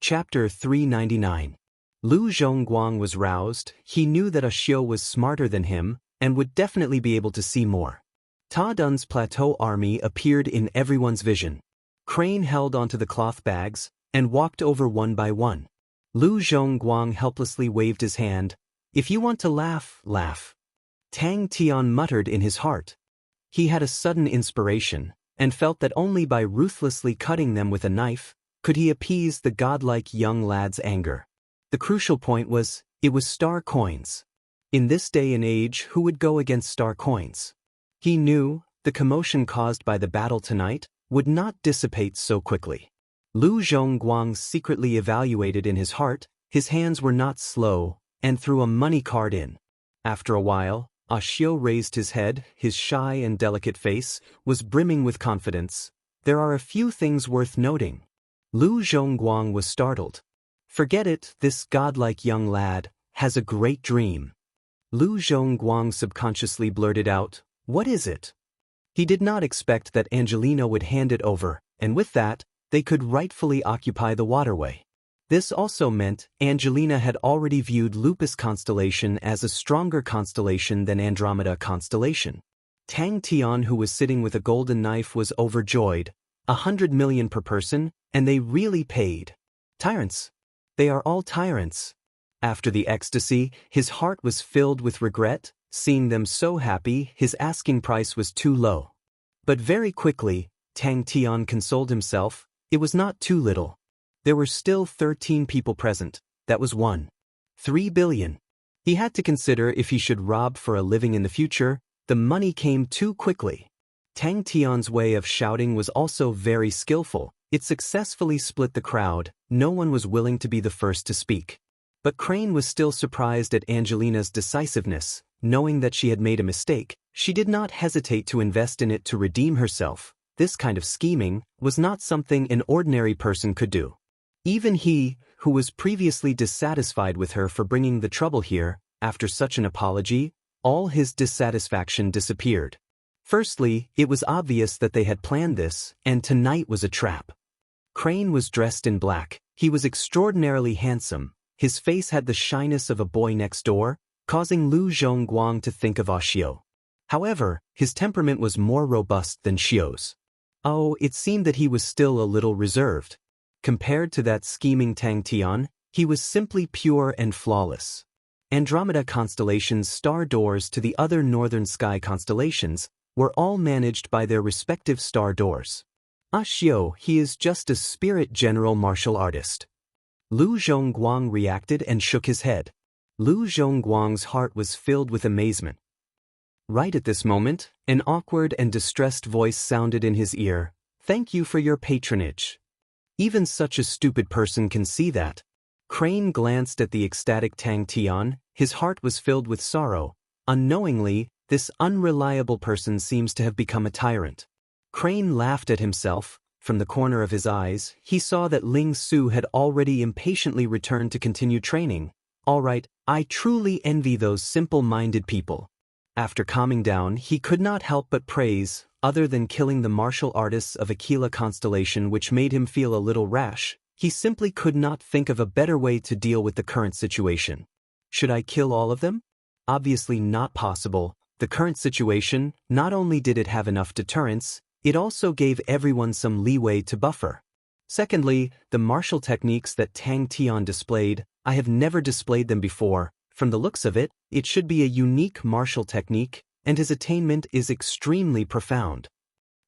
Chapter 399. Lu Zhongguang was roused. He knew that Xiao was smarter than him and would definitely be able to see more. Ta Dun's plateau army appeared in everyone's vision. Crane held onto the cloth bags and walked over one by one. Lu Zhongguang helplessly waved his hand. If you want to laugh, laugh. Tang Tian muttered in his heart. He had a sudden inspiration and felt that only by ruthlessly cutting them with a knife could he appease the godlike young lad's anger. The crucial point was, it was star coins. In this day and age, who would go against star coins? He knew the commotion caused by the battle tonight would not dissipate so quickly. Lu Zhongguang secretly evaluated in his heart. His hands were not slow and threw a money card in. After a while, Xiao raised his head. His shy and delicate face was brimming with confidence. There are a few things worth noting. Lu Zhongguang was startled. Forget it, this godlike young lad has a great dream. Lu Zhongguang subconsciously blurted out, what is it? He did not expect that Angelina would hand it over, and with that, they could rightfully occupy the waterway. This also meant Angelina had already viewed Lupus constellation as a stronger constellation than Andromeda constellation. Tang Tian, who was sitting with a golden knife, was overjoyed. 100 million per person, and they really paid. Tyrants. They are all tyrants. After the ecstasy, his heart was filled with regret. Seeing them so happy, his asking price was too low. But very quickly, Tang Tian consoled himself. It was not too little. There were still 13 people present. That was 3 billion. He had to consider if he should rob for a living in the future. The money came too quickly. Tang Tian's way of shouting was also very skillful. It successfully split the crowd. No one was willing to be the first to speak. But Crane was still surprised at Angelina's decisiveness. Knowing that she had made a mistake, she did not hesitate to invest in it to redeem herself. This kind of scheming was not something an ordinary person could do. Even he, who was previously dissatisfied with her for bringing the trouble here, after such an apology, all his dissatisfaction disappeared. Firstly, it was obvious that they had planned this, and tonight was a trap. Crane was dressed in black. He was extraordinarily handsome. His face had the shyness of a boy next door, causing Lu Zhongguang to think of Xiao. However, his temperament was more robust than Xiao's. Oh, it seemed that he was still a little reserved. Compared to that scheming Tang Tian, he was simply pure and flawless. Andromeda constellation's star doors to the other northern sky constellations were all managed by their respective star doors. Xiao, he is just a spirit general martial artist. Lu Zhongguang reacted and shook his head. Lu Zhongguang's heart was filled with amazement. Right at this moment, an awkward and distressed voice sounded in his ear. Thank you for your patronage. Even such a stupid person can see that. Crane glanced at the ecstatic Tang Tian. His heart was filled with sorrow. Unknowingly, this unreliable person seems to have become a tyrant. Crane laughed at himself. From the corner of his eyes, he saw that Ling Su had already impatiently returned to continue training. All right, I truly envy those simple-minded people. After calming down, he could not help but praise, other than killing the martial artists of Aquila constellation, which made him feel a little rash. He simply could not think of a better way to deal with the current situation. Should I kill all of them? Obviously not possible. The current situation, not only did it have enough deterrence, it also gave everyone some leeway to buffer. Secondly, the martial techniques that Tang Tian displayed, I have never displayed them before. From the looks of it, it should be a unique martial technique, and his attainment is extremely profound.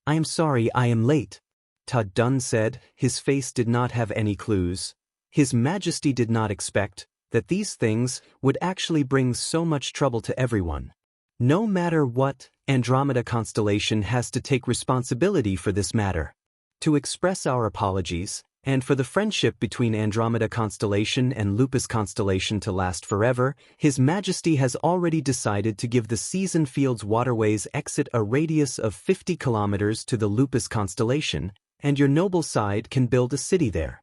I am sorry I am late, Ta Dun said. His face did not have any clues. His Majesty did not expect that these things would actually bring so much trouble to everyone. No matter what, Andromeda constellation has to take responsibility for this matter. To express our apologies, and for the friendship between Andromeda constellation and Lupus constellation to last forever, His Majesty has already decided to give the Season Fields waterways exit a radius of 50 kilometers to the Lupus constellation, and your noble side can build a city there.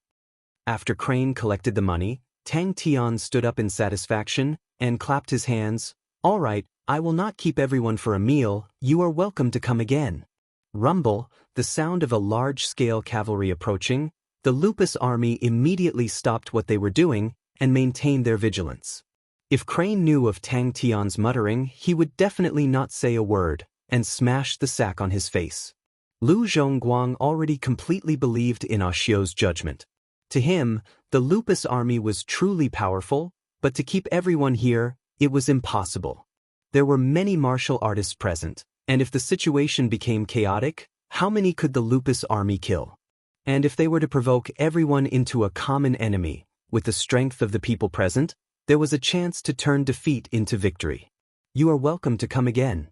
After Crane collected the money, Tang Tian stood up in satisfaction and clapped his hands. All right, I will not keep everyone for a meal. You are welcome to come again. Rumble, the sound of a large-scale cavalry approaching. The Lupus army immediately stopped what they were doing and maintained their vigilance. If Crane knew of Tang Tian's muttering, he would definitely not say a word and smash the sack on his face. Lu Zhongguang already completely believed in Xiao's judgment. To him, the Lupus army was truly powerful, but to keep everyone here, it was impossible. There were many martial artists present, and if the situation became chaotic, how many could the Lupus army kill? And if they were to provoke everyone into a common enemy, with the strength of the people present, there was a chance to turn defeat into victory. You are welcome to come again.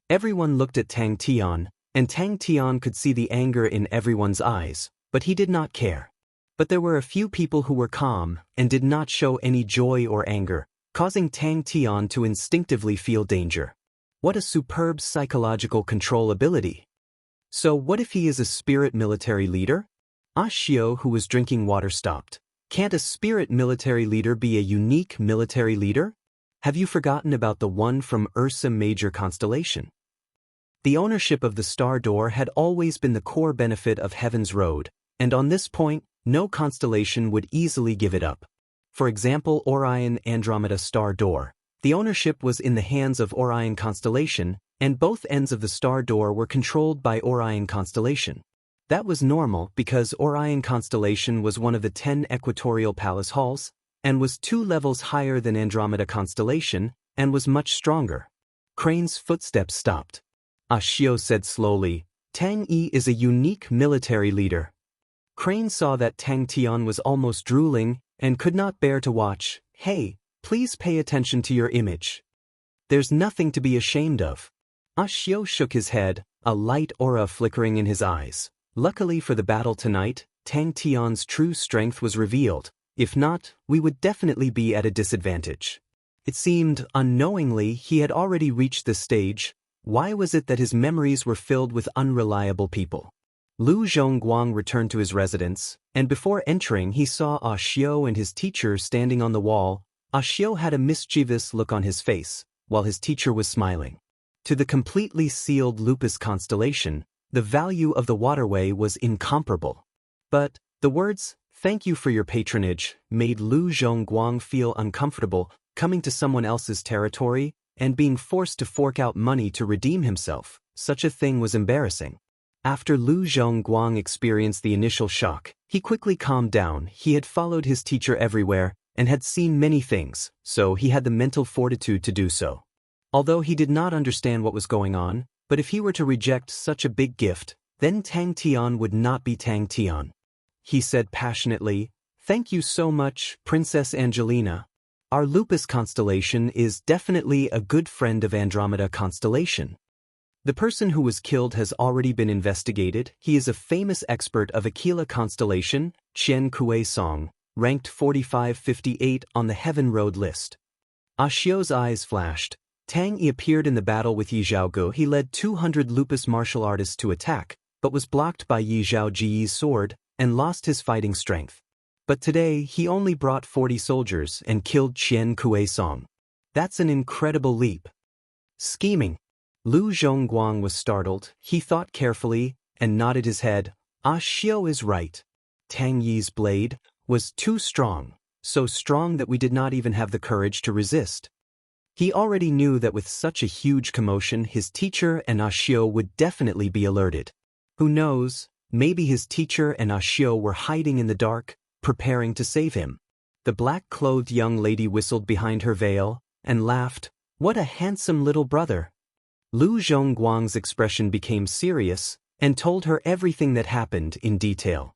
Everyone looked at Tang Tian, and Tang Tian could see the anger in everyone's eyes, but he did not care. But there were a few people who were calm and did not show any joy or anger, causing Tang Tian to instinctively feel danger. What a superb psychological control ability! So what if he is a spirit military leader? Xiao, who was drinking water, stopped. Can't a spirit military leader be a unique military leader? Have you forgotten about the one from Ursa Major constellation? The ownership of the Star Door had always been the core benefit of Heaven's Road, and on this point, no constellation would easily give it up. For example, Orion Andromeda Star Door. The ownership was in the hands of Orion constellation, and both ends of the Star Door were controlled by Orion constellation. That was normal because Orion constellation was one of the 10 equatorial palace halls, and was 2 levels higher than Andromeda constellation, and was much stronger. Crane's footsteps stopped. Xiao said slowly, Tang Yi is a unique military leader. Crane saw that Tang Tian was almost drooling and could not bear to watch. Hey, please pay attention to your image. There's nothing to be ashamed of. Xiao shook his head, a light aura flickering in his eyes. Luckily for the battle tonight, Tang Tian's true strength was revealed. If not, we would definitely be at a disadvantage. It seemed, unknowingly, he had already reached this stage. Why was it that his memories were filled with unreliable people? Lu Zhongguang returned to his residence, and before entering he saw Xiao and his teacher standing on the wall. Xiao had a mischievous look on his face, while his teacher was smiling. To the completely sealed Lupus constellation, the value of the waterway was incomparable. But the words, "Thank you for your patronage," made Lu Zhongguang feel uncomfortable, coming to someone else's territory, and being forced to fork out money to redeem himself. Such a thing was embarrassing. After Lu Zhongguang experienced the initial shock, he quickly calmed down. He had followed his teacher everywhere, and had seen many things, so he had the mental fortitude to do so. Although he did not understand what was going on, but if he were to reject such a big gift, then Tang Tian would not be Tang Tian. He said passionately, "Thank you so much, Princess Angelina. Our Lupus constellation is definitely a good friend of Andromeda constellation. The person who was killed has already been investigated. He is a famous expert of Aquila constellation, Qian Kuei Song, ranked 4558 on the Heaven Road list." Xiao's eyes flashed. Tang Yi appeared in the battle with Yi Zhaogu. He led 200 Lupus martial artists to attack, but was blocked by Yi Zhaoji's sword and lost his fighting strength. But today, he only brought 40 soldiers and killed Qian Kuei Song. That's an incredible leap. Scheming. Lu Zhongguang was startled. He thought carefully and nodded his head. Xiao is right. Tang Yi's blade was too strong, so strong that we did not even have the courage to resist. He already knew that with such a huge commotion, his teacher and Xiao would definitely be alerted. Who knows, maybe his teacher and Xiao were hiding in the dark, preparing to save him. The black-clothed young lady whistled behind her veil and laughed. What a handsome little brother. Lu Zhongguang's expression became serious and told her everything that happened in detail.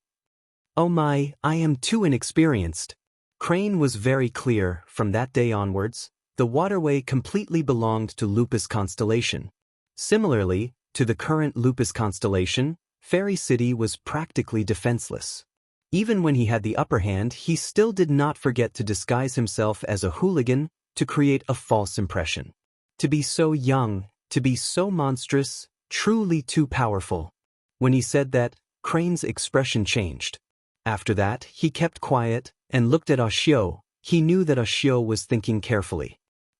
Oh my, I am too inexperienced. Crane was very clear. From that day onwards, the waterway completely belonged to Lupus constellation. Similarly, to the current Lupus constellation, Fairy City was practically defenseless. Even when he had the upper hand, he still did not forget to disguise himself as a hooligan to create a false impression. To be so young, to be so monstrous, truly too powerful. When he said that, Crane's expression changed. After that, he kept quiet and looked at Xiao. He knew that Xiao was thinking carefully.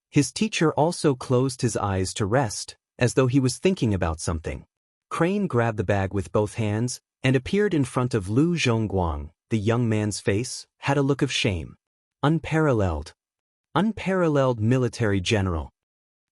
His teacher also closed his eyes to rest, as though he was thinking about something. Crane grabbed the bag with both hands and appeared in front of Lu Zhongguang. The young man's face had a look of shame. Unparalleled. Unparalleled military general.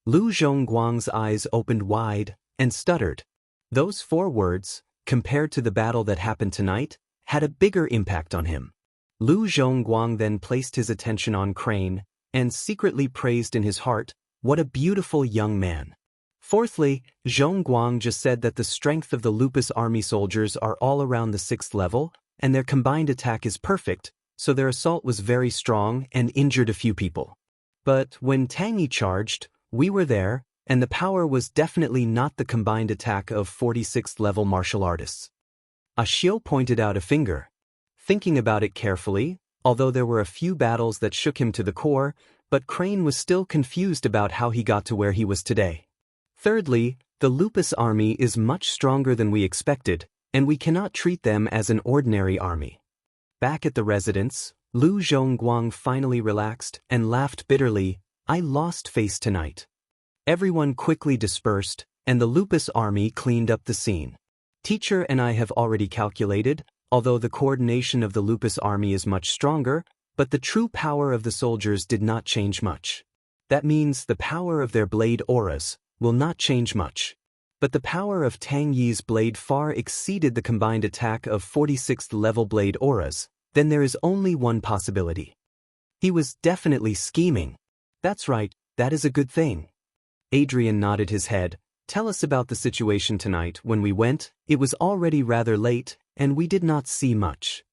Lu Zhongguang's eyes opened wide and stuttered. Those 4 words, compared to the battle that happened tonight, had a bigger impact on him. Lu Zhongguang then placed his attention on Crane and secretly praised in his heart, "What a beautiful young man." Fourthly, Zhongguang just said that the strength of the Lupus army soldiers are all around the 6th level, and their combined attack is perfect, so their assault was very strong and injured a few people. But when Tang Yi charged, we were there, and the power was definitely not the combined attack of 46th level martial artists. Xiao pointed out a finger. Thinking about it carefully, although there were a few battles that shook him to the core, but Crane was still confused about how he got to where he was today. Thirdly, the Lupus army is much stronger than we expected, and we cannot treat them as an ordinary army. Back at the residence, Lu Zhongguang finally relaxed and laughed bitterly. "I lost face tonight." Everyone quickly dispersed, and the Lupus army cleaned up the scene. Teacher and I have already calculated, although the coordination of the Lupus army is much stronger, but the true power of the soldiers did not change much. That means the power of their blade auras will not change much. But the power of Tang Yi's blade far exceeded the combined attack of 46th level blade auras. Then there is only one possibility. He was definitely scheming. That's right, that is a good thing. Adrian nodded his head. "Tell us about the situation tonight. When we went, it was already rather late, and we did not see much."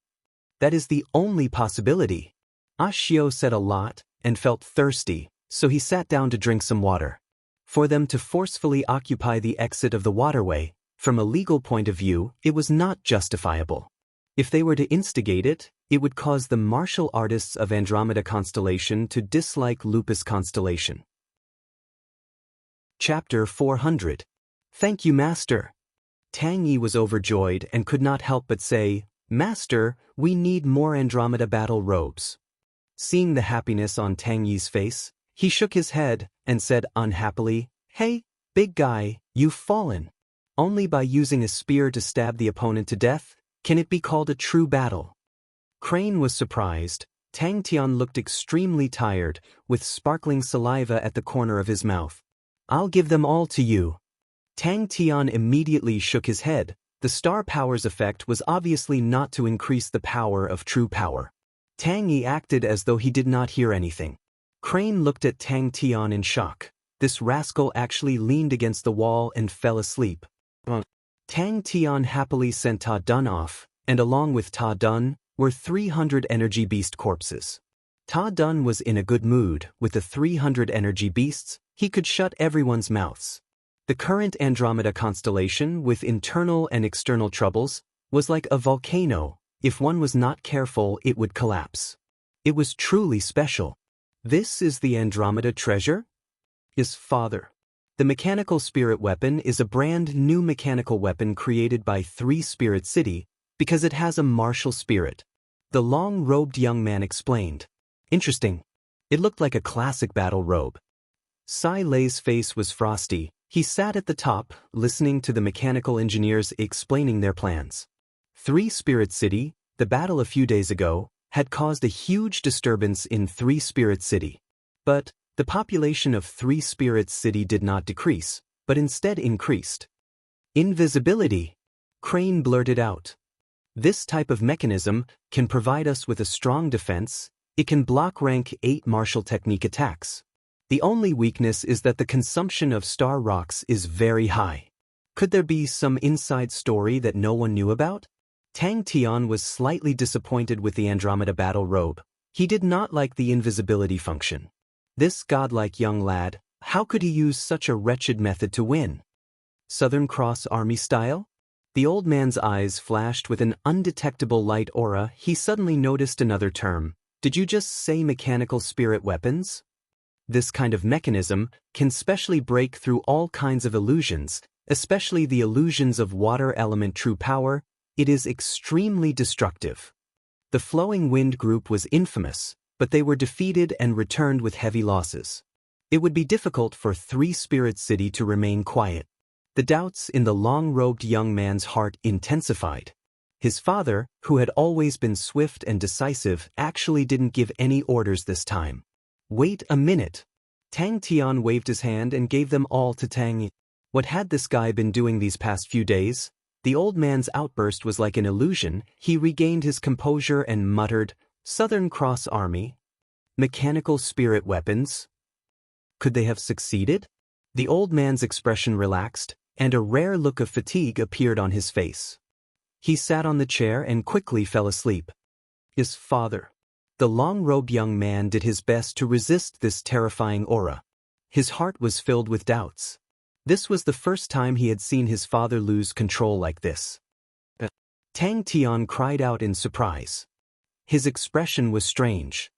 "That is the only possibility." Xiao said a lot and felt thirsty, so he sat down to drink some water. For them to forcefully occupy the exit of the waterway, from a legal point of view, it was not justifiable. If they were to instigate it, it would cause the martial artists of Andromeda Constellation to dislike Lupus Constellation. Chapter 400. Thank you, Master. Tang Yi was overjoyed and could not help but say, "Master, we need more Andromeda battle robes." Seeing the happiness on Tang Yi's face, he shook his head and said unhappily, "Hey, big guy, you've fallen. Only by using a spear to stab the opponent to death can it be called a true battle." Crane was surprised. Tang Tian looked extremely tired, with sparkling saliva at the corner of his mouth. "I'll give them all to you." Tang Tian immediately shook his head. The star power's effect was obviously not to increase the power of true power. Tang Yi acted as though he did not hear anything. Crane looked at Tang Tian in shock. This rascal actually leaned against the wall and fell asleep. Tang Tian happily sent Ta Dun off, and along with Ta Dun were 300 energy beast corpses. Ta Dun was in a good mood. With the 300 energy beasts, he could shut everyone's mouths. The current Andromeda constellation, with internal and external troubles, was like a volcano. If one was not careful, it would collapse. It was truly special. "This is the Andromeda treasure?" His father. The mechanical spirit weapon is a brand new mechanical weapon created by 3 Spirit City because it has a martial spirit. The long-robed young man explained. "Interesting. It looked like a classic battle robe." Sai Lei's face was frosty. He sat at the top, listening to the mechanical engineers explaining their plans. 3 Spirit City, the battle a few days ago, had caused a huge disturbance in 3 Spirit City. But the population of 3 Spirit City did not decrease, but instead increased. "Invisibility," Crane blurted out. "This type of mechanism can provide us with a strong defense. It can block rank 8 martial technique attacks. The only weakness is that the consumption of star rocks is very high. Could there be some inside story that no one knew about?" Tang Tian was slightly disappointed with the Andromeda battle robe. He did not like the invisibility function. This godlike young lad, how could he use such a wretched method to win? Southern Cross Army style? The old man's eyes flashed with an undetectable light aura. He suddenly noticed another term. "Did you just say mechanical spirit weapons?" This kind of mechanism can specially break through all kinds of illusions, especially the illusions of water element true power. It is extremely destructive. The Flowing Wind group was infamous, but they were defeated and returned with heavy losses. It would be difficult for 3 Spirit City to remain quiet. The doubts in the long-robed young man's heart intensified. His father, who had always been swift and decisive, actually didn't give any orders this time. Wait a minute. Tang Tian waved his hand and gave them all to Tang. What had this guy been doing these past few days? The old man's outburst was like an illusion. He regained his composure and muttered, "Southern Cross Army? Mechanical spirit weapons? Could they have succeeded?" The old man's expression relaxed, and a rare look of fatigue appeared on his face. He sat on the chair and quickly fell asleep. His father. The long-robed young man did his best to resist this terrifying aura. His heart was filled with doubts. This was the first time he had seen his father lose control like this. Tang Tian cried out in surprise. His expression was strange.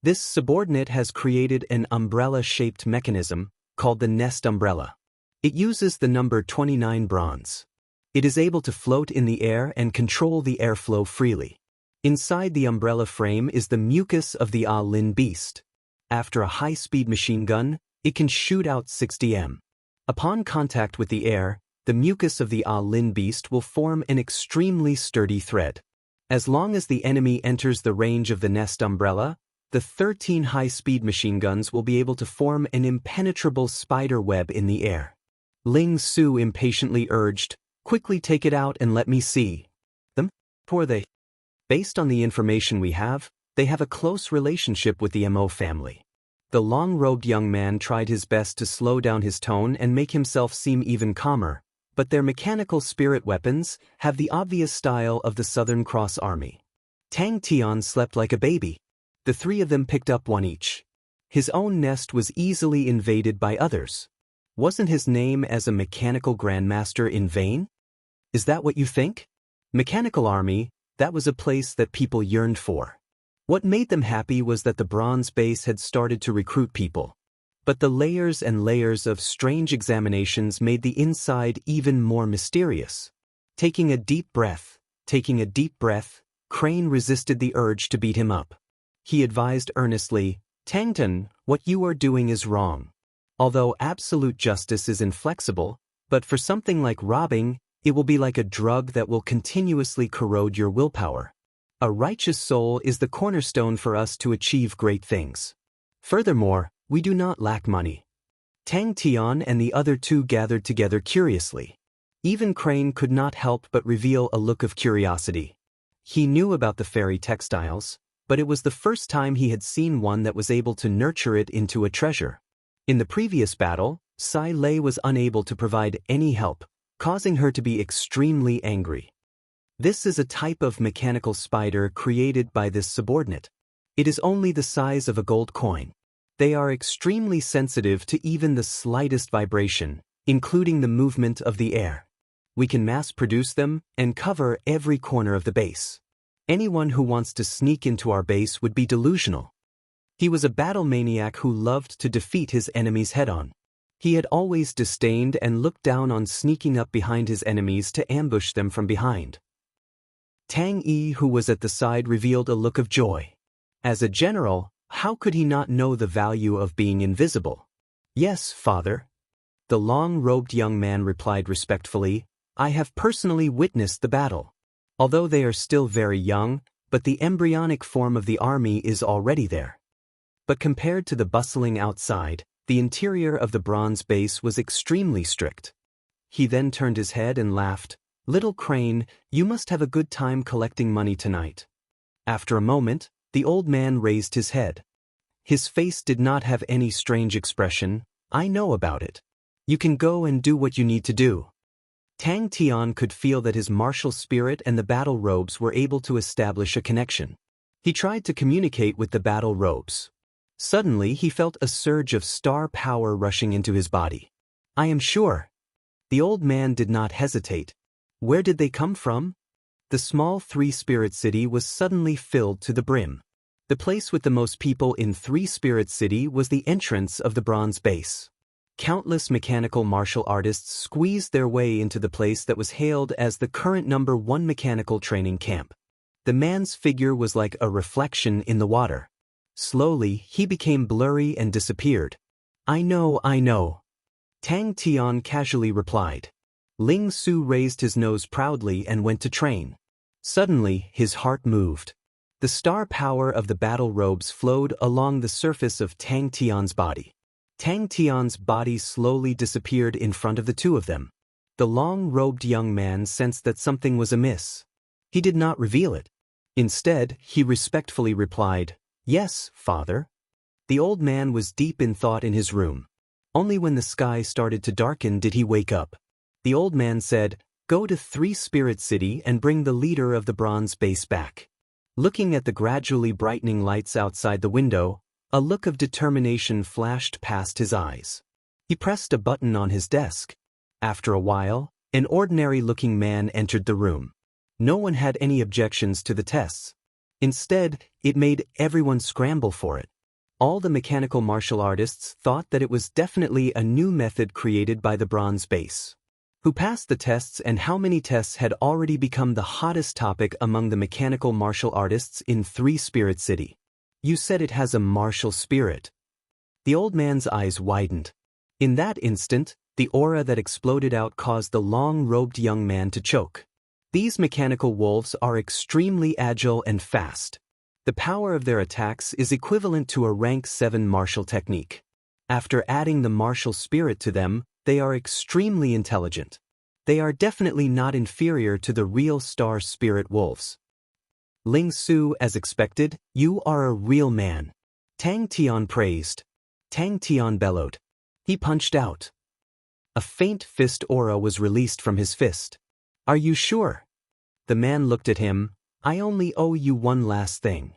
This subordinate has created an umbrella-shaped mechanism called the nest umbrella. It uses the number 29 bronze. It is able to float in the air and control the airflow freely. Inside the umbrella frame is the mucus of the Lin beast. After a high-speed machine gun, it can shoot out 60 m. Upon contact with the air, the mucus of the Lin beast will form an extremely sturdy thread. As long as the enemy enters the range of the nest umbrella, the 13 high-speed machine guns will be able to form an impenetrable spider web in the air. Ling Su impatiently urged, "Quickly take it out and let me see them." Poor they. Based on the information we have, they have a close relationship with the Mo family. The long-robed young man tried his best to slow down his tone and make himself seem even calmer, but their mechanical spirit weapons have the obvious style of the Southern Cross Army. Tang Tian slept like a baby. The three of them picked up one each. His own nest was easily invaded by others. Wasn't his name as a mechanical grandmaster in vain? Is that what you think? Mechanical army, that was a place that people yearned for. What made them happy was that the bronze base had started to recruit people. But the layers and layers of strange examinations made the inside even more mysterious. Taking a deep breath, Crane resisted the urge to beat him up. He advised earnestly, "Tangton, what you are doing is wrong. Although absolute justice is inflexible, but for something like robbing, it will be like a drug that will continuously corrode your willpower. A righteous soul is the cornerstone for us to achieve great things. Furthermore, we do not lack money." Tang Tian and the other two gathered together curiously. Even Crane could not help but reveal a look of curiosity. He knew about the fairy textiles, but it was the first time he had seen one that was able to nurture it into a treasure. In the previous battle, Sai Lei was unable to provide any help, causing her to be extremely angry. This is a type of mechanical spider created by this subordinate. It is only the size of a gold coin. They are extremely sensitive to even the slightest vibration, including the movement of the air. We can mass-produce them and cover every corner of the base. Anyone who wants to sneak into our base would be delusional. He was a battle maniac who loved to defeat his enemies head-on. He had always disdained and looked down on sneaking up behind his enemies to ambush them from behind. Tang Yi, who was at the side, revealed a look of joy. As a general, how could he not know the value of being invisible? "Yes, father." The long-robed young man replied respectfully, "I have personally witnessed the battle. Although they are still very young, but the embryonic form of the army is already there." But compared to the bustling outside, the interior of the bronze base was extremely strict. He then turned his head and laughed, "Little Crane, you must have a good time collecting money tonight." After a moment, the old man raised his head. His face did not have any strange expression. "I know about it. You can go and do what you need to do." Tang Tian could feel that his martial spirit and the battle robes were able to establish a connection. He tried to communicate with the battle robes. Suddenly, he felt a surge of star power rushing into his body. "I am sure." The old man did not hesitate. Where did they come from? The small three-spirit city was suddenly filled to the brim. The place with the most people in Three-Spirit City was the entrance of the bronze base. Countless mechanical martial artists squeezed their way into the place that was hailed as the current #1 mechanical training camp. The man's figure was like a reflection in the water. Slowly, he became blurry and disappeared. I know. Tang Tian casually replied. Ling Su raised his nose proudly and went to train. Suddenly, his heart moved. The star power of the battle robes flowed along the surface of Tang Tian's body. Tang Tian's body slowly disappeared in front of the two of them. The long-robed young man sensed that something was amiss. He did not reveal it. Instead, he respectfully replied, "Yes, father." The old man was deep in thought in his room. Only when the sky started to darken did he wake up. The old man said, "Go to Three Spirit City and bring the leader of the bronze base back." Looking at the gradually brightening lights outside the window, a look of determination flashed past his eyes. He pressed a button on his desk. After a while, an ordinary-looking man entered the room. No one had any objections to the tests. Instead, it made everyone scramble for it. All the mechanical martial artists thought that it was definitely a new method created by the bronze base. Who passed the tests and how many tests had already become the hottest topic among the mechanical martial artists in Three Spirit City. "You said it has a martial spirit." The old man's eyes widened. In that instant, the aura that exploded out caused the long-robed young man to choke. These mechanical wolves are extremely agile and fast. The power of their attacks is equivalent to a rank 7 martial technique. After adding the martial spirit to them, they are extremely intelligent. They are definitely not inferior to the real star spirit wolves. "Ling Su, as expected, you are a real man." Tang Tian praised. Tang Tian bellowed. He punched out. A faint fist aura was released from his fist. "Are you sure?" The man looked at him. "I only owe you one last thing.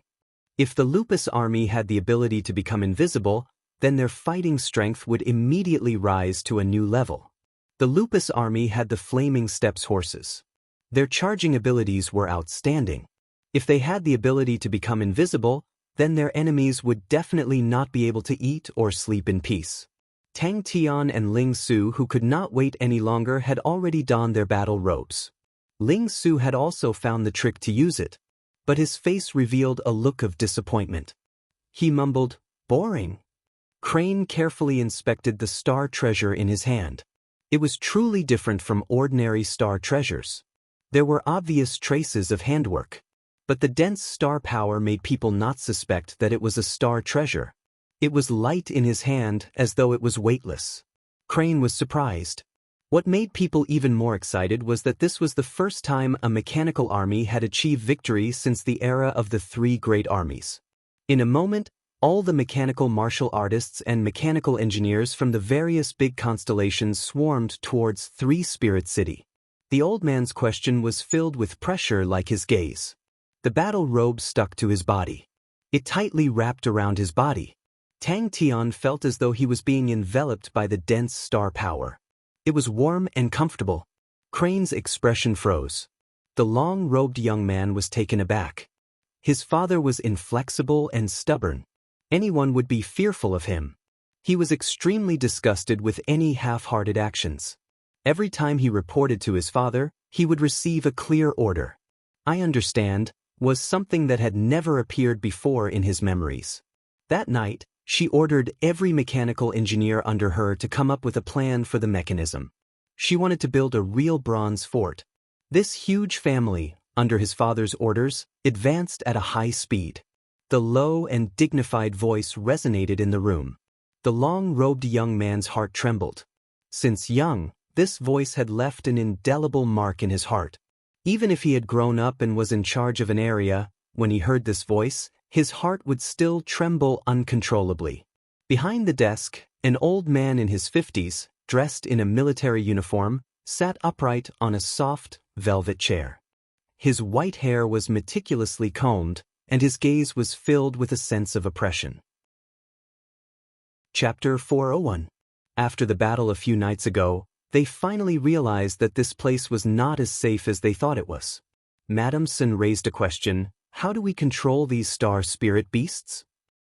If the Lupus army had the ability to become invisible, then their fighting strength would immediately rise to a new level. The Lupus army had the Flaming Steps horses. Their charging abilities were outstanding. If they had the ability to become invisible, then their enemies would definitely not be able to eat or sleep in peace." Tang Tian and Ling Su, who could not wait any longer, had already donned their battle robes. Ling Su had also found the trick to use it, but his face revealed a look of disappointment. He mumbled, "Boring." Crane carefully inspected the star treasure in his hand. It was truly different from ordinary star treasures. There were obvious traces of handwork, but the dense star power made people not suspect that it was a star treasure. It was light in his hand as though it was weightless. Crane was surprised. What made people even more excited was that this was the first time a mechanical army had achieved victory since the era of the three great armies. In a moment, all the mechanical martial artists and mechanical engineers from the various big constellations swarmed towards Three Spirit City. The old man's question was filled with pressure like his gaze. The battle robe stuck to his body. It tightly wrapped around his body. Tang Tian felt as though he was being enveloped by the dense star power. It was warm and comfortable. Crane's expression froze. The long-robed young man was taken aback. His father was inflexible and stubborn. Anyone would be fearful of him. He was extremely disgusted with any half-hearted actions. Every time he reported to his father, he would receive a clear order. "I understand," was something that had never appeared before in his memories. That night, she ordered every mechanical engineer under her to come up with a plan for the mechanism. She wanted to build a real bronze fort. This huge family, under his father's orders, advanced at a high speed. The low and dignified voice resonated in the room. The long-robed young man's heart trembled. Since young, this voice had left an indelible mark in his heart. Even if he had grown up and was in charge of an area, when he heard this voice, his heart would still tremble uncontrollably. Behind the desk, an old man in his 50s, dressed in a military uniform, sat upright on a soft, velvet chair. His white hair was meticulously combed, and his gaze was filled with a sense of oppression. Chapter 401. After the battle a few nights ago, they finally realized that this place was not as safe as they thought it was. Madame Sun raised a question: "How do we control these star spirit beasts?"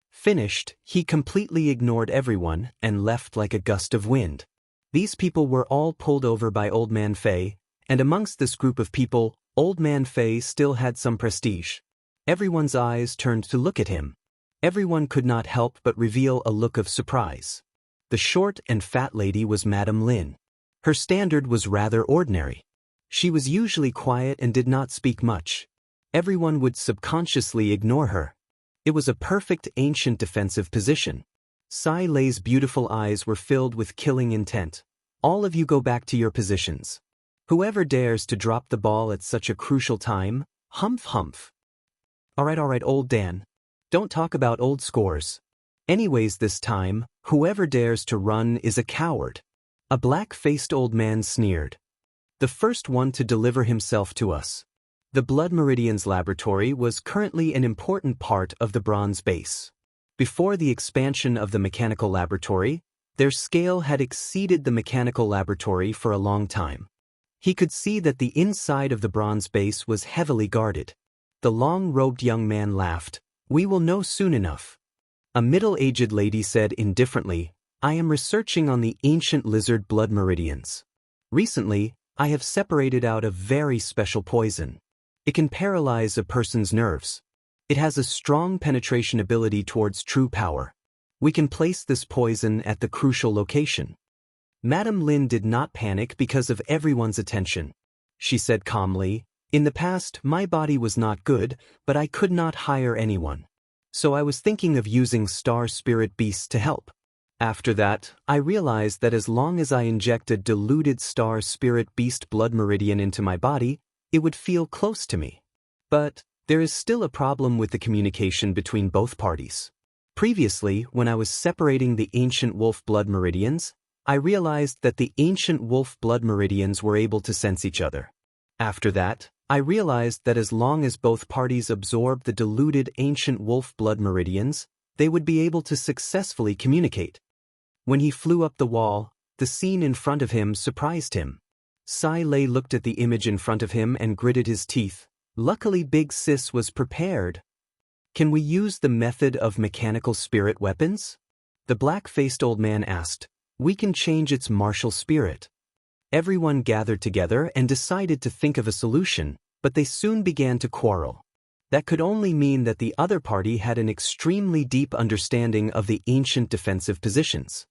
Finished, he completely ignored everyone and left like a gust of wind. These people were all pulled over by Old Man Fei, and amongst this group of people, Old Man Fei still had some prestige. Everyone's eyes turned to look at him. Everyone could not help but reveal a look of surprise. The short and fat lady was Madame Lin. Her standard was rather ordinary. She was usually quiet and did not speak much. Everyone would subconsciously ignore her. It was a perfect ancient defensive position. Sai Lei's beautiful eyes were filled with killing intent. All of you go back to your positions. Whoever dares to drop the ball at such a crucial time, humph humph. Alright, old Dan. Don't talk about old scores. Anyways, this time, whoever dares to run is a coward. A black-faced old man sneered. The first one to deliver himself to us. The Blood Meridian's laboratory was currently an important part of the bronze base. Before the expansion of the mechanical laboratory, their scale had exceeded the mechanical laboratory for a long time. He could see that the inside of the bronze base was heavily guarded. The long-robed young man laughed. We will know soon enough. A middle-aged lady said indifferently, I am researching on the ancient lizard blood meridians. Recently, I have separated out a very special poison. It can paralyze a person's nerves. It has a strong penetration ability towards true power. We can place this poison at the crucial location. Madame Lin did not panic because of everyone's attention. She said calmly, in the past, my body was not good, but I could not hire anyone. So I was thinking of using star spirit beasts to help. After that, I realized that as long as I inject a diluted star spirit beast blood meridian into my body, it would feel close to me. But there is still a problem with the communication between both parties. Previously, when I was separating the ancient wolf blood meridians, I realized that the ancient wolf blood meridians were able to sense each other. After that, I realized that as long as both parties absorbed the diluted ancient wolf blood meridians, they would be able to successfully communicate. When he flew up the wall, the scene in front of him surprised him. Sai Lei looked at the image in front of him and gritted his teeth. Luckily Big Sis was prepared. Can we use the method of mechanical spirit weapons? The black-faced old man asked. We can change its martial spirit. Everyone gathered together and decided to think of a solution, but they soon began to quarrel. That could only mean that the other party had an extremely deep understanding of the ancient defensive positions.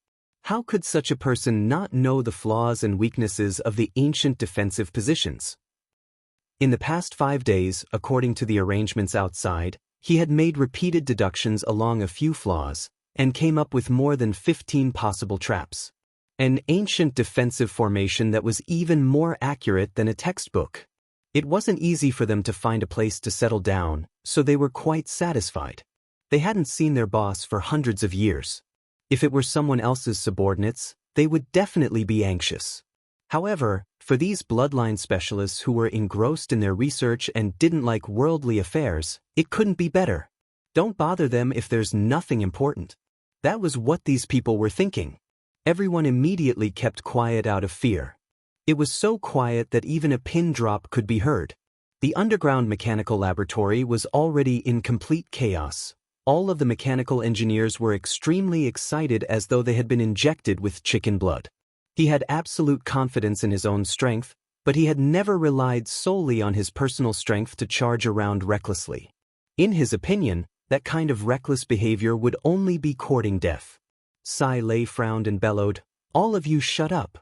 How could such a person not know the flaws and weaknesses of the ancient defensive positions? In the past 5 days, according to the arrangements outside, he had made repeated deductions along a few flaws, and came up with more than 15 possible traps. An ancient defensive formation that was even more accurate than a textbook. It wasn't easy for them to find a place to settle down, so they were quite satisfied. They hadn't seen their boss for hundreds of years. If it were someone else's subordinates, they would definitely be anxious. However, for these bloodline specialists who were engrossed in their research and didn't like worldly affairs, it couldn't be better. Don't bother them if there's nothing important. That was what these people were thinking. Everyone immediately kept quiet out of fear. It was so quiet that even a pin drop could be heard. The underground mechanical laboratory was already in complete chaos. All of the mechanical engineers were extremely excited as though they had been injected with chicken blood. He had absolute confidence in his own strength, but he had never relied solely on his personal strength to charge around recklessly. In his opinion, that kind of reckless behavior would only be courting death. Sai Lei frowned and bellowed, all of you shut up.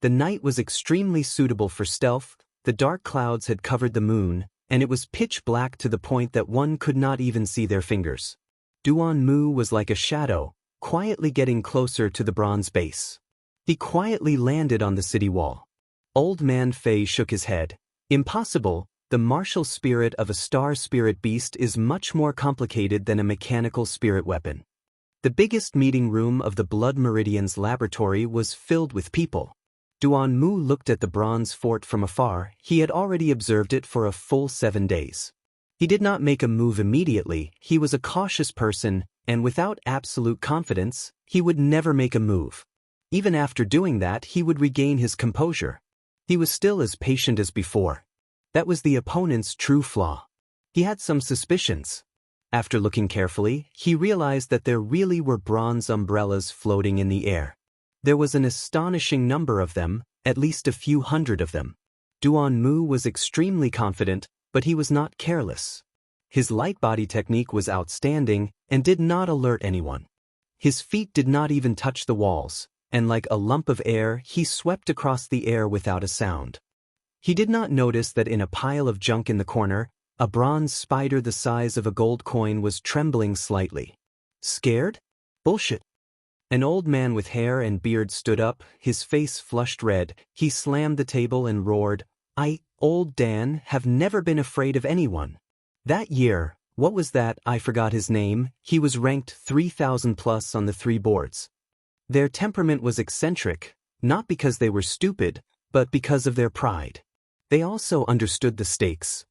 The night was extremely suitable for stealth, the dark clouds had covered the moon, and it was pitch black to the point that one could not even see their fingers. Duan Mu was like a shadow, quietly getting closer to the bronze base. He quietly landed on the city wall. Old Man Fei shook his head. Impossible, the martial spirit of a star spirit beast is much more complicated than a mechanical spirit weapon. The biggest meeting room of the Blood Meridian's laboratory was filled with people. Duan Mu looked at the bronze fort from afar. He had already observed it for a full 7 days. He did not make a move immediately. He was a cautious person, and without absolute confidence, he would never make a move. Even after doing that, he would regain his composure. He was still as patient as before. That was the opponent's true flaw. He had some suspicions. After looking carefully, he realized that there really were bronze umbrellas floating in the air. There was an astonishing number of them, at least a few hundred of them. Duan Mu was extremely confident, but he was not careless. His light body technique was outstanding and did not alert anyone. His feet did not even touch the walls, and like a lump of air, he swept across the air without a sound. He did not notice that in a pile of junk in the corner, a bronze spider the size of a gold coin was trembling slightly. Scared? Bullshit. An old man with hair and beard stood up, his face flushed red. He slammed the table and roared, Old Dan, have never been afraid of anyone. That year, what was that? I forgot his name. He was ranked 3,000 plus on the 3 boards. Their temperament was eccentric, not because they were stupid, but because of their pride. They also understood the stakes.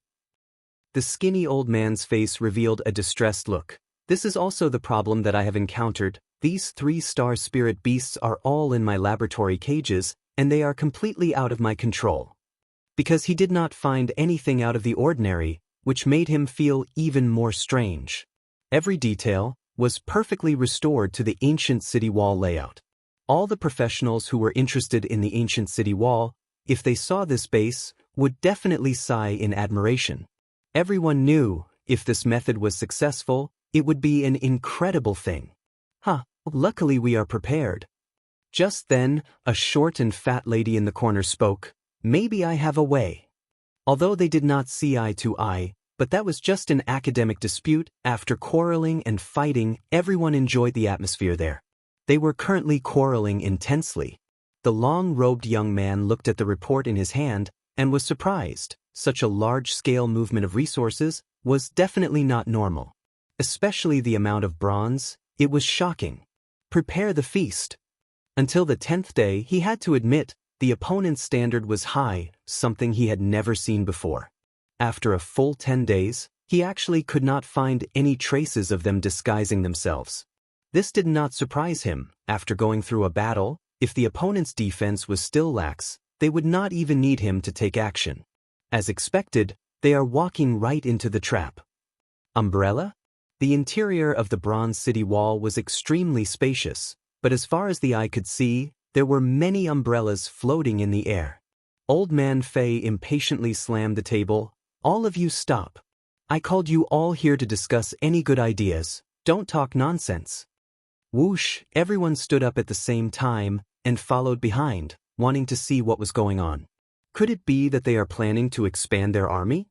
The skinny old man's face revealed a distressed look. This is also the problem that I have encountered. These 3-star spirit beasts are all in my laboratory cages, and they are completely out of my control. Because he did not find anything out of the ordinary, which made him feel even more strange. Every detail was perfectly restored to the ancient city wall layout. All the professionals who were interested in the ancient city wall, if they saw this base, would definitely sigh in admiration. Everyone knew, if this method was successful, it would be an incredible thing. Luckily we are prepared. Just then, a short and fat lady in the corner spoke, Maybe I have a way. Although they did not see eye to eye, but that was just an academic dispute. After quarreling and fighting, everyone enjoyed the atmosphere there. They were currently quarreling intensely. The long-robed young man looked at the report in his hand and was surprised. Such a large-scale movement of resources was definitely not normal. Especially the amount of bronze, it was shocking. Prepare the feast. Until the 10th day, he had to admit, the opponent's standard was high, something he had never seen before. After a full 10 days, he actually could not find any traces of them disguising themselves. This did not surprise him. After going through a battle, if the opponent's defense was still lax, they would not even need him to take action. As expected, they are walking right into the trap. Umbrella? The interior of the bronze city wall was extremely spacious, but as far as the eye could see, there were many umbrellas floating in the air. Old Man Fei impatiently slammed the table. All of you stop. I called you all here to discuss any good ideas. Don't talk nonsense. Whoosh, everyone stood up at the same time and followed behind, wanting to see what was going on. Could it be that they are planning to expand their army?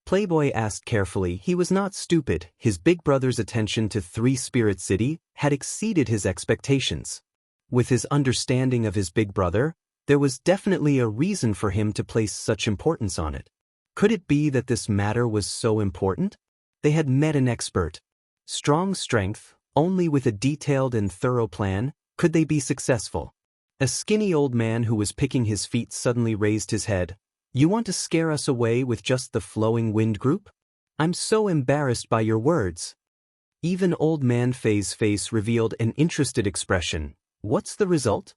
Playboy asked carefully. He was not stupid. His big brother's attention to 3-Spirit City had exceeded his expectations. With his understanding of his big brother, there was definitely a reason for him to place such importance on it. Could it be that this matter was so important? They had met an expert. Strong strength, only with a detailed and thorough plan, could they be successful. A skinny old man who was picking his feet suddenly raised his head. You want to scare us away with just the flowing wind group? I'm so embarrassed by your words. Even Old Man Fei's face revealed an interested expression. What's the result?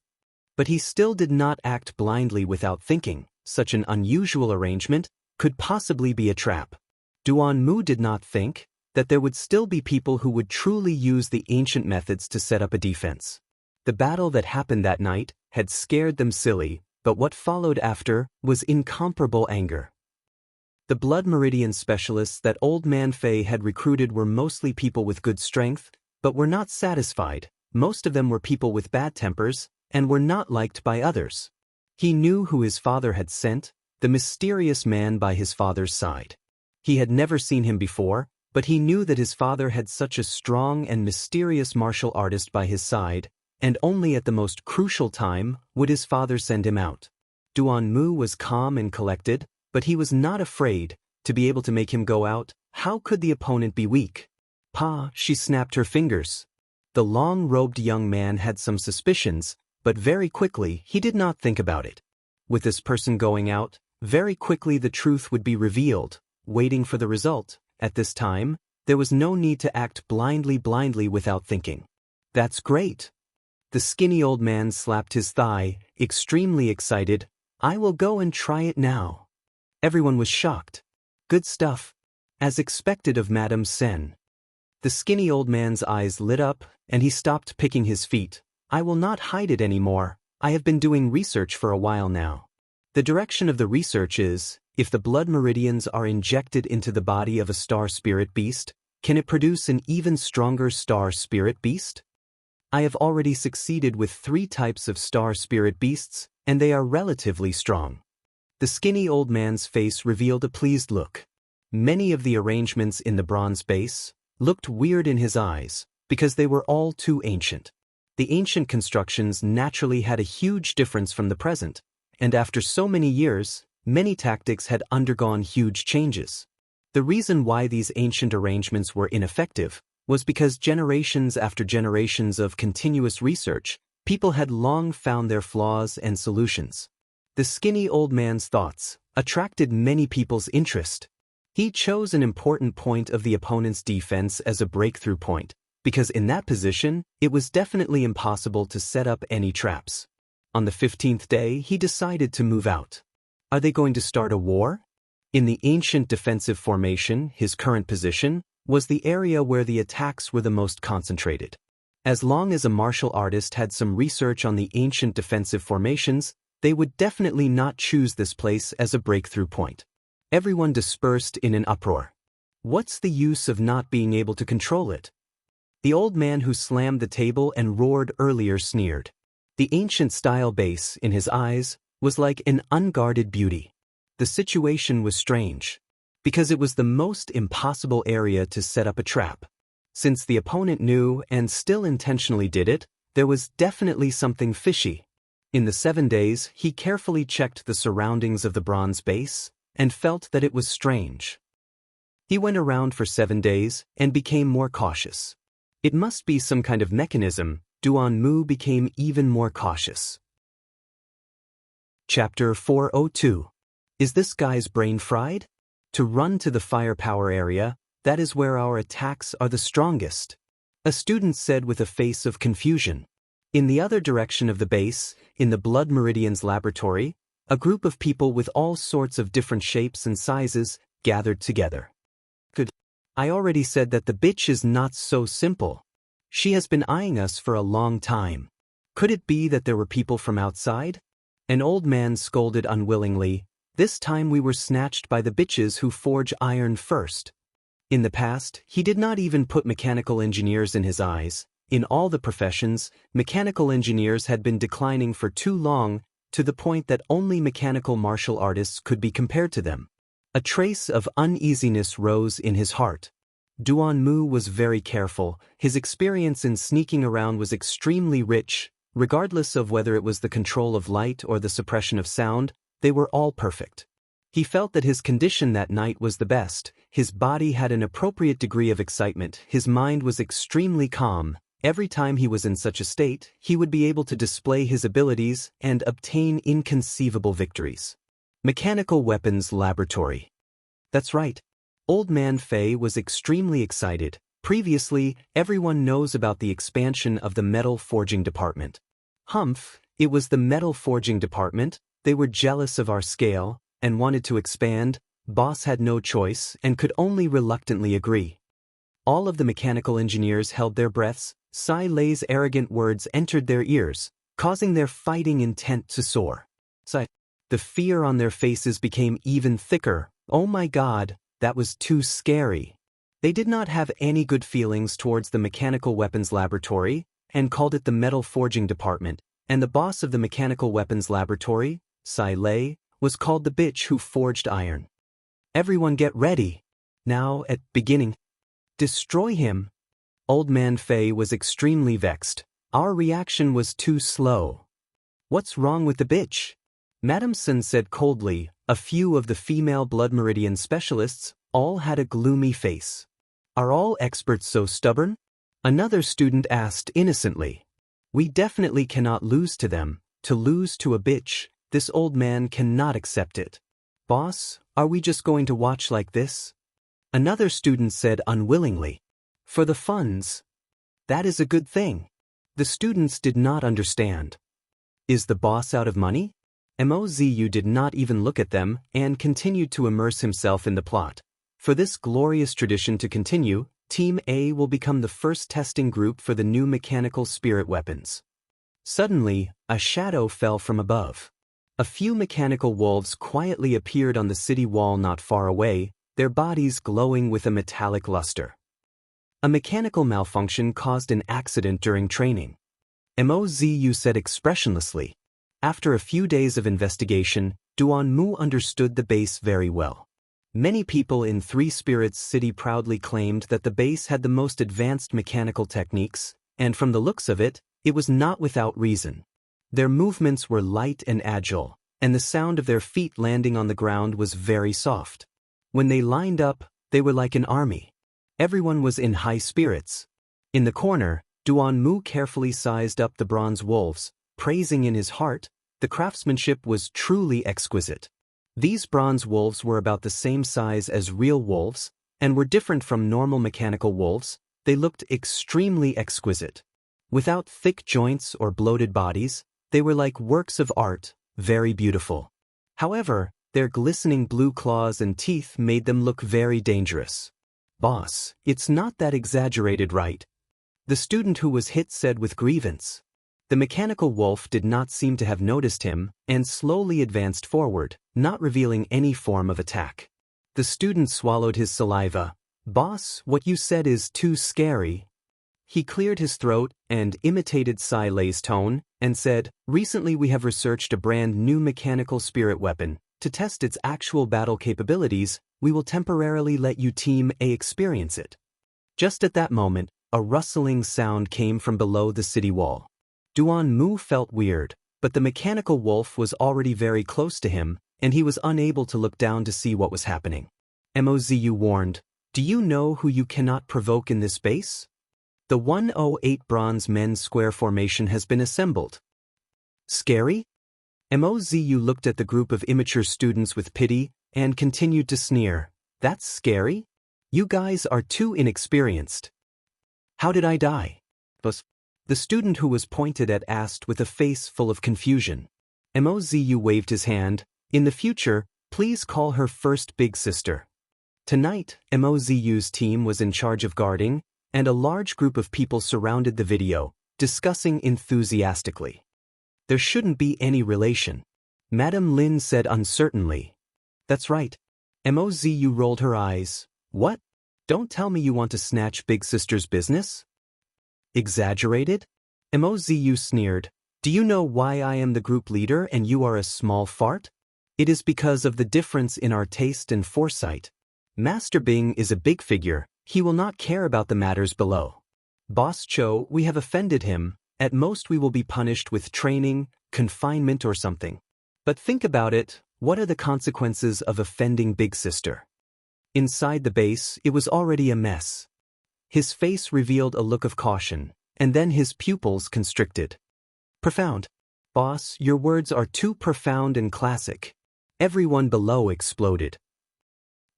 But he still did not act blindly without thinking. Such an unusual arrangement could possibly be a trap. Duan Mu did not think that there would still be people who would truly use the ancient methods to set up a defense. The battle that happened that night had scared them silly, but what followed after was incomparable anger. The blood meridian specialists that Old Man Fei had recruited were mostly people with good strength, but were not satisfied. Most of them were people with bad tempers, and were not liked by others. He knew who his father had sent, the mysterious man by his father's side. He had never seen him before, but he knew that his father had such a strong and mysterious martial artist by his side, and only at the most crucial time would his father send him out. Duan Mu was calm and collected, but he was not afraid. To be able to make him go out, how could the opponent be weak? Pa, she snapped her fingers. The long-robed young man had some suspicions, but very quickly he did not think about it. With this person going out, very quickly the truth would be revealed. Waiting for the result, at this time, there was no need to act blindly without thinking. That's great. The skinny old man slapped his thigh, extremely excited. I will go and try it now. Everyone was shocked. Good stuff. As expected of Madame Sen. The skinny old man's eyes lit up, and he stopped picking his feet. I will not hide it anymore. I have been doing research for a while now. The direction of the research is, if the blood meridians are injected into the body of a star spirit beast, can it produce an even stronger star spirit beast? I have already succeeded with 3 types of star spirit beasts, and they are relatively strong. The skinny old man's face revealed a pleased look. Many of the arrangements in the bronze base looked weird in his eyes because they were all too ancient. The ancient constructions naturally had a huge difference from the present, and after so many years, many tactics had undergone huge changes. The reason why these ancient arrangements were ineffective was because generations after generations of continuous research, people had long found their flaws and solutions. The skinny old man's thoughts attracted many people's interest. He chose an important point of the opponent's defense as a breakthrough point, because in that position, it was definitely impossible to set up any traps. On the 15th day, he decided to move out. Are they going to start a war? In the ancient defensive formation, his current position was the area where the attacks were the most concentrated. As long as a martial artist had some research on the ancient defensive formations, they would definitely not choose this place as a breakthrough point. Everyone dispersed in an uproar. What's the use of not being able to control it? The old man who slammed the table and roared earlier sneered. The ancient style base in his eyes was like an unguarded beauty. The situation was strange, because it was the most impossible area to set up a trap. Since the opponent knew and still intentionally did it, there was definitely something fishy. In the 7 days, he carefully checked the surroundings of the bronze base and felt that it was strange. He went around for 7 days and became more cautious. It must be some kind of mechanism. Duan Mu became even more cautious. Chapter 402. Is this guy's brain fried? To run to the firepower area, that is where our attacks are the strongest, a student said with a face of confusion. In the other direction of the base, in the Blood Meridian's laboratory, a group of people with all sorts of different shapes and sizes gathered together. Good. I already said that the bitch is not so simple. She has been eyeing us for a long time. Could it be that there were people from outside? An old man scolded unwillingly. This time we were snatched by the bitches who forge iron first. In the past, he did not even put mechanical engineers in his eyes. In all the professions, mechanical engineers had been declining for too long, to the point that only mechanical martial artists could be compared to them. A trace of uneasiness rose in his heart. Duan Mu was very careful. His experience in sneaking around was extremely rich. Regardless of whether it was the control of light or the suppression of sound, they were all perfect. He felt that his condition that night was the best. His body had an appropriate degree of excitement. His mind was extremely calm. Every time he was in such a state, he would be able to display his abilities and obtain inconceivable victories. Mechanical Weapons Laboratory. That's right. Old Man Fei was extremely excited. Previously, everyone knows about the expansion of the metal forging department. Humph, it was the metal forging department. They were jealous of our scale and wanted to expand. Boss had no choice and could only reluctantly agree. All of the mechanical engineers held their breaths. Sai Lei's arrogant words entered their ears, causing their fighting intent to soar. The fear on their faces became even thicker. Oh my God, that was too scary. They did not have any good feelings towards the Mechanical Weapons Laboratory and called it the Metal Forging Department, and the boss of the Mechanical Weapons Laboratory, Sai Lei, was called the bitch who forged iron. Everyone get ready. Now, at beginning. Destroy him. Old Man Fei was extremely vexed. Our reaction was too slow. What's wrong with the bitch? Madame Sun said coldly. A few of the female Blood Meridian specialists all had a gloomy face. Are all experts so stubborn? Another student asked innocently. We definitely cannot lose to them. To lose to a bitch, this old man cannot accept it. Boss, are we just going to watch like this? Another student said unwillingly. For the funds. That is a good thing. The students did not understand. Is the boss out of money? Mozu did not even look at them and continued to immerse himself in the plot. For this glorious tradition to continue, Team A will become the first testing group for the new mechanical spirit weapons. Suddenly, a shadow fell from above. A few mechanical wolves quietly appeared on the city wall not far away, their bodies glowing with a metallic luster. A mechanical malfunction caused an accident during training. Mozu said expressionlessly. After a few days of investigation, Duanmu understood the base very well. Many people in Three Spirits City proudly claimed that the base had the most advanced mechanical techniques, and from the looks of it, it was not without reason. Their movements were light and agile, and the sound of their feet landing on the ground was very soft. When they lined up, they were like an army. Everyone was in high spirits. In the corner, Duanmu carefully sized up the bronze wolves, praising in his heart, the craftsmanship was truly exquisite. These bronze wolves were about the same size as real wolves, and were different from normal mechanical wolves. They looked extremely exquisite. Without thick joints or bloated bodies, they were like works of art, very beautiful. However, their glistening blue claws and teeth made them look very dangerous. "Boss, it's not that exaggerated, right?" The student who was hit said with grievance. The mechanical wolf did not seem to have noticed him, and slowly advanced forward, not revealing any form of attack. The student swallowed his saliva. "Boss, what you said is too scary." He cleared his throat and imitated Sai Lei's tone, and said, "Recently we have researched a brand new mechanical spirit weapon. To test its actual battle capabilities, we will temporarily let you Team A experience it." Just at that moment, a rustling sound came from below the city wall. Duanmu felt weird, but the mechanical wolf was already very close to him, and he was unable to look down to see what was happening. Mozu warned, "Do you know who you cannot provoke in this base? The 108 Bronze Men's Square formation has been assembled." "Scary?" Mozu looked at the group of immature students with pity, and continued to sneer. "That's scary? You guys are too inexperienced." "How did I die?" The student who was pointed at asked with a face full of confusion. Mozu waved his hand. "In the future, please call her first big sister." Tonight, Mozu's team was in charge of guarding, and a large group of people surrounded the video, discussing enthusiastically. "There shouldn't be any relation," Madame Lin said uncertainly. "That's right." Mozu rolled her eyes. "What? Don't tell me you want to snatch Big Sister's business?" "Exaggerated?" Mozu sneered. "Do you know why I am the group leader and you are a small fart? It is because of the difference in our taste and foresight. Master Bing is a big figure, he will not care about the matters below. Boss Cho, we have offended him, at most we will be punished with training, confinement or something. But think about it, what are the consequences of offending Big Sister?" Inside the base, it was already a mess. His face revealed a look of caution, and then his pupils constricted. "Profound. Boss, your words are too profound and classic." Everyone below exploded.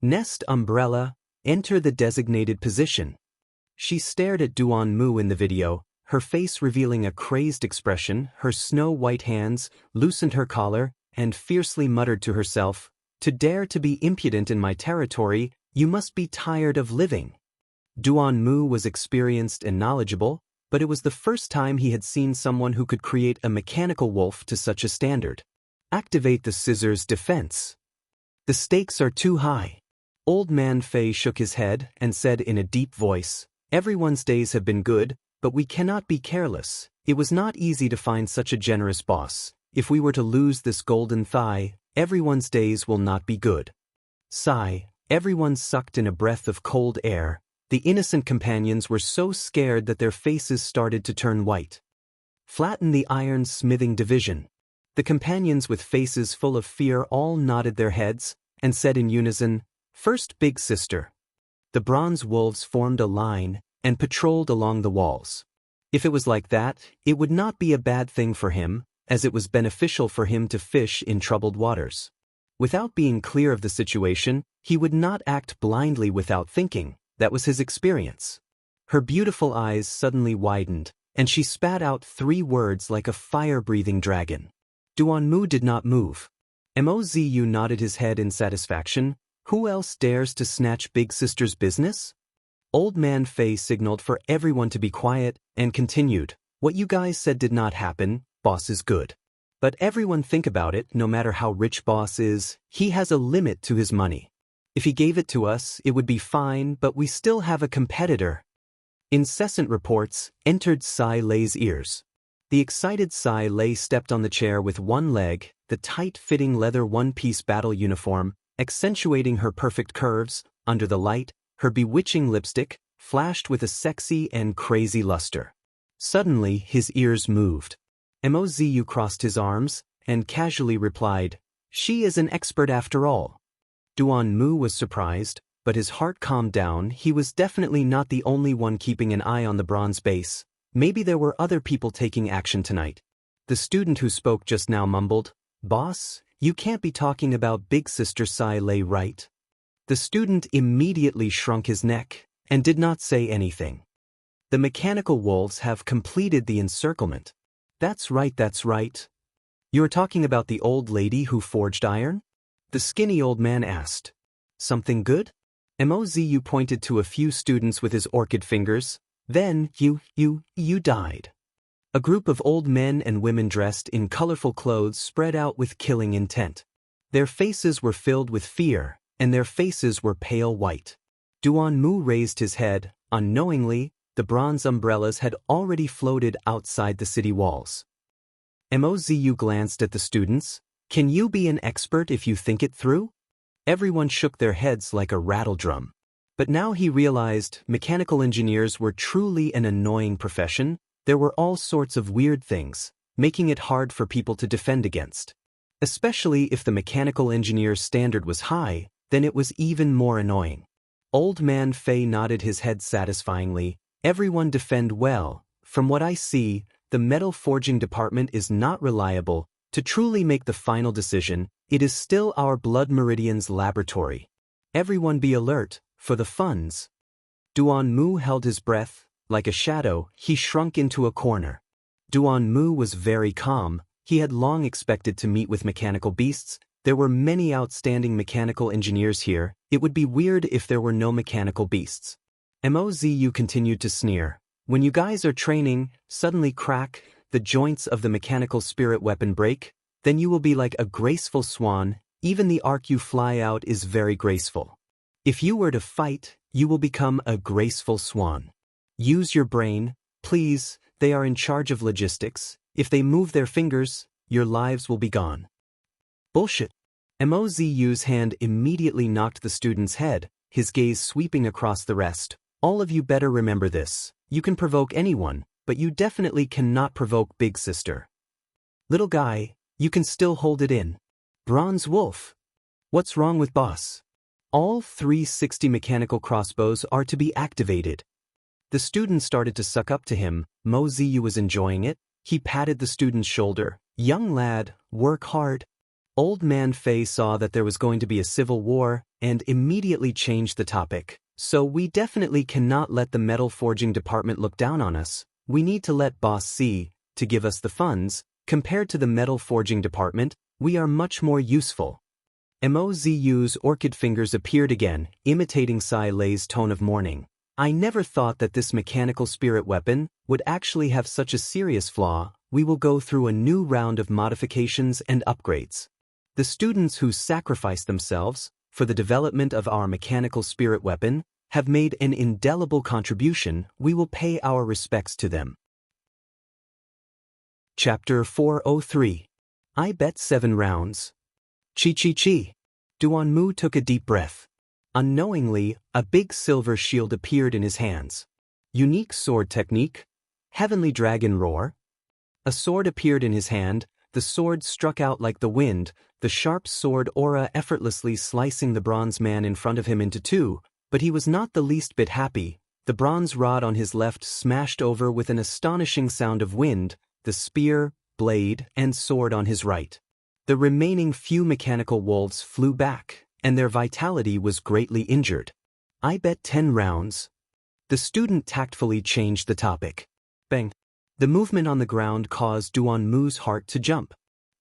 "Nest umbrella, enter the designated position." She stared at Duanmu in the video, her face revealing a crazed expression. Her snow-white hands loosened her collar and fiercely muttered to herself, "To dare to be impudent in my territory, you must be tired of living." Duanmu was experienced and knowledgeable, but it was the first time he had seen someone who could create a mechanical wolf to such a standard. "Activate the scissors defense." "The stakes are too high." Old Man Fei shook his head and said in a deep voice, "Everyone's days have been good, but we cannot be careless. It was not easy to find such a generous boss. If we were to lose this golden thigh, everyone's days will not be good." Sigh, everyone sucked in a breath of cold air. The innocent companions were so scared that their faces started to turn white. "Flatten the iron smithing division." The companions with faces full of fear all nodded their heads, and said in unison, "First Big Sister." The bronze wolves formed a line, and patrolled along the walls. If it was like that, it would not be a bad thing for him, as it was beneficial for him to fish in troubled waters. Without being clear of the situation, he would not act blindly without thinking. That was his experience. Her beautiful eyes suddenly widened, and she spat out 3 words like a fire-breathing dragon. Duanmu did not move. Mozu nodded his head in satisfaction. "Who else dares to snatch Big Sister's business?" Old Man Fei signaled for everyone to be quiet, and continued, "What you guys said did not happen, boss is good. But everyone think about it, no matter how rich boss is, he has a limit to his money. If he gave it to us, it would be fine, but we still have a competitor." Incessant reports entered Sai Lei's ears. The excited Sai Lei stepped on the chair with one leg, the tight-fitting leather one-piece battle uniform, accentuating her perfect curves. Under the light, her bewitching lipstick flashed with a sexy and crazy luster. Suddenly, his ears moved. Mozu crossed his arms and casually replied, "She is an expert after all." Duan Mu was surprised, but his heart calmed down. He was definitely not the only one keeping an eye on the bronze base. Maybe there were other people taking action tonight. The student who spoke just now mumbled, "Boss, you can't be talking about Big Sister Sai Lei, right?" The student immediately shrunk his neck and did not say anything. The mechanical wolves have completed the encirclement. That's right, that's right. You're talking about the old lady who forged iron? The skinny old man asked. Something good? Mozu pointed to a few students with his orchid fingers. Then, you died. A group of old men and women dressed in colorful clothes spread out with killing intent. Their faces were filled with fear, and their faces were pale white. Duan Mu raised his head. Unknowingly, the bronze umbrellas had already floated outside the city walls. Mozu glanced at the students. Can you be an expert if you think it through? Everyone shook their heads like a rattle drum. But now he realized mechanical engineers were truly an annoying profession. There were all sorts of weird things, making it hard for people to defend against. Especially if the mechanical engineer's standard was high, then it was even more annoying. Old Man Fei nodded his head satisfyingly. Everyone defend well. From what I see, the metal forging department is not reliable. To truly make the final decision, it is still our Blood Meridian's laboratory. Everyone be alert, for the funds. Duan Mu held his breath. Like a shadow, he shrunk into a corner. Duan Mu was very calm. He had long expected to meet with mechanical beasts. There were many outstanding mechanical engineers here. It would be weird if there were no mechanical beasts. Mozu continued to sneer. When you guys are training, suddenly crack, the joints of the mechanical spirit weapon break, then you will be like a graceful swan. Even the arc you fly out is very graceful. If you were to fight, you will become a graceful swan. Use your brain, please. They are in charge of logistics. If they move their fingers, your lives will be gone. Bullshit. Mozu's hand immediately knocked the student's head, his gaze sweeping across the rest. All of you better remember this. You can provoke anyone, but you definitely cannot provoke Big Sister. Little guy, you can still hold it in. Bronze Wolf. What's wrong with boss? All 360 mechanical crossbows are to be activated. The student started to suck up to him. Mozu was enjoying it. He patted the student's shoulder. Young lad, work hard. Old Man Fei saw that there was going to be a civil war and immediately changed the topic. So we definitely cannot let the metal forging department look down on us. We need to let boss see, to give us the funds. Compared to the metal forging department, we are much more useful. Mozu's orchid fingers appeared again, imitating Sai Lei's tone of mourning. I never thought that this mechanical spirit weapon would actually have such a serious flaw. We will go through a new round of modifications and upgrades. The students who sacrificed themselves for the development of our mechanical spirit weapon have made an indelible contribution. We will pay our respects to them. Chapter 403. I bet 7 rounds. Chi. Duan Mu took a deep breath. Unknowingly, a big silver shield appeared in his hands. Unique sword technique. Heavenly Dragon Roar. A sword appeared in his hand. The sword struck out like the wind, the sharp sword aura effortlessly slicing the bronze man in front of him into two, but he was not the least bit happy. The bronze rod on his left smashed over with an astonishing sound of wind, the spear, blade, and sword on his right. The remaining few mechanical wolves flew back, and their vitality was greatly injured. I bet 10 rounds. The student tactfully changed the topic. Bang. The movement on the ground caused Duan Mu's heart to jump.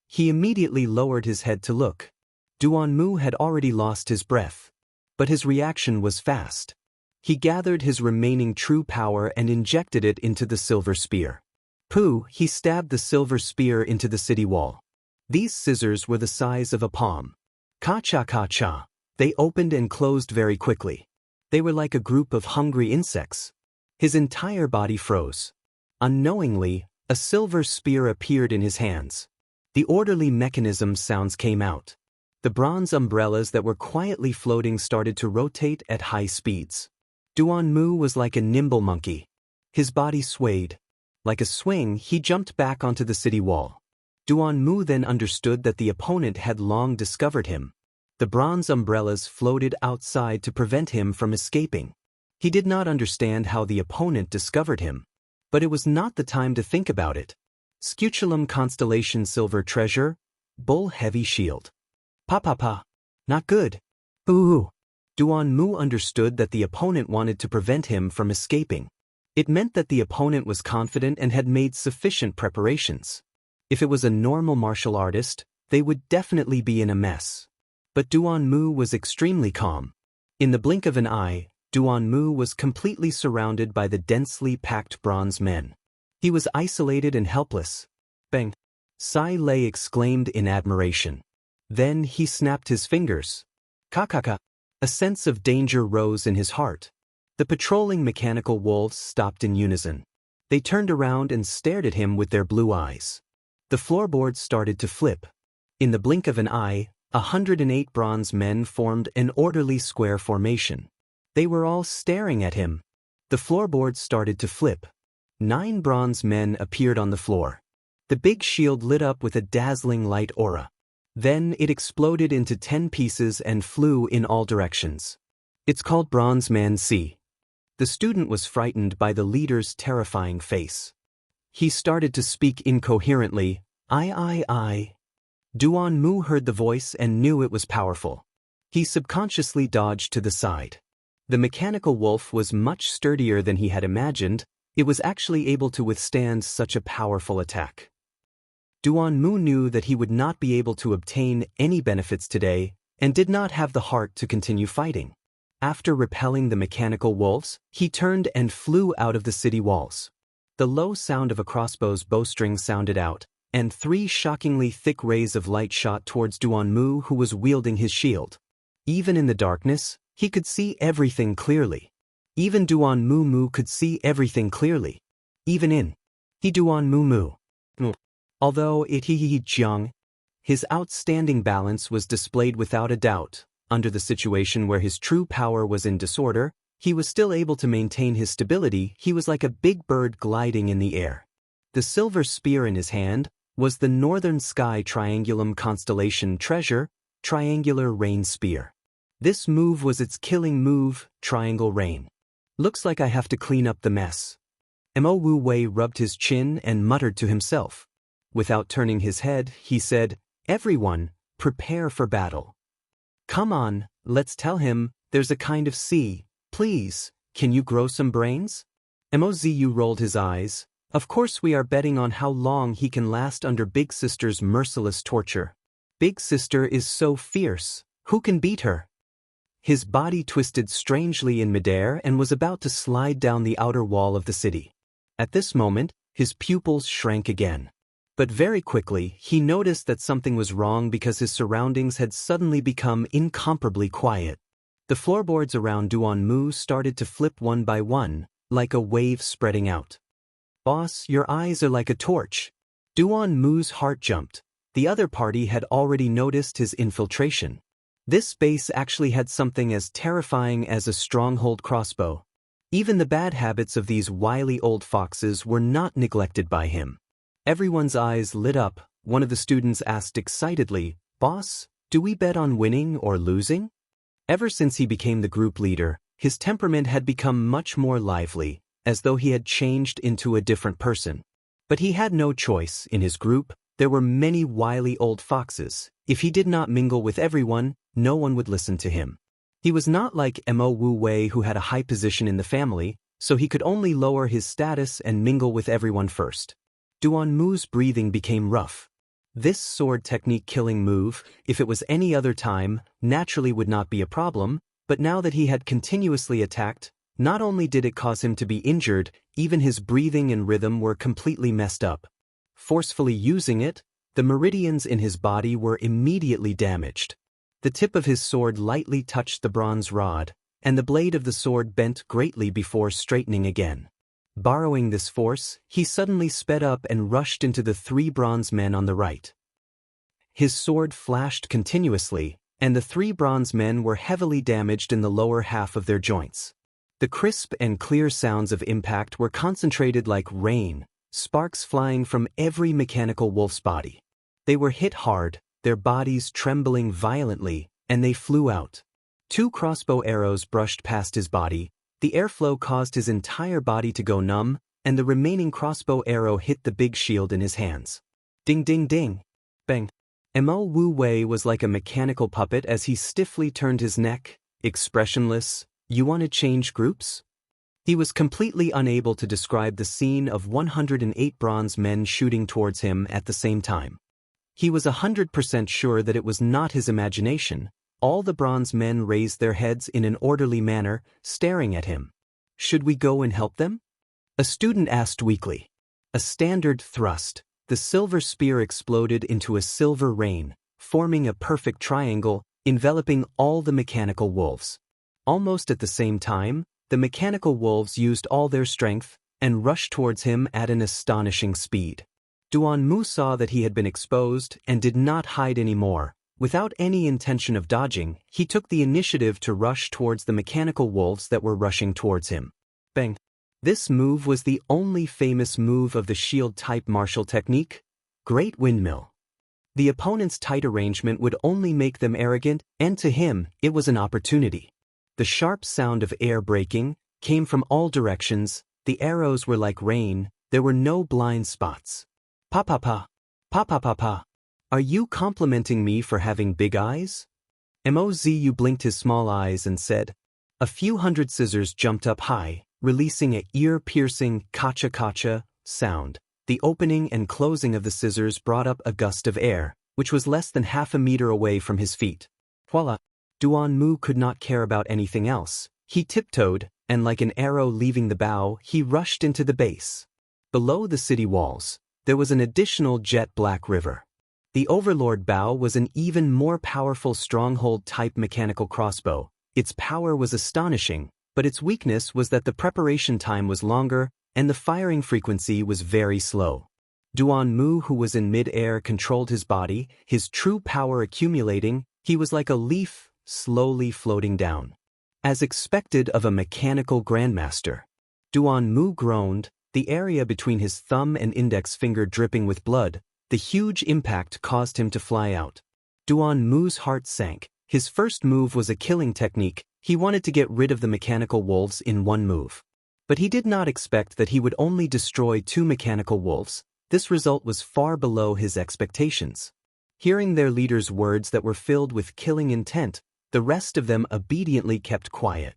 He immediately lowered his head to look. Duan Mu had already lost his breath. But his reaction was fast. He gathered his remaining true power and injected it into the silver spear. Pooh, he stabbed the silver spear into the city wall. These scissors were the size of a palm. Ka-cha. They opened and closed very quickly. They were like a group of hungry insects. His entire body froze. Unknowingly, a silver spear appeared in his hands. The orderly mechanism sounds came out. The bronze umbrellas that were quietly floating started to rotate at high speeds. Duan Mu was like a nimble monkey. His body swayed. Like a swing, he jumped back onto the city wall. Duan Mu then understood that the opponent had long discovered him. The bronze umbrellas floated outside to prevent him from escaping. He did not understand how the opponent discovered him. But it was not the time to think about it. Scuculum constellation silver treasure, bull heavy shield. Pa. Not good. Ooh. Duan Mu understood that the opponent wanted to prevent him from escaping. It meant that the opponent was confident and had made sufficient preparations. If it was a normal martial artist, they would definitely be in a mess. But Duan Mu was extremely calm. In the blink of an eye, Duan Mu was completely surrounded by the densely packed bronze men. He was isolated and helpless. Bang! Sai Lei exclaimed in admiration. Then he snapped his fingers. Kakaka! A sense of danger rose in his heart. The patrolling mechanical wolves stopped in unison. They turned around and stared at him with their blue eyes. The floorboards started to flip. In the blink of an eye, 108 bronze men formed an orderly square formation. They were all staring at him. The floorboards started to flip. 9 bronze men appeared on the floor. The big shield lit up with a dazzling light aura. Then it exploded into 10 pieces and flew in all directions. It's called Bronze Man C. The student was frightened by the leader's terrifying face. He started to speak incoherently, I. Duan Mu heard the voice and knew it was powerful. He subconsciously dodged to the side. The mechanical wolf was much sturdier than he had imagined. It was actually able to withstand such a powerful attack. Duan Mu knew that he would not be able to obtain any benefits today and did not have the heart to continue fighting. After repelling the mechanical wolves, he turned and flew out of the city walls. The low sound of a crossbow's bowstring sounded out, and 3 shockingly thick rays of light shot towards Duan Mu, who was wielding his shield. Even in the darkness, he could see everything clearly. Even Duan Mu could see everything clearly. Even in Duan Mu. Although Jiang, his outstanding balance was displayed without a doubt. Under the situation where his true power was in disorder, he was still able to maintain his stability. He was like a big bird gliding in the air. The silver spear in his hand was the Northern Sky Triangulum Constellation Treasure, Triangular Rain Spear. This move was its killing move, Triangle Rain. Looks like I have to clean up the mess. Mo Wu Wei rubbed his chin and muttered to himself. Without turning his head, he said, Everyone, prepare for battle. Come on, let's tell him, there's a kind of sea. Please, can you grow some brains? Mozu rolled his eyes. Of course we are betting on how long he can last under Big Sister's merciless torture. Big Sister is so fierce. Who can beat her? His body twisted strangely in midair and was about to slide down the outer wall of the city. At this moment, his pupils shrank again. But very quickly, he noticed that something was wrong because his surroundings had suddenly become incomparably quiet. The floorboards around Duan Mu started to flip one by one, like a wave spreading out. Boss, your eyes are like a torch. Duan Mu's heart jumped. The other party had already noticed his infiltration. This base actually had something as terrifying as a stronghold crossbow. Even the bad habits of these wily old foxes were not neglected by him. Everyone's eyes lit up. One of the students asked excitedly, Boss, do we bet on winning or losing? Ever since he became the group leader, his temperament had become much more lively, as though he had changed into a different person. But he had no choice. In his group, there were many wily old foxes. If he did not mingle with everyone, no one would listen to him. He was not like Mo Wu Wei, who had a high position in the family, so he could only lower his status and mingle with everyone first. Duan Mu's breathing became rough. This sword technique killing move, if it was any other time, naturally would not be a problem, but now that he had continuously attacked, not only did it cause him to be injured, even his breathing and rhythm were completely messed up. Forcefully using it, the meridians in his body were immediately damaged. The tip of his sword lightly touched the bronze rod, and the blade of the sword bent greatly before straightening again. Borrowing this force, he suddenly sped up and rushed into the 3 bronze men on the right. his sword flashed continuously, and the three bronze men were heavily damaged in the lower half of their joints. The crisp and clear sounds of impact were concentrated like rain, sparks flying from every mechanical wolf's body. They were hit hard, their bodies trembling violently, and they flew out. 2 crossbow arrows brushed past his body, the airflow caused his entire body to go numb, and the remaining crossbow arrow hit the big shield in his hands. Ding ding ding. Bang. Mo Wu Wei was like a mechanical puppet as he stiffly turned his neck, expressionless. You want to change groups? He was completely unable to describe the scene of 108 bronze men shooting towards him at the same time. He was 100% sure that it was not his imagination. All the bronze men raised their heads in an orderly manner, staring at him. Should we go and help them? A student asked weakly. A standard thrust. The silver spear exploded into a silver rain, forming a perfect triangle, enveloping all the mechanical wolves. Almost at the same time, the mechanical wolves used all their strength and rushed towards him at an astonishing speed. Duan Mu saw that he had been exposed and did not hide anymore. Without any intention of dodging, he took the initiative to rush towards the mechanical wolves that were rushing towards him. Bang! This move was the only famous move of the shield-type martial technique, Great Windmill. The opponent's tight arrangement would only make them arrogant, and to him, it was an opportunity. The sharp sound of air breaking came from all directions, the arrows were like rain, there were no blind spots. Pa pa pa. Pa pa pa pa. Are you complimenting me for having big eyes? Mozu blinked his small eyes and said. A few hundred scissors jumped up high, releasing a ear-piercing kacha-kacha sound. The opening and closing of the scissors brought up a gust of air, which was less than half a meter away from his feet. Voila! Duan Mu could not care about anything else. He tiptoed, and like an arrow leaving the bow, he rushed into the base. Below the city walls, there was an additional jet-black river. The Overlord bow was an even more powerful stronghold-type mechanical crossbow. Its power was astonishing, but its weakness was that the preparation time was longer and the firing frequency was very slow. Duan Mu, who was in mid-air, controlled his body, his true power accumulating. He was like a leaf, slowly floating down. As expected of a mechanical grandmaster. Duan Mu groaned, the area between his thumb and index finger dripping with blood. The huge impact caused him to fly out. Duan Mu's heart sank. His first move was a killing technique. He wanted to get rid of the mechanical wolves in one move. But he did not expect that he would only destroy 2 mechanical wolves. This result was far below his expectations. Hearing their leader's words that were filled with killing intent, the rest of them obediently kept quiet.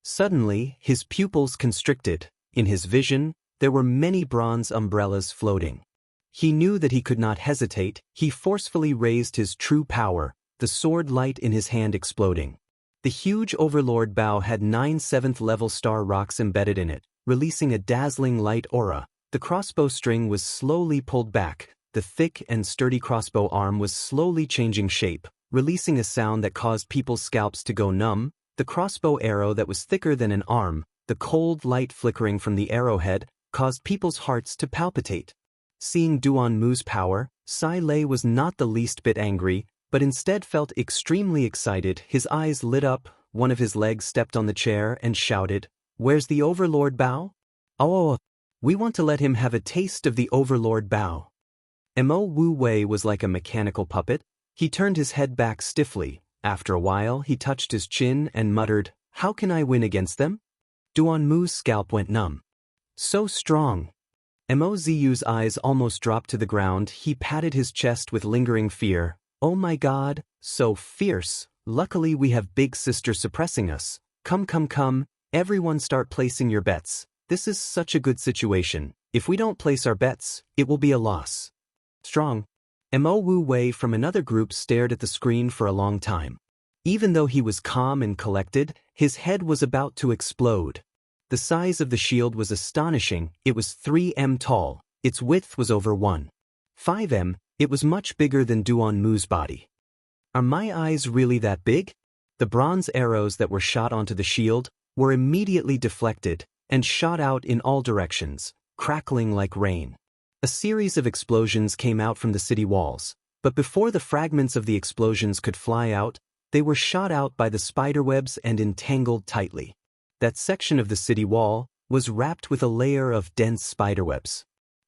Suddenly, his pupils constricted. In his vision, there were many bronze umbrellas floating. He knew that he could not hesitate. He forcefully raised his true power, the sword light in his hand exploding. The huge Overlord bow had 9 7th-level star rocks embedded in it, releasing a dazzling light aura. The crossbow string was slowly pulled back. The thick and sturdy crossbow arm was slowly changing shape, releasing a sound that caused people's scalps to go numb. The crossbow arrow that was thicker than an arm, the cold light flickering from the arrowhead, caused people's hearts to palpitate. Seeing Duan Mu's power, Sai Lei was not the least bit angry, but instead felt extremely excited. His eyes lit up, one of his legs stepped on the chair and shouted, "Where's the Overlord bow? Oh, we want to let him have a taste of the Overlord bow." Mo Wu Wei was like a mechanical puppet. He turned his head back stiffly. After a while, he touched his chin and muttered, "How can I win against them?" Duan Mu's scalp went numb. So strong. Mozu's eyes almost dropped to the ground. He patted his chest with lingering fear. Oh my God, so fierce. Luckily we have Big Sister suppressing us. Come, everyone start placing your bets. This is such a good situation. If we don't place our bets, it will be a loss. Strong. Mo Wu Wei from another group stared at the screen for a long time. Even though he was calm and collected, his head was about to explode. The size of the shield was astonishing. It was 3 m tall. Its width was over 1.5 m. It was much bigger than Duan Mu's body. Are my eyes really that big? The bronze arrows that were shot onto the shield were immediately deflected and shot out in all directions, crackling like rain. A series of explosions came out from the city walls. But before the fragments of the explosions could fly out, they were shot out by the spiderwebs and entangled tightly. That section of the city wall was wrapped with a layer of dense spiderwebs.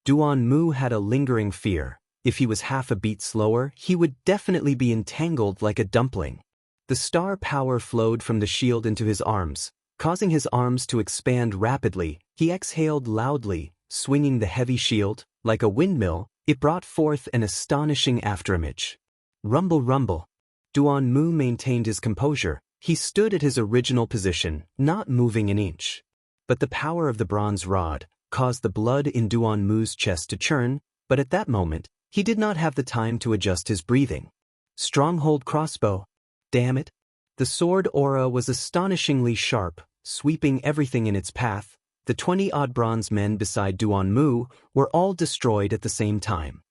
Duan Mu had a lingering fear. If he was half a beat slower, he would definitely be entangled like a dumpling. The star power flowed from the shield into his arms, causing his arms to expand rapidly. He exhaled loudly, swinging the heavy shield. Like a windmill, it brought forth an astonishing afterimage. Rumble, rumble. Duan Mu maintained his composure. He stood at his original position, not moving an inch. But the power of the bronze rod caused the blood in Duan Mu's chest to churn, but at that moment, he did not have the time to adjust his breathing. Stronghold crossbow. Damn it. The sword aura was astonishingly sharp, sweeping everything in its path. The 20-odd bronze men beside Duan Mu were all destroyed at the same time.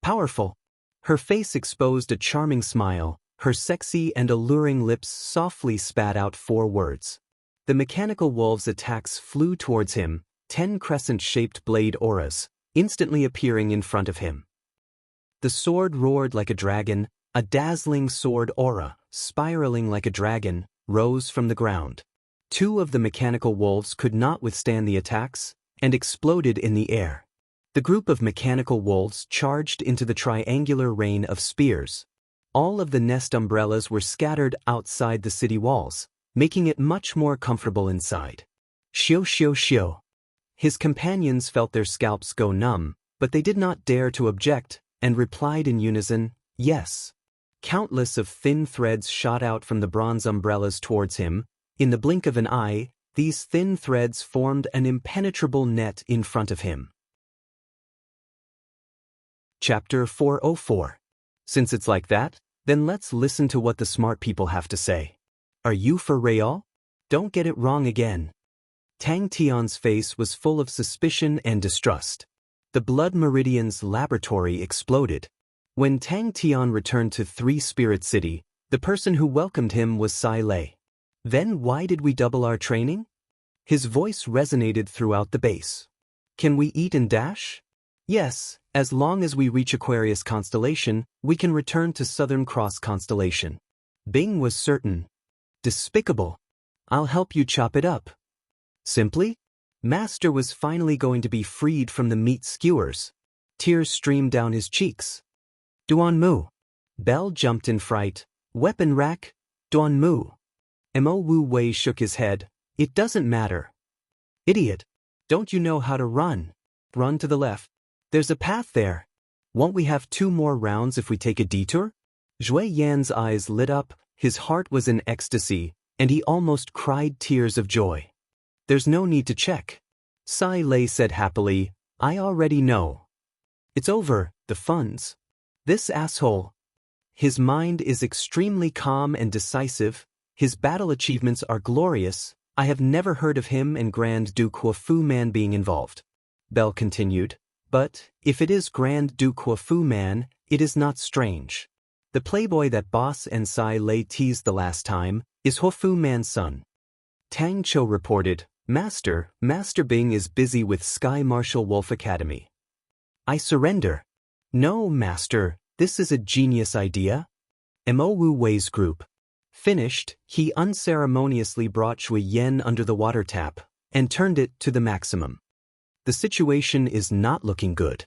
Powerful. Her face exposed a charming smile. Her sexy and alluring lips softly spat out 4 words. The mechanical wolf's attacks flew towards him, 10 crescent-shaped blade auras, instantly appearing in front of him. The sword roared like a dragon. A dazzling sword aura, spiraling like a dragon, rose from the ground. 2 of the mechanical wolves could not withstand the attacks, and exploded in the air. The group of mechanical wolves charged into the triangular rain of spears. All of the nest umbrellas were scattered outside the city walls, making it much more comfortable inside. Xiu xiu xiu. His companions felt their scalps go numb, but they did not dare to object, and replied in unison, yes. Countless of thin threads shot out from the bronze umbrellas towards him. In the blink of an eye, these thin threads formed an impenetrable net in front of him. Chapter 404. Since it's like that, then let's listen to what the smart people have to say. Are you for real? Don't get it wrong again. Tang Tian's face was full of suspicion and distrust. The Blood Meridian's laboratory exploded. When Tang Tian returned to Three Spirit City, the person who welcomed him was Sai Lei. Then why did we double our training? His voice resonated throughout the base. Can we eat and dash? Yes, as long as we reach Aquarius constellation, we can return to Southern Cross constellation. Bing was certain. Despicable. I'll help you chop it up. Simply? Master was finally going to be freed from the meat skewers. Tears streamed down his cheeks. Duan Mu. Bell jumped in fright. Weapon rack? Duan Mu. Mo Wu Wei shook his head. It doesn't matter. Idiot. Don't you know how to run? Run to the left. There's a path there. Won't we have 2 more rounds if we take a detour? Zhui Yan's eyes lit up, his heart was in ecstasy, and he almost cried tears of joy. There's no need to check. Sai Lei said happily, I already know. It's over, the funds. This asshole. His mind is extremely calm and decisive. His battle achievements are glorious. I have never heard of him and Grand Duke Huafu Man being involved. Bell continued. But, if it is Grand Duke Huafu Man, it is not strange. The playboy that Boss and Sai Lei teased the last time is Huafu Man's son. Tang Cho reported, Master Bing is busy with Sky Marshal Wolf Academy. I surrender. No, Master, this is a genius idea. Mo Wu Wei's group. Finished, he unceremoniously brought Shui Yen under the water tap and turned it to the maximum. The situation is not looking good.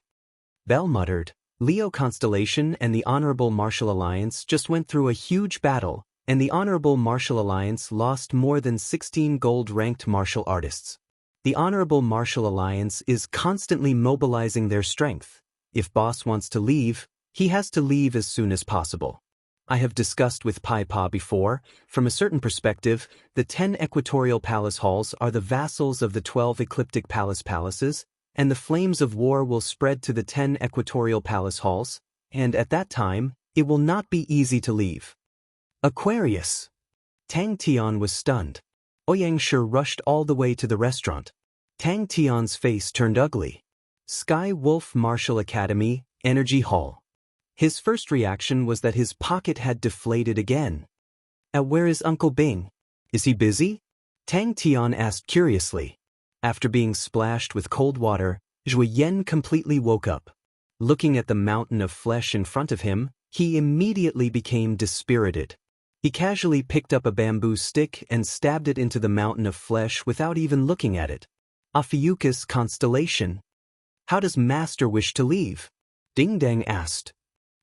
Bell muttered, Leo Constellation and the Honorable Martial Alliance just went through a huge battle, and the Honorable Martial Alliance lost more than 16 gold-ranked martial artists. The Honorable Martial Alliance is constantly mobilizing their strength. If Boss wants to leave, he has to leave as soon as possible. I have discussed with Pai Pa before, from a certain perspective, the 10 Equatorial Palace halls are the vassals of the 12 Ecliptic palaces, and the flames of war will spread to the 10 Equatorial Palace halls, and at that time, it will not be easy to leave. Aquarius. Tang Tian was stunned. Ouyang Shi rushed all the way to the restaurant. Tang Tian's face turned ugly. Sky Wolf Martial Academy, Energy Hall. His first reaction was that his pocket had deflated again. Where is Uncle Bing? Is he busy? Tang Tian asked curiously. After being splashed with cold water, Zhui Yen completely woke up. Looking at the mountain of flesh in front of him, he immediately became dispirited. He casually picked up a bamboo stick and stabbed it into the mountain of flesh without even looking at it. Ophiuchus constellation. How does Master wish to leave? Ding Dang asked.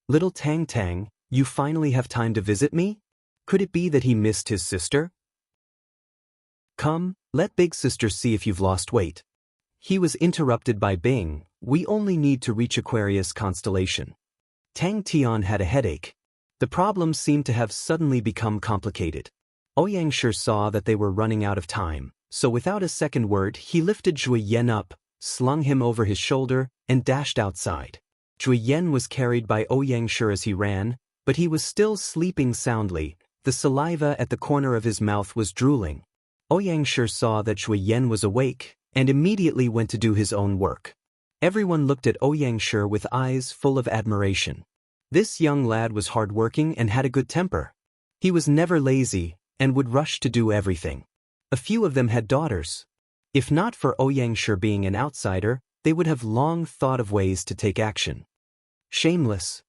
Little Tang Tang, you finally have time to visit me? Could it be that he missed his sister? Come, let Big Sister see if you've lost weight. He was interrupted by Bing. We only need to reach Aquarius constellation. Tang Tian had a headache. The problem seemed to have suddenly become complicated. Xianxia saw that they were running out of time, so without a second word he lifted Zhui Yan up, slung him over his shoulder, and dashed outside. Zhui Yan was carried by Xianxia as he ran, but he was still sleeping soundly. The saliva at the corner of his mouth was drooling. Xianxia saw that Zhui Yan was awake, and immediately went to do his own work. Everyone looked at Xianxia with eyes full of admiration. This young lad was hardworking and had a good temper. He was never lazy, and would rush to do everything. A few of them had daughters. If not for Xianxia being an outsider, they would have long thought of ways to take action. Shameless.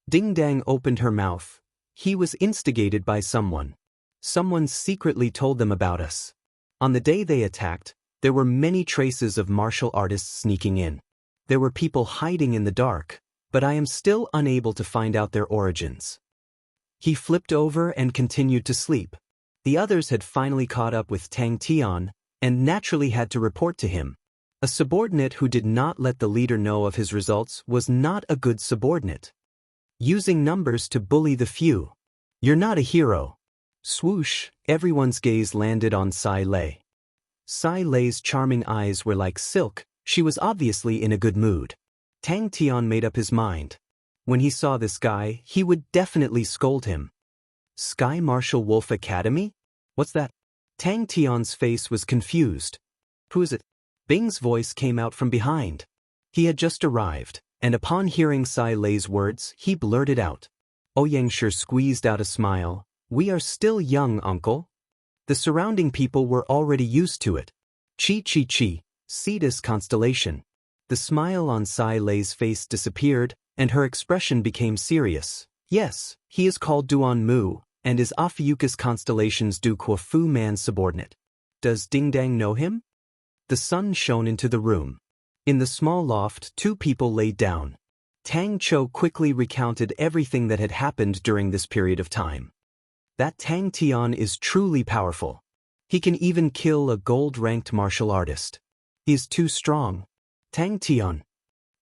Ding Dang opened her mouth. He was instigated by someone. Someone secretly told them about us. On the day they attacked, there were many traces of martial artists sneaking in. There were people hiding in the dark, but I am still unable to find out their origins. He flipped over and continued to sleep. The others had finally caught up with Tang Tian, and naturally had to report to him. A subordinate who did not let the leader know of his results was not a good subordinate. Using numbers to bully the few. You're not a hero. Swoosh, everyone's gaze landed on Sai Lei. Sai Lei's charming eyes were like silk. She was obviously in a good mood. Tang Tian made up his mind. When he saw this guy, he would definitely scold him. Sky Martial Wolf Academy? What's that? Tang Tian's face was confused. Who is it? Bing's voice came out from behind. He had just arrived, and upon hearing Sai Lei's words, he blurted out. Xianxia squeezed out a smile. We are still young, uncle. The surrounding people were already used to it. Chi, Cetus constellation. The smile on Sai Lei's face disappeared, and her expression became serious. Yes, he is called Duan Mu, and is Ophiuchus constellation's Du Quofu man's subordinate. Does Ding Dang know him? The sun shone into the room. In the small loft, two people laid down. Tang Chou quickly recounted everything that had happened during this period of time. That Tang Tian is truly powerful. He can even kill a gold-ranked martial artist. He is too strong. Tang Tian.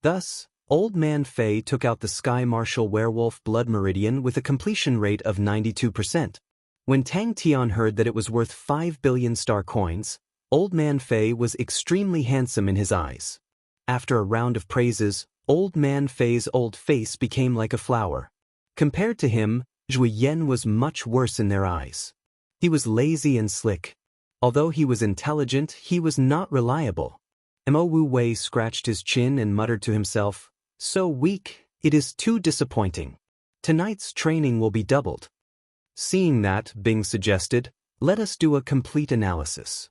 Thus, Old Man Fei took out the Sky Martial Werewolf Blood Meridian with a completion rate of 92%. When Tang Tian heard that it was worth 5 billion star coins, Old Man Fei was extremely handsome in his eyes. After a round of praises, Old Man Fei's old face became like a flower. Compared to him, Zhui Yan was much worse in their eyes. He was lazy and slick. Although he was intelligent, he was not reliable. Mo Wu Wei scratched his chin and muttered to himself, so weak, it is too disappointing. Tonight's training will be doubled. Seeing that, Bing suggested, let us do a complete analysis.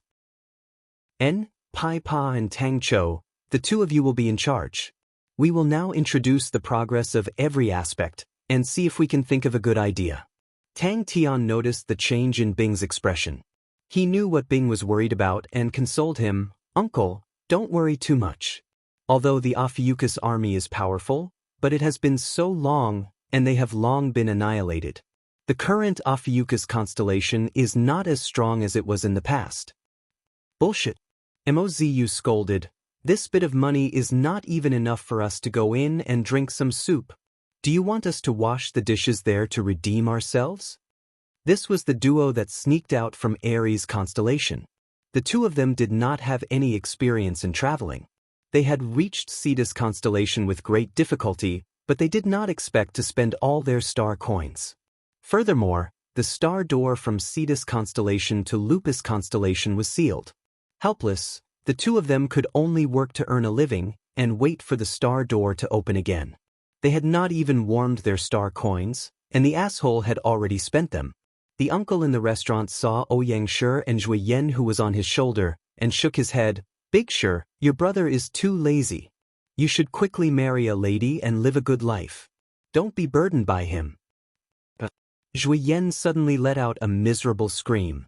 Pai Pa and Tang Chou, the two of you will be in charge. We will now introduce the progress of every aspect, and see if we can think of a good idea. Tang Tian noticed the change in Bing's expression. He knew what Bing was worried about and consoled him, Uncle, don't worry too much. Although the Ophiuchus army is powerful, but it has been so long, and they have long been annihilated. The current Ophiuchus constellation is not as strong as it was in the past. Bullshit. Mozu scolded. This bit of money is not even enough for us to go in and drink some soup. Do you want us to wash the dishes there to redeem ourselves? This was the duo that sneaked out from Aries constellation. The two of them did not have any experience in traveling. They had reached Cetus constellation with great difficulty, but they did not expect to spend all their star coins. Furthermore, the star door from Cetus constellation to Lupus constellation was sealed. Helpless, the two of them could only work to earn a living and wait for the star door to open again. They had not even warmed their star coins, and the asshole had already spent them. The uncle in the restaurant saw Xianxia and Zhui Yan who was on his shoulder, and shook his head. Big Shi, your brother is too lazy. You should quickly marry a lady and live a good life. Don't be burdened by him. Zhui Yan suddenly let out a miserable scream.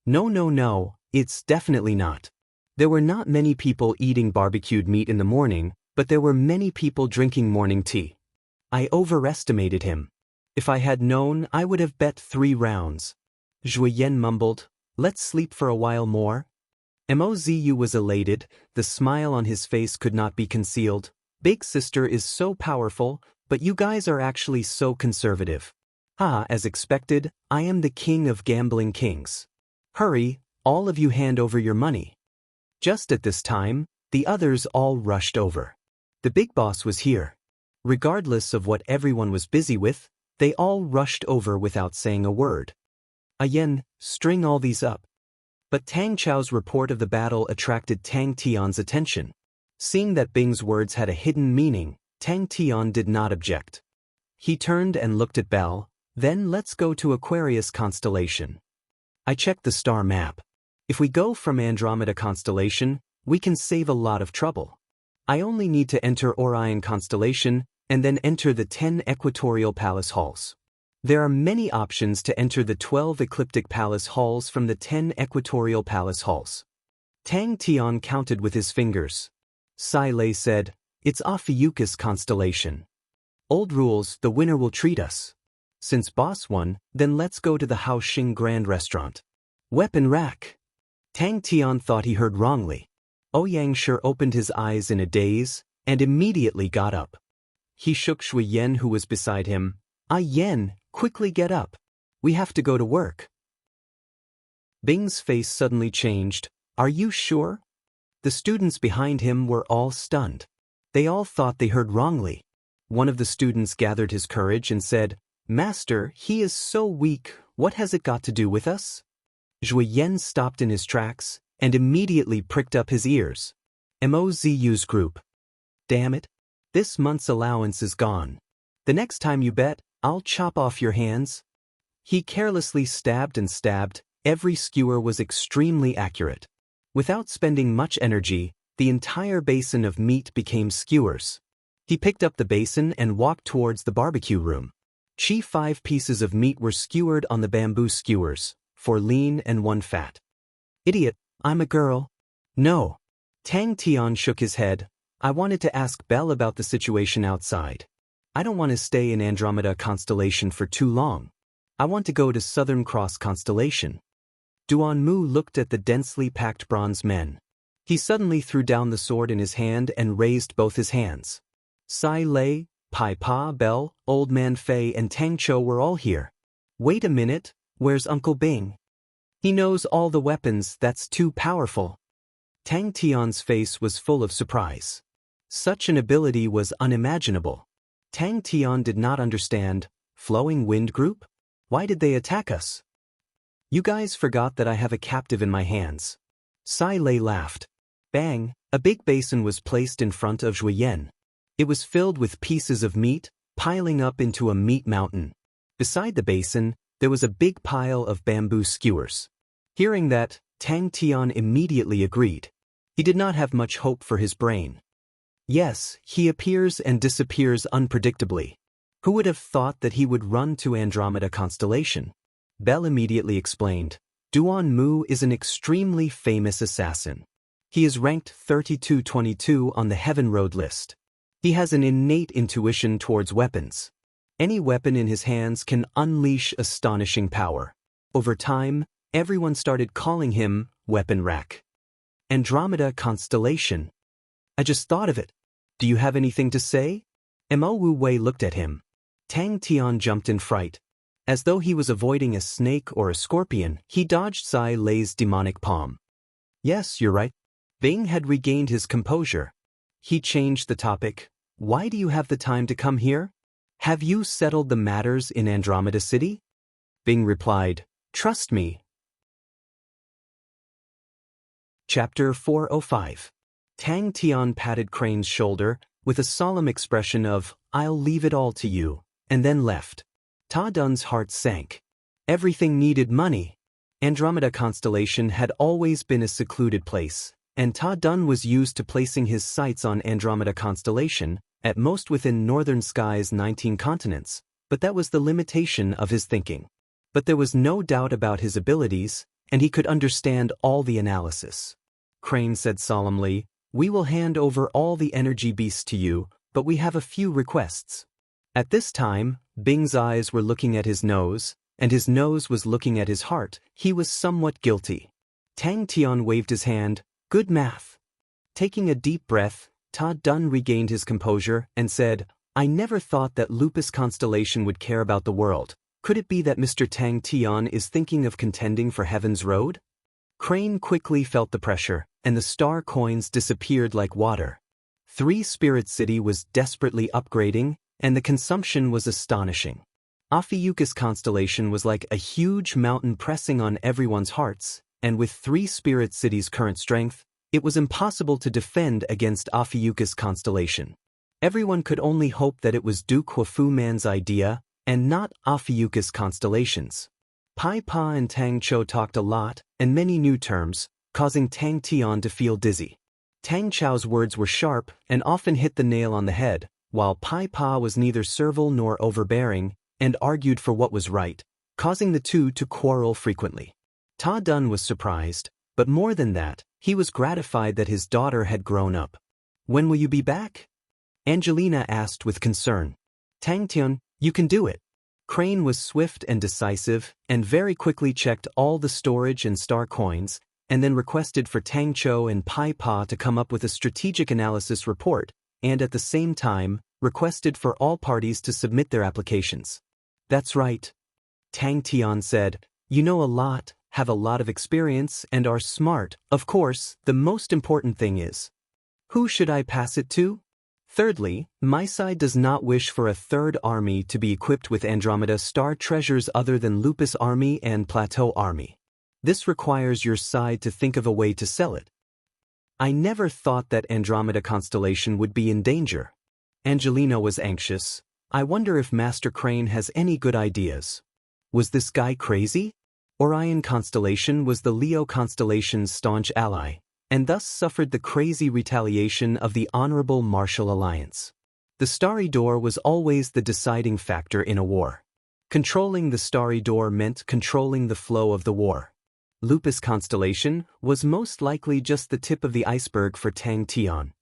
No, no, no, it's definitely not. There were not many people eating barbecued meat in the morning, but there were many people drinking morning tea. I overestimated him. If I had known, I would have bet 3 rounds. Zhui Yan mumbled, let's sleep for a while more. Mozu was elated, the smile on his face could not be concealed. Big sister is so powerful, but you guys are actually so conservative. As expected, I am the king of gambling kings. Hurry, all of you hand over your money. Just at this time, the others all rushed over. The big boss was here. Regardless of what everyone was busy with, they all rushed over without saying a word. Yen, string all these up. But Tang Chao's report of the battle attracted Tang Tian's attention. Seeing that Bing's words had a hidden meaning, Tang Tian did not object. He turned and looked at Belle, then let's go to Aquarius constellation. I checked the star map. If we go from Andromeda constellation, we can save a lot of trouble. I only need to enter Orion constellation and then enter the 10 equatorial palace halls. There are many options to enter the 12 ecliptic palace halls from the 10 equatorial palace halls. Tang Tian counted with his fingers. Sai Lei said, it's Ophiuchus constellation. Old rules, the winner will treat us. Since boss won, then let's go to the Hao Xing Grand Restaurant. Weapon rack. Tang Tian thought he heard wrongly. Ouyang Shi opened his eyes in a daze, and immediately got up. He shook Zhui Yan who was beside him. Yen, quickly get up. We have to go to work. Bing's face suddenly changed. Are you sure? The students behind him were all stunned. They all thought they heard wrongly. One of the students gathered his courage and said, Master, he is so weak, what has it got to do with us? Zhui Yan stopped in his tracks and immediately pricked up his ears. Mozu's group. Damn it. This month's allowance is gone. The next time you bet, I'll chop off your hands. He carelessly stabbed and stabbed. Every skewer was extremely accurate. Without spending much energy, the entire basin of meat became skewers. He picked up the basin and walked towards the barbecue room. 5 pieces of meat were skewered on the bamboo skewers, 4 lean and 1 fat. Idiot, I'm a girl. No. Tang Tian shook his head. I wanted to ask Belle about the situation outside. I don't want to stay in Andromeda constellation for too long. I want to go to Southern Cross constellation. Duan Mu looked at the densely packed bronze men. He suddenly threw down the sword in his hand and raised both his hands. Sai Lei, Pai Pa, Belle, Old Man Fei and Tang Chou were all here. Wait a minute, where's Uncle Bing? He knows all the weapons, that's too powerful. Tang Tian's face was full of surprise. Such an ability was unimaginable. Tang Tian did not understand. Flowing Wind Group? Why did they attack us? You guys forgot that I have a captive in my hands. Sai Lei laughed. Bang, a big basin was placed in front of Zhui Yan. It was filled with pieces of meat, piling up into a meat mountain. Beside the basin, there was a big pile of bamboo skewers. Hearing that, Tang Tian immediately agreed. He did not have much hope for his brain. Yes, he appears and disappears unpredictably. Who would have thought that he would run to Andromeda constellation? Belle immediately explained. Duan Mu is an extremely famous assassin. He is ranked 3222 on the Heaven Road list. He has an innate intuition towards weapons. Any weapon in his hands can unleash astonishing power. Over time, everyone started calling him Weapon Rack. Andromeda constellation. I just thought of it. Do you have anything to say? Mo Wu Wei looked at him. Tang Tian jumped in fright. As though he was avoiding a snake or a scorpion, he dodged Sai Lei's demonic palm. Yes, you're right. Bing had regained his composure. He changed the topic. Why do you have the time to come here? Have you settled the matters in Andromeda City? Bing replied, Trust me. Chapter 405. Tang Tian patted Crane's shoulder with a solemn expression of, I'll leave it all to you, and then left. Ta Dun's heart sank. Everything needed money. Andromeda constellation had always been a secluded place, and Ta Dun was used to placing his sights on Andromeda constellation, at most within northern sky's 19 continents, but that was the limitation of his thinking. But there was no doubt about his abilities, and he could understand all the analysis. Crane said solemnly, "We will hand over all the energy beasts to you, but we have a few requests." At this time, Bing's eyes were looking at his nose, and his nose was looking at his heart. He was somewhat guilty. Tang Tian waved his hand. "Good math." Taking a deep breath, Ta Dun regained his composure and said, "I never thought that Lupus constellation would care about the world. Could it be that Mr. Tang Tian is thinking of contending for Heaven's Road?" Crane quickly felt the pressure, and the star coins disappeared like water. Three Spirit City was desperately upgrading, and the consumption was astonishing. Ophiuchus constellation was like a huge mountain pressing on everyone's hearts, and with three Spirit Cities' current strength, it was impossible to defend against Ophiuchus constellation. Everyone could only hope that it was Duke Huafu Man's idea, and not Ophiuchus constellations. Pai Pa and Tang Chou talked a lot, and many new terms, causing Tang Tian to feel dizzy. Tang Chou's words were sharp and often hit the nail on the head, while Pai Pa was neither servile nor overbearing, and argued for what was right, causing the two to quarrel frequently. Ta Dun was surprised, but more than that, he was gratified that his daughter had grown up. "When will you be back?" Angelina asked with concern. "Tang Tian, you can do it." Crane was swift and decisive, and very quickly checked all the storage and star coins, and then requested for Tang Chou and Pai Pa to come up with a strategic analysis report, and at the same time, requested for all parties to submit their applications. "That's right," Tang Tian said. "You know a lot, have a lot of experience, and are smart. Of course, the most important thing is, who should I pass it to? Thirdly, my side does not wish for a third army to be equipped with Andromeda star treasures other than Lupus Army and Plateau Army. This requires your side to think of a way to sell it. I never thought that Andromeda constellation would be in danger." Angelina was anxious. "I wonder if Master Crane has any good ideas. Was this guy crazy? Orion constellation was the Leo constellation's staunch ally, and thus suffered the crazy retaliation of the Honorable Martial Alliance. The Starry Door was always the deciding factor in a war. Controlling the Starry Door meant controlling the flow of the war. Lupus constellation was most likely just the tip of the iceberg for Tang Tian.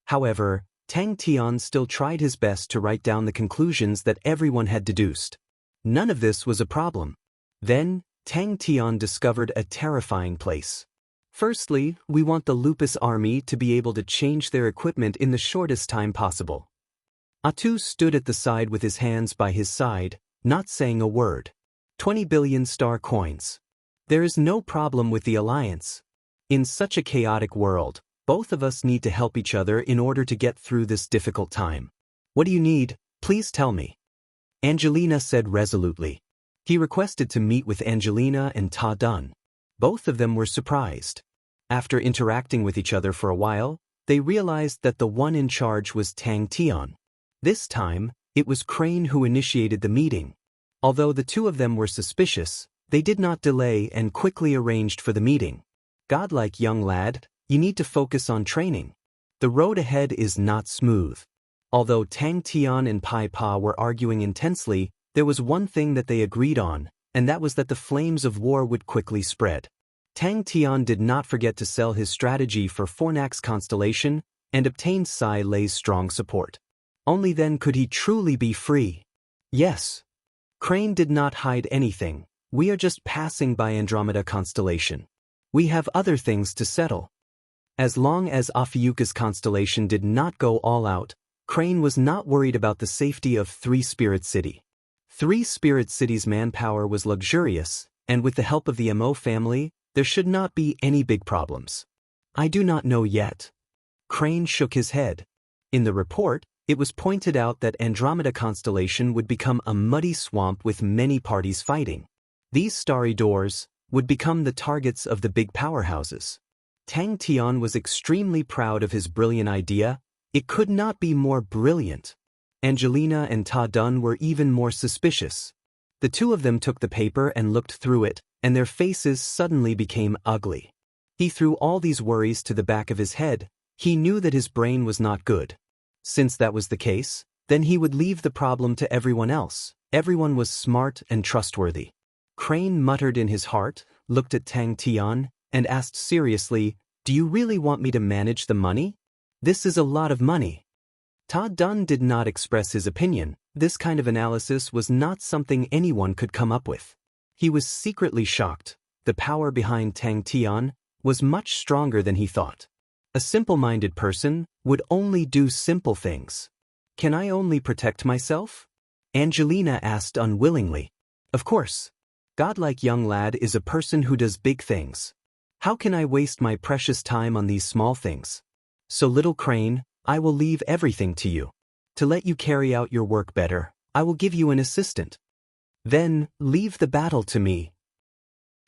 However, Tang Tian still tried his best to write down the conclusions that everyone had deduced. None of this was a problem. Then, Tang Tian discovered a terrifying place. Firstly, we want the Lupus army to be able to change their equipment in the shortest time possible. Atu stood at the side with his hands by his side, not saying a word. 20 billion star coins. There is no problem with the alliance. In such a chaotic world, both of us need to help each other in order to get through this difficult time. What do you need? Please tell me. Angelina said resolutely. He requested to meet with Angelina and Ta Dun. Both of them were surprised. After interacting with each other for a while, they realized that the one in charge was Tang Tian. This time, it was Crane who initiated the meeting. Although the two of them were suspicious, they did not delay and quickly arranged for the meeting. "Godlike young lad, you need to focus on training. The road ahead is not smooth." Although Tang Tian and Pai Pa were arguing intensely, there was one thing that they agreed on, and that was that the flames of war would quickly spread. Tang Tian did not forget to sell his strategy for Fornax constellation and obtained Sai Lei's strong support. Only then could he truly be free. Yes. Crane did not hide anything. "We are just passing by Andromeda constellation. We have other things to settle." As long as Ophiuchus constellation did not go all out, Crane was not worried about the safety of Three Spirit City. Three Spirit City's manpower was luxurious, and with the help of the Mo family, there should not be any big problems. "I do not know yet." Crane shook his head. In the report, it was pointed out that Andromeda constellation would become a muddy swamp with many parties fighting. These starry doors would become the targets of the big powerhouses. Tang Tian was extremely proud of his brilliant idea. It could not be more brilliant. Angelina and Ta Dun were even more suspicious. The two of them took the paper and looked through it, and their faces suddenly became ugly. He threw all these worries to the back of his head. He knew that his brain was not good. Since that was the case, then he would leave the problem to everyone else. Everyone was smart and trustworthy. Crane muttered in his heart, looked at Tang Tian, and asked seriously, "Do you really want me to manage the money? This is a lot of money." Ta Dun did not express his opinion. This kind of analysis was not something anyone could come up with. He was secretly shocked. The power behind Tang Tian was much stronger than he thought. A simple-minded person would only do simple things. "Can I only protect myself?" Angelina asked unwillingly. "Of course. Godlike young lad is a person who does big things. How can I waste my precious time on these small things? So little Crane, I will leave everything to you. To let you carry out your work better, I will give you an assistant. Then, leave the battle to me."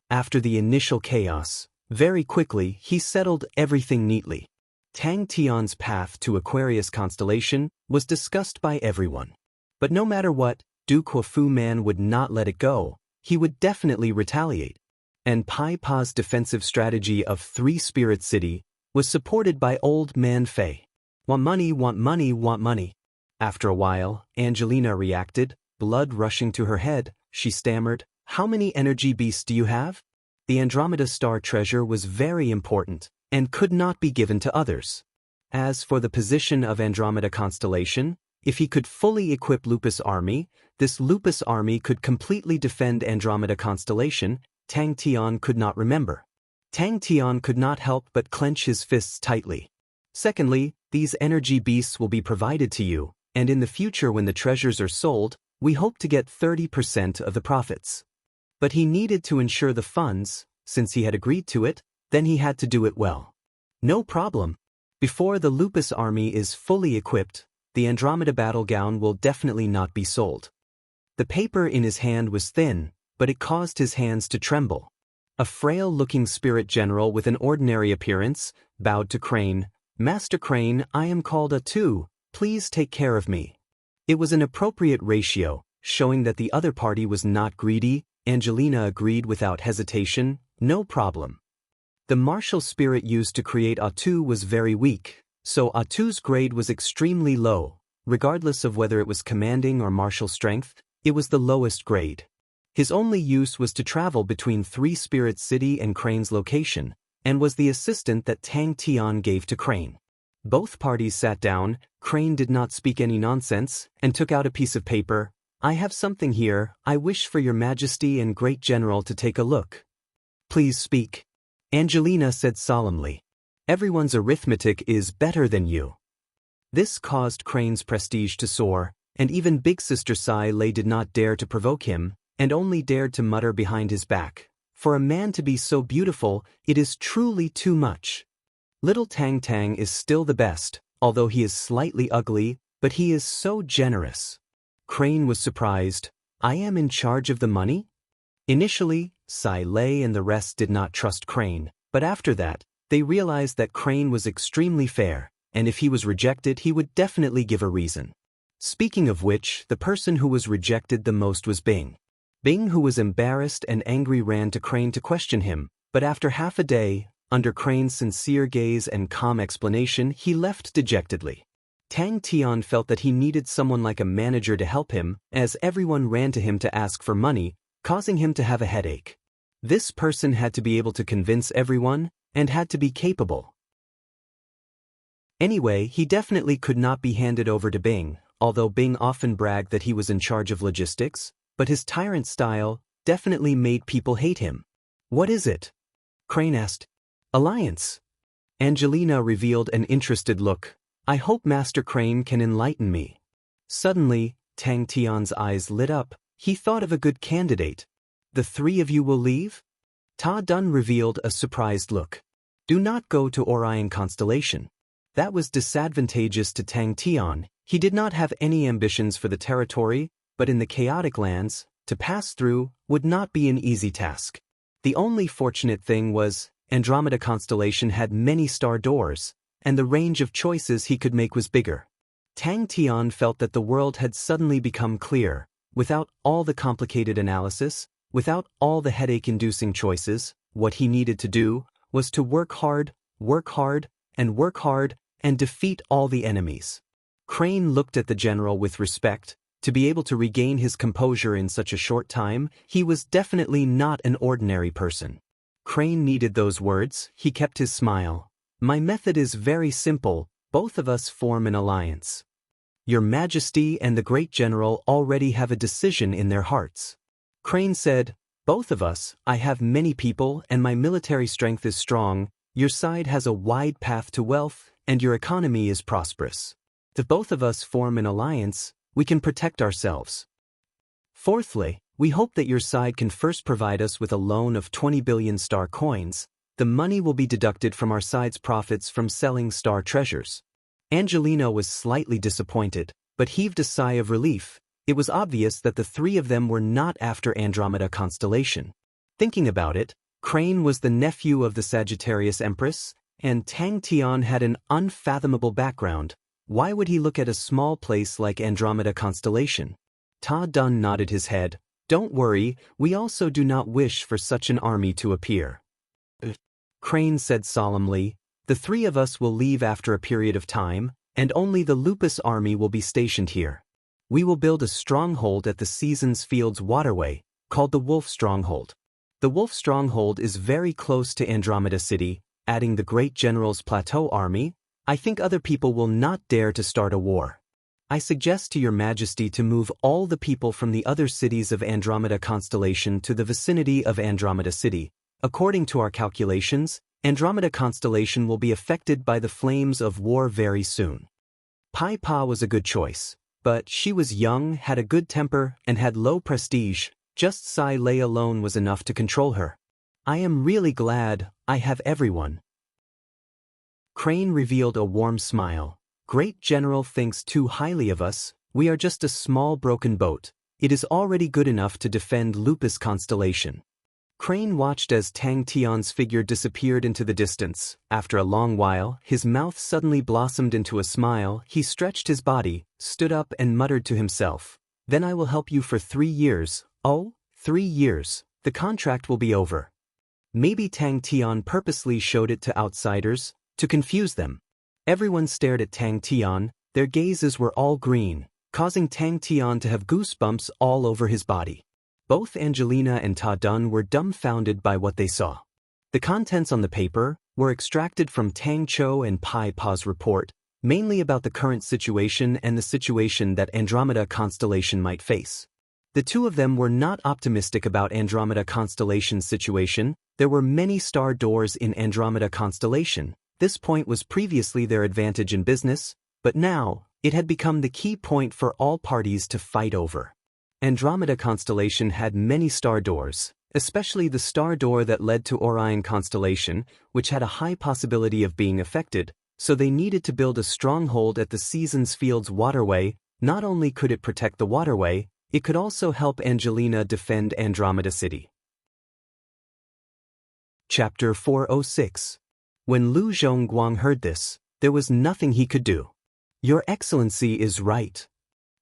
After the initial chaos, very quickly he settled everything neatly. Tang Tian's path to Aquarius constellation was discussed by everyone. But no matter what, Du Quofu Man would not let it go. He would definitely retaliate. And Pai Pa's defensive strategy of 3-Spirit City was supported by Old Man Fei. "Want money, want money, want money." After a while, Angelina reacted, blood rushing to her head. She stammered, "How many energy beasts do you have?" The Andromeda star treasure was very important and could not be given to others. As for the position of Andromeda constellation, if he could fully equip Lupus army, this Lupus army could completely defend Andromeda constellation. Tang Tian could not remember. Tang Tian could not help but clench his fists tightly. "Secondly, these energy beasts will be provided to you, and in the future when the treasures are sold, we hope to get 30% of the profits." But he needed to ensure the funds. Since he had agreed to it, then he had to do it well. "No problem. Before the Lupus army is fully equipped, the Andromeda battle gown will definitely not be sold." The paper in his hand was thin, but it caused his hands to tremble. A frail-looking spirit general with an ordinary appearance bowed to Crane. "Master Crane, I am called A2. Please take care of me." It was an appropriate ratio, showing that the other party was not greedy. Angelina agreed without hesitation. "No problem." The martial spirit used to create A2 was very weak, so A2's grade was extremely low. Regardless of whether it was commanding or martial strength, it was the lowest grade. His only use was to travel between 3-Spirit City and Crane's location, and was the assistant that Tang Tian gave to Crane. Both parties sat down. Crane did not speak any nonsense, and took out a piece of paper. "I have something here. I wish for your Majesty and Great General to take a look." "Please speak," Angelina said solemnly. "Everyone's arithmetic is better than you." This caused Crane's prestige to soar, and even Big Sister Sai Lei did not dare to provoke him, and only dared to mutter behind his back, "For a man to be so beautiful, it is truly too much." Little Tang Tang is still the best, although he is slightly ugly, but he is so generous. Crane was surprised. "I am in charge of the money?" Initially, Sai Lei and the rest did not trust Crane, but after that, they realized that Crane was extremely fair, and if he was rejected he would definitely give a reason. Speaking of which, the person who was rejected the most was Bing. Bing, who was embarrassed and angry, ran to Crane to question him, but after half a day, under Crane's sincere gaze and calm explanation, he left dejectedly. Tang Tian felt that he needed someone like a manager to help him, as everyone ran to him to ask for money, causing him to have a headache. This person had to be able to convince everyone, and had to be capable. Anyway, he definitely could not be handed over to Bing, although Bing often bragged that he was in charge of logistics, but his tyrant style definitely made people hate him. "What is it?" Crane asked. "Alliance." Angelina revealed an interested look. "I hope Master Crane can enlighten me." Suddenly, Tang Tian's eyes lit up. He thought of a good candidate. "The 3 of you will leave?" Ta Dun revealed a surprised look. "Do not go to Orion constellation." That was disadvantageous to Tang Tian. He did not have any ambitions for the territory, but in the chaotic lands, to pass through would not be an easy task. The only fortunate thing was, Andromeda constellation had many star doors, and the range of choices he could make was bigger. Tang Tian felt that the world had suddenly become clear, without all the complicated analysis, without all the headache-inducing choices. What he needed to do was to work hard, and work hard, and defeat all the enemies. Crane looked at the general with respect. To be able to regain his composure in such a short time, he was definitely not an ordinary person. Crane needed those words. He kept his smile. My method is very simple. Both of us form an alliance. Your Majesty and the great general already have a decision in their hearts. Crane said, both of us, I have many people and my military strength is strong, your side has a wide path to wealth, and your economy is prosperous. If both of us form an alliance, we can protect ourselves. Fourthly, we hope that your side can first provide us with a loan of 20 billion star coins. The money will be deducted from our side's profits from selling star treasures. Angelina was slightly disappointed, but heaved a sigh of relief. It was obvious that the three of them were not after Andromeda constellation. Thinking about it, Crane was the nephew of the Sagittarius Empress, and Tang Tian had an unfathomable background. Why would he look at a small place like Andromeda constellation? Ta Dun nodded his head. Don't worry, we also do not wish for such an army to appear. Crane said solemnly, the three of us will leave after a period of time, and only the Lupus army will be stationed here. We will build a stronghold at the Seasons Fields waterway, called the Wolf Stronghold. The Wolf Stronghold is very close to Andromeda City, adding the Great General's Plateau army. I think other people will not dare to start a war. I suggest to your Majesty to move all the people from the other cities of Andromeda constellation to the vicinity of Andromeda City. According to our calculations, Andromeda constellation will be affected by the flames of war very soon. Pai Pa was a good choice, but she was young, had a good temper, and had low prestige. Just Sai Lei alone was enough to control her. I am really glad I have everyone. Crane revealed a warm smile. Great General thinks too highly of us. We are just a small broken boat. It is already good enough to defend Lupus constellation. Crane watched as Tang Tian's figure disappeared into the distance. After a long while, his mouth suddenly blossomed into a smile. He stretched his body, stood up and muttered to himself, then I will help you for 3 years. Oh, 3 years. The contract will be over. Maybe Tang Tian purposely showed it to outsiders, to confuse them. Everyone stared at Tang Tian. Their gazes were all green, causing Tang Tian to have goosebumps all over his body. Both Angelina and Ta Dun were dumbfounded by what they saw. The contents on the paper were extracted from Tang Cho and Pai Pa's report, mainly about the current situation and the situation that Andromeda constellation might face. The two of them were not optimistic about Andromeda constellation's situation. There were many star doors in Andromeda constellation. This point was previously their advantage in business, but now, it had become the key point for all parties to fight over. Andromeda constellation had many star doors, especially the star door that led to Orion constellation, which had a high possibility of being affected, so they needed to build a stronghold at the Seasons Fields waterway. Not only could it protect the waterway, it could also help Angelina defend Andromeda City. Chapter 406. When Lu Zhongguang heard this, there was nothing he could do. Your Excellency is right.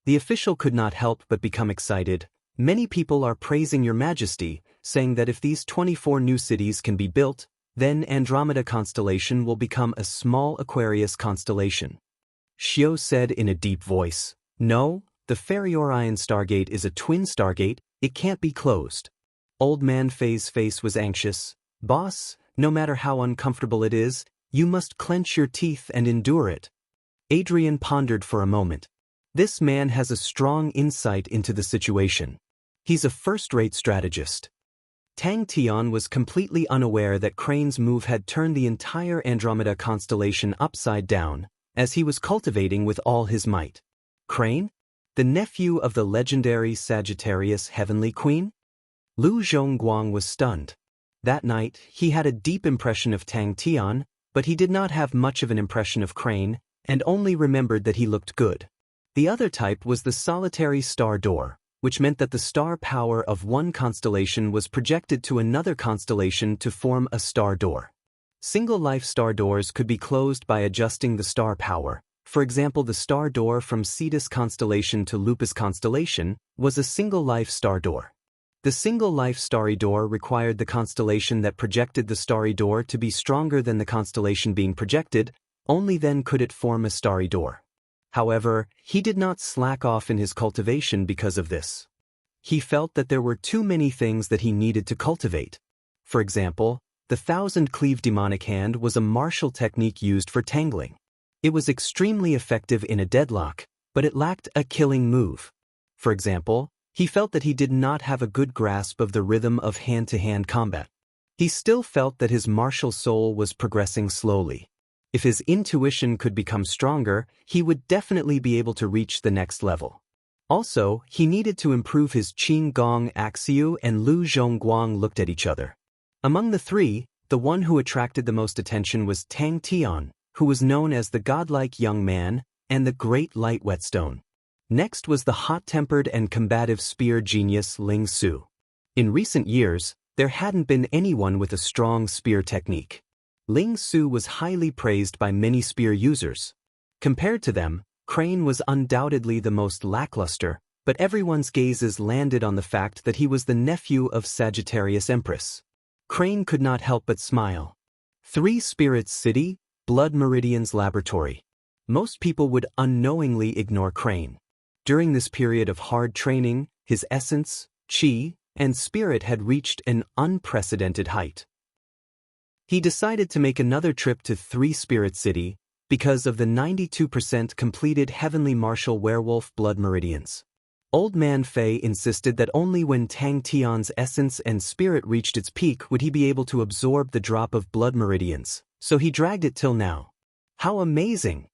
The official could not help but become excited. Many people are praising Your Majesty, saying that if these 24 new cities can be built, then Andromeda constellation will become a small Aquarius constellation. Xiao said in a deep voice, no, the Fairy Orion Stargate is a twin stargate, it can't be closed. Old Man Fei's face was anxious. Boss, no matter how uncomfortable it is, you must clench your teeth and endure it. Adrian pondered for a moment. This man has a strong insight into the situation. He's a first-rate strategist. Tang Tian was completely unaware that Crane's move had turned the entire Andromeda constellation upside down, as he was cultivating with all his might. Crane? The nephew of the legendary Sagittarius Heavenly Queen? Lu Zhongguang was stunned. That night, he had a deep impression of Tang Tian, but he did not have much of an impression of Crane, and only remembered that he looked good. The other type was the solitary star door, which meant that the star power of one constellation was projected to another constellation to form a star door. Single-life star doors could be closed by adjusting the star power. For example, the star door from Cetus constellation to Lupus constellation was a single-life star door. The single-life starry door required the constellation that projected the starry door to be stronger than the constellation being projected, only then could it form a starry door. However, he did not slack off in his cultivation because of this. He felt that there were too many things that he needed to cultivate. For example, the thousand-cleave demonic hand was a martial technique used for tangling. It was extremely effective in a deadlock, but it lacked a killing move. For example, he felt that he did not have a good grasp of the rhythm of hand-to-hand combat. He still felt that his martial soul was progressing slowly. If his intuition could become stronger, he would definitely be able to reach the next level. Also, he needed to improve his Qin Gong Axiu, and Lu Zhongguang looked at each other. Among the three, the one who attracted the most attention was Tang Tian, who was known as the godlike young man and the great light whetstone. Next was the hot-tempered and combative spear genius Ling Su. In recent years, there hadn't been anyone with a strong spear technique. Ling Su was highly praised by many spear users. Compared to them, Crane was undoubtedly the most lackluster, but everyone's gazes landed on the fact that he was the nephew of Sagittarius Empress. Crane could not help but smile. 3 Spirits City, Blood Meridian's laboratory. Most people would unknowingly ignore Crane. During this period of hard training, his essence, chi, and spirit had reached an unprecedented height. He decided to make another trip to 3 Spirit City because of the 92% completed Heavenly Martial Werewolf Blood Meridians. Old Man Fei insisted that only when Tang Tian's essence and spirit reached its peak would he be able to absorb the drop of blood meridians, so he dragged it till now. How amazing!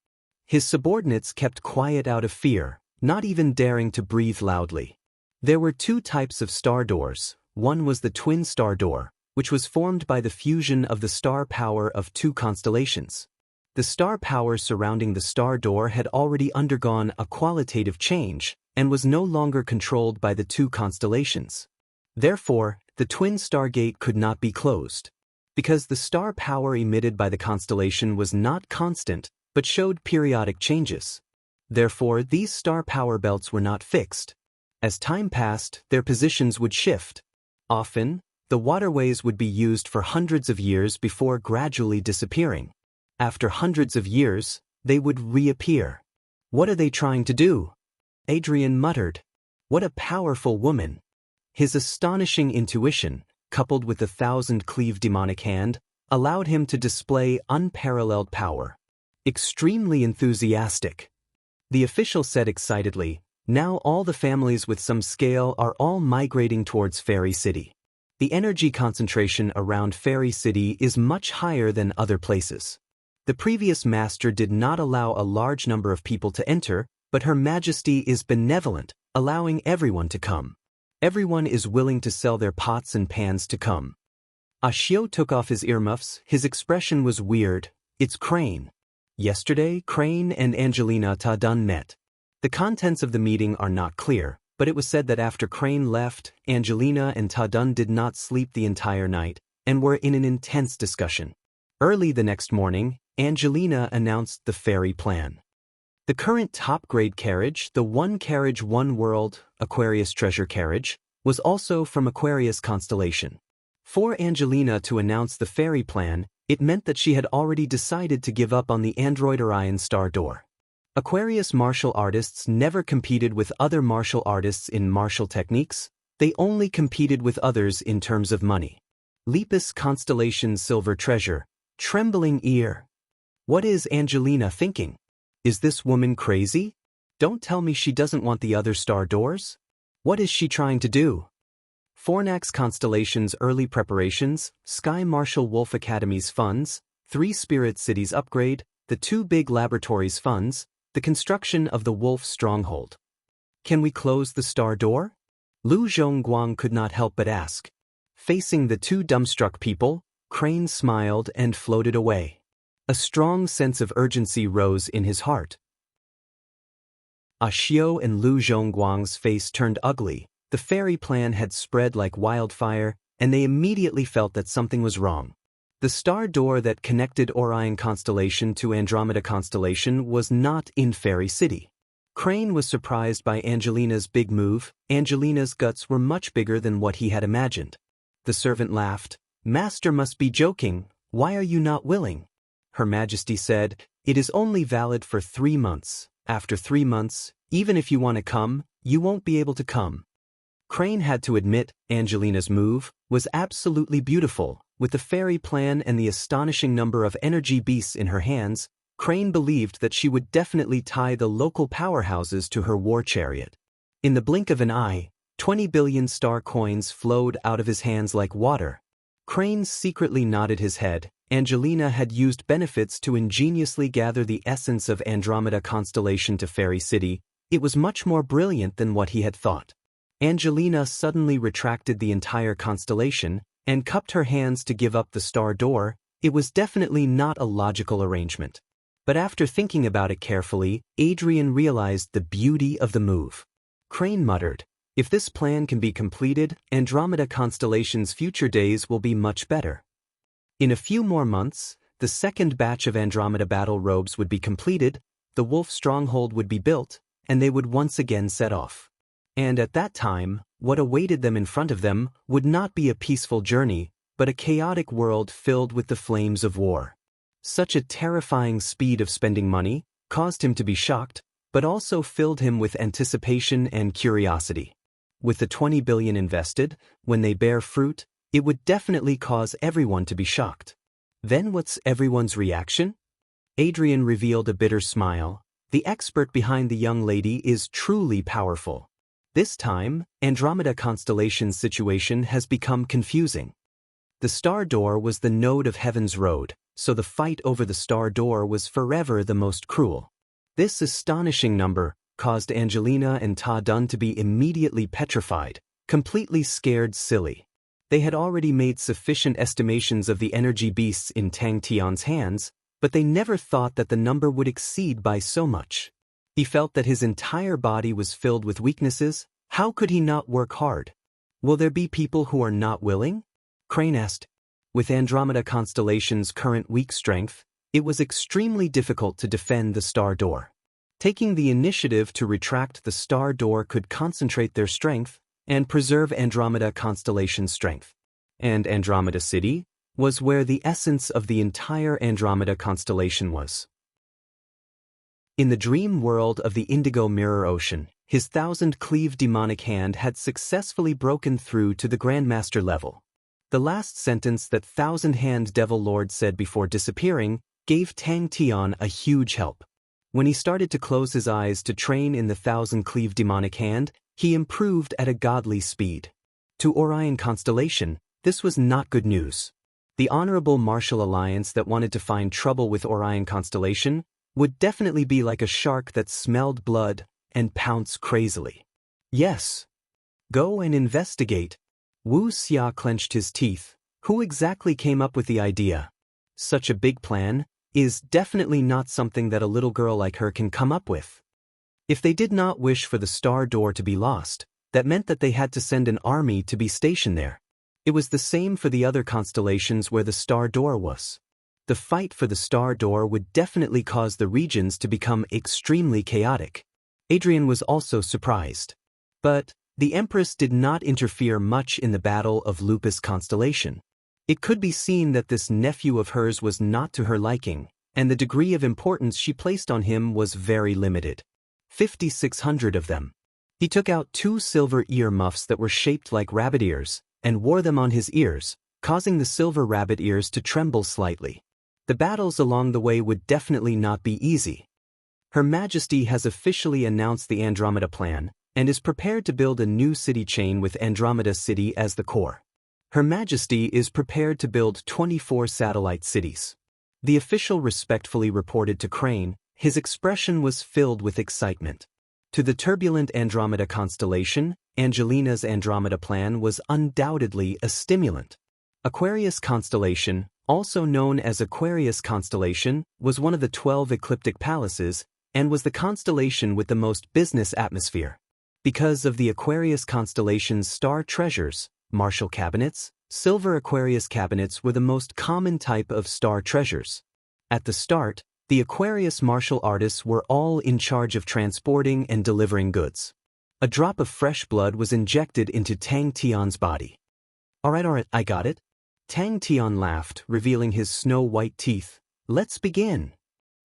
His subordinates kept quiet out of fear, not even daring to breathe loudly. There were 2 types of star doors. One was the twin star door, which was formed by the fusion of the star power of 2 constellations. The star power surrounding the star door had already undergone a qualitative change and was no longer controlled by the 2 constellations. Therefore, the twin star gate could not be closed. Because the star power emitted by the constellation was not constant, but showed periodic changes. Therefore, these star power belts were not fixed. As time passed, their positions would shift. Often, the waterways would be used for hundreds of years before gradually disappearing. After hundreds of years, they would reappear. What are they trying to do? Adrian muttered. What a powerful woman. His astonishing intuition, coupled with the thousand-cleave demonic hand, allowed him to display unparalleled power. Extremely enthusiastic. The official said excitedly, now all the families with some scale are all migrating towards Fairy City. The energy concentration around Fairy City is much higher than other places. The previous master did not allow a large number of people to enter, but Her Majesty is benevolent, allowing everyone to come. Everyone is willing to sell their pots and pans to come. Xiao took off his earmuffs. His expression was weird. It's Crane. Yesterday, Crane and Angelina Ta Dun met. The contents of the meeting are not clear, but it was said that after Crane left, Angelina and Ta Dun did not sleep the entire night and were in an intense discussion. Early the next morning, Angelina announced the fairy plan. The current top-grade carriage, the One Carriage One World, Aquarius Treasure Carriage, was also from Aquarius constellation. For Angelina to announce the fairy plan, it meant that she had already decided to give up on the Android Orion star door. Aquarius martial artists never competed with other martial artists in martial techniques, they only competed with others in terms of money. Lepus constellation silver treasure, trembling ear. What is Angelina thinking? Is this woman crazy? Don't tell me she doesn't want the other star doors? What is she trying to do? Fornax Constellation's early preparations, Sky Martial Wolf Academy's funds, 3 Spirit Cities upgrade, the 2 big laboratories funds, the construction of the Wolf Stronghold. Can we close the star door? Lu Zhongguang could not help but ask. Facing the 2 dumbstruck people, Crane smiled and floated away. A strong sense of urgency rose in his heart. Xiao and Lu Zhongguang's face turned ugly. The fairy plan had spread like wildfire, and they immediately felt that something was wrong. The star door that connected Orion constellation to Andromeda constellation was not in Fairy City. Crane was surprised by Angelina's big move. Angelina's guts were much bigger than what he had imagined. The servant laughed. "Master must be joking. Why are you not willing?" Her Majesty said, "It is only valid for 3 months. After 3 months, even if you want to come, you won't be able to come." Crane had to admit Angelina's move was absolutely beautiful. With the fairy plan and the astonishing number of energy beasts in her hands, Crane believed that she would definitely tie the local powerhouses to her war chariot. In the blink of an eye, 20 billion star coins flowed out of his hands like water. Crane secretly nodded his head. Angelina had used benefits to ingeniously gather the essence of Andromeda constellation to Fairy City. It was much more brilliant than what he had thought. Angelina suddenly retracted the entire constellation and cupped her hands to give up the star door. It was definitely not a logical arrangement. But after thinking about it carefully, Adrian realized the beauty of the move. Crane muttered, "If this plan can be completed, Andromeda constellation's future days will be much better." In a few more months, the second batch of Andromeda battle robes would be completed, the wolf stronghold would be built, and they would once again set off. And at that time, what awaited them in front of them would not be a peaceful journey, but a chaotic world filled with the flames of war. Such a terrifying speed of spending money caused him to be shocked, but also filled him with anticipation and curiosity. With the 20 billion invested, when they bear fruit, it would definitely cause everyone to be shocked. Then what's everyone's reaction? Adrian revealed a bitter smile. The expert behind the young lady is truly powerful. This time, Andromeda constellation's situation has become confusing. The star door was the node of Heaven's road, so the fight over the star door was forever the most cruel. This astonishing number caused Angelina and Ta Dun to be immediately petrified, completely scared silly. They had already made sufficient estimations of the energy beasts in Tang Tian's hands, but they never thought that the number would exceed by so much. He felt that his entire body was filled with weaknesses. How could he not work hard? Will there be people who are not willing? Crane asked. With Andromeda constellation's current weak strength, it was extremely difficult to defend the star door. Taking the initiative to retract the star door could concentrate their strength and preserve Andromeda constellation's strength. And Andromeda City was where the essence of the entire Andromeda constellation was. In the dream world of the Indigo Mirror Ocean, his 1,000-cleave demonic hand had successfully broken through to the Grandmaster level. The last sentence that 1,000-hand Devil Lord said before disappearing gave Tang Tian a huge help. When he started to close his eyes to train in the 1,000-cleave demonic hand, he improved at a godly speed. To Orion Constellation, this was not good news. The honorable martial alliance that wanted to find trouble with Orion Constellation would definitely be like a shark that smelled blood and pounced crazily. Yes. Go and investigate. Wuxia clenched his teeth. Who exactly came up with the idea? Such a big plan is definitely not something that a little girl like her can come up with. If they did not wish for the star door to be lost, that meant that they had to send an army to be stationed there. It was the same for the other constellations where the star door was. The fight for the star door would definitely cause the regions to become extremely chaotic. Adrian was also surprised. But the Empress did not interfere much in the Battle of Lupus Constellation. It could be seen that this nephew of hers was not to her liking, and the degree of importance she placed on him was very limited. 5,600 of them. He took out 2 silver ear muffs that were shaped like rabbit ears, and wore them on his ears, causing the silver rabbit ears to tremble slightly. The battles along the way would definitely not be easy. Her Majesty has officially announced the Andromeda Plan, and is prepared to build a new city chain with Andromeda City as the core. Her Majesty is prepared to build 24 satellite cities. The official respectfully reported to Crane. His expression was filled with excitement. To the turbulent Andromeda constellation, Angelina's Andromeda Plan was undoubtedly a stimulant. Aquarius Constellation, also known as Aquarius Constellation, was one of the 12 ecliptic palaces and was the constellation with the most business atmosphere. Because of the Aquarius constellation's star treasures, martial cabinets, silver Aquarius cabinets were the most common type of star treasures. At the start, The Aquarius martial artists were all in charge of transporting and delivering goods. A drop of fresh blood was injected into Tang Tian's body. Alright, I got it. Tang Tian laughed, revealing his snow-white teeth. Let's begin.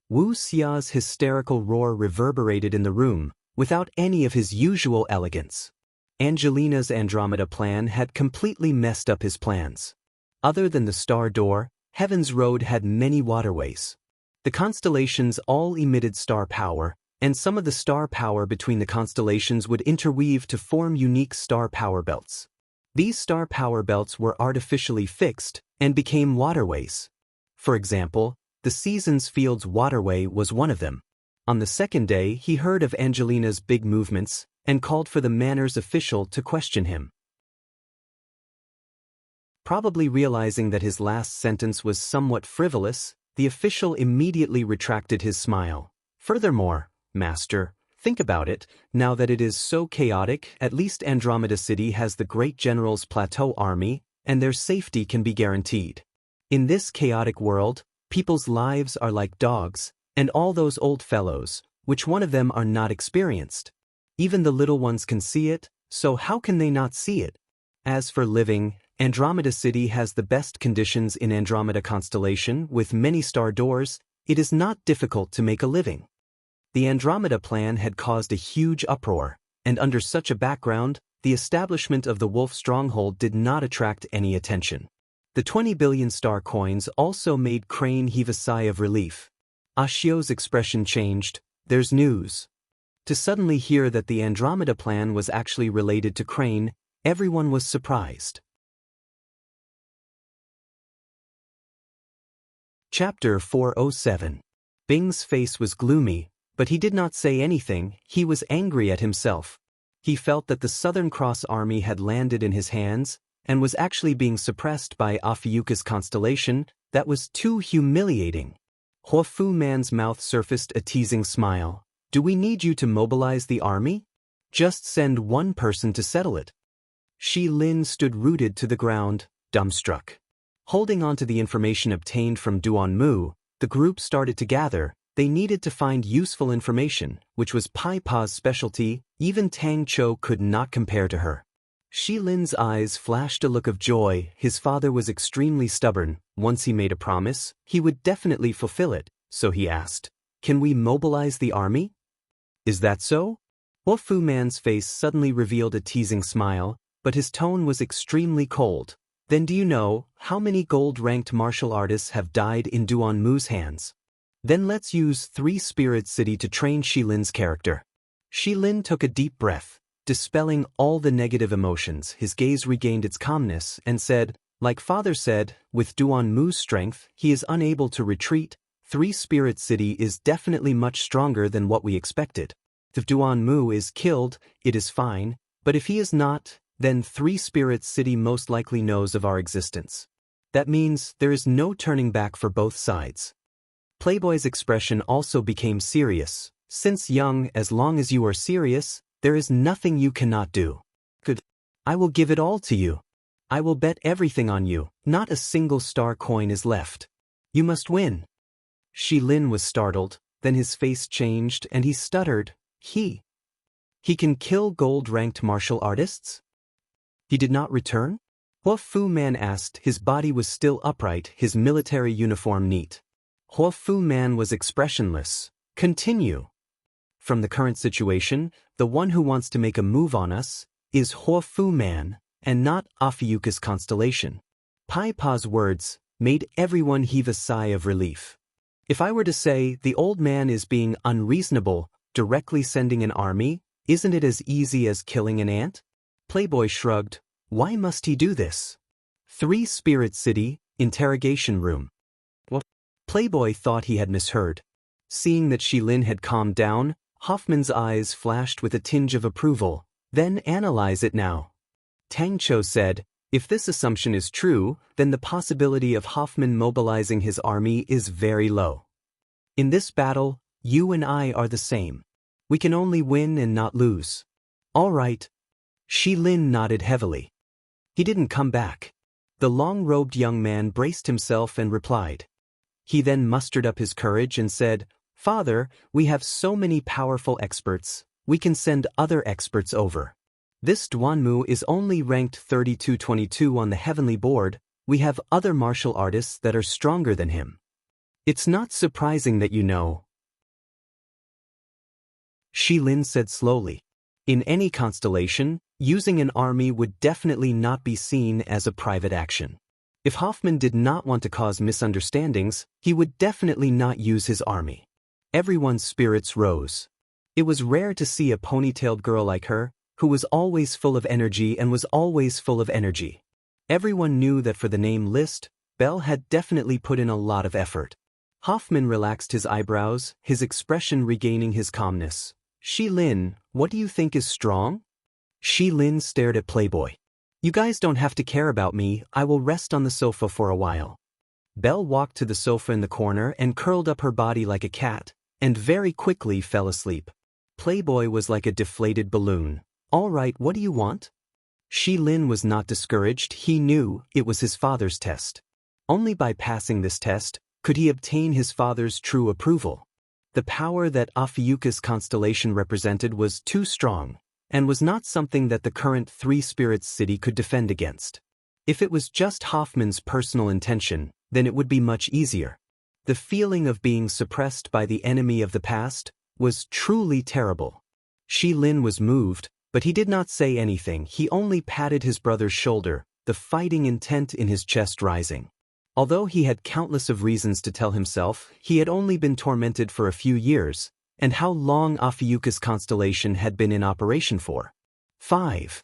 Wu Xia's hysterical roar reverberated in the room, without any of his usual elegance. Angelina's Andromeda plan had completely messed up his plans. Other than the star door, Heaven's Road had many waterways. The constellations all emitted star power, and some of the star power between the constellations would interweave to form unique star power belts. These star power belts were artificially fixed and became waterways. For example, the Seasons Fields waterway was one of them. On the second day, he heard of Angelina's big movements and called for the Manners official to question him. Probably realizing that his last sentence was somewhat frivolous, the official immediately retracted his smile. Furthermore, Master, think about it, now that it is so chaotic, at least Andromeda City has the Great General's Plateau Army, and their safety can be guaranteed. In this chaotic world, people's lives are like dogs, and all those old fellows, which one of them are not experienced? Even the little ones can see it, so how can they not see it? As for living, Andromeda City has the best conditions in Andromeda constellation with many star doors. It is not difficult to make a living. The Andromeda plan had caused a huge uproar, and under such a background, the establishment of the Wolf Stronghold did not attract any attention. The 20 billion star coins also made Crane heave a sigh of relief. Ashio's expression changed. There's news. To suddenly hear that the Andromeda plan was actually related to Crane, everyone was surprised. Chapter 407. Bing's face was gloomy, but he did not say anything. He was angry at himself. He felt that the Southern Cross Army had landed in his hands and was actually being suppressed by Ophiuchus constellation. That was too humiliating. Hua Fu Man's mouth surfaced a teasing smile. Do we need you to mobilize the army? Just send one person to settle it. Shi Lin stood rooted to the ground, dumbstruck. Holding on to the information obtained from Duan Mu, the group started to gather. They needed to find useful information, which was Pai Pa's specialty. Even Tang Chou could not compare to her. Shi Lin's eyes flashed a look of joy. His father was extremely stubborn. Once he made a promise, he would definitely fulfill it, so he asked, "Can we mobilize the army?" Is that so? Hua Fu Man's face suddenly revealed a teasing smile, but his tone was extremely cold. Then do you know how many gold-ranked martial artists have died in Duan Mu's hands? Then let's use 3 Spirit City to train Shi Lin's character. Shi Lin took a deep breath, dispelling all the negative emotions. His gaze regained its calmness and said, like father said, with Duan Mu's strength, he is unable to retreat. 3 Spirit City is definitely much stronger than what we expected. If Duan Mu is killed, it is fine, but if he is not, then 3 Spirit City most likely knows of our existence. That means there is no turning back for both sides. Playboy's expression also became serious. Since young, as long as you are serious, there is nothing you cannot do. Good. I will give it all to you. I will bet everything on you. Not a single star coin is left. You must win. Shi Lin was startled, then his face changed and he stuttered. He can kill gold-ranked martial artists? He did not return? Hua Fu Man asked. His body was still upright, his military uniform neat. Hua Fu Man was expressionless. Continue. From the current situation, the one who wants to make a move on us is Hua Fu Man, and not Ophiuchus constellation. Pai Pa's words made everyone heave a sigh of relief. If I were to say the old man is being unreasonable, directly sending an army, isn't it as easy as killing an ant? Playboy shrugged. Why must he do this? 3 Spirit City, interrogation room. What? Playboy thought he had misheard. Seeing that Shi Lin had calmed down, Hoffman's eyes flashed with a tinge of approval. Then analyze it now. Tang Chou said, if this assumption is true, then the possibility of Hoffman mobilizing his army is very low. In this battle, you and I are the same. We can only win and not lose. All right. Shi Lin nodded heavily. He didn't come back. The long-robed young man braced himself and replied, He then mustered up his courage and said, "Father, we have so many powerful experts, we can send other experts over. This Duanmu is only ranked 3222 on the heavenly board, we have other martial artists that are stronger than him. It's not surprising that you know." Shi Lin said slowly. In any constellation, using an army would definitely not be seen as a private action. If Hoffman did not want to cause misunderstandings, he would definitely not use his army. Everyone's spirits rose. It was rare to see a ponytailed girl like her, who was always full of energy and was always full of energy. Everyone knew that for the name list, Belle had definitely put in a lot of effort. Hoffman relaxed his eyebrows, his expression regaining his calmness. "Shi Lin, what do you think is strong?" Shi Lin stared at Playboy. "You guys don't have to care about me, I will rest on the sofa for a while." Belle walked to the sofa in the corner and curled up her body like a cat, and very quickly fell asleep. Playboy was like a deflated balloon. "All right, what do you want?" Shi Lin was not discouraged, he knew it was his father's test. Only by passing this test could he obtain his father's true approval. The power that Ophiuchus constellation represented was too strong, and was not something that the current Three Spirits city could defend against. If it was just Hoffman's personal intention, then it would be much easier. The feeling of being suppressed by the enemy of the past was truly terrible. Shi Lin was moved, but he did not say anything, he only patted his brother's shoulder, the fighting intent in his chest rising. Although he had countless of reasons to tell himself he had only been tormented for a few years, and how long Ophiuchus constellation had been in operation for. 5.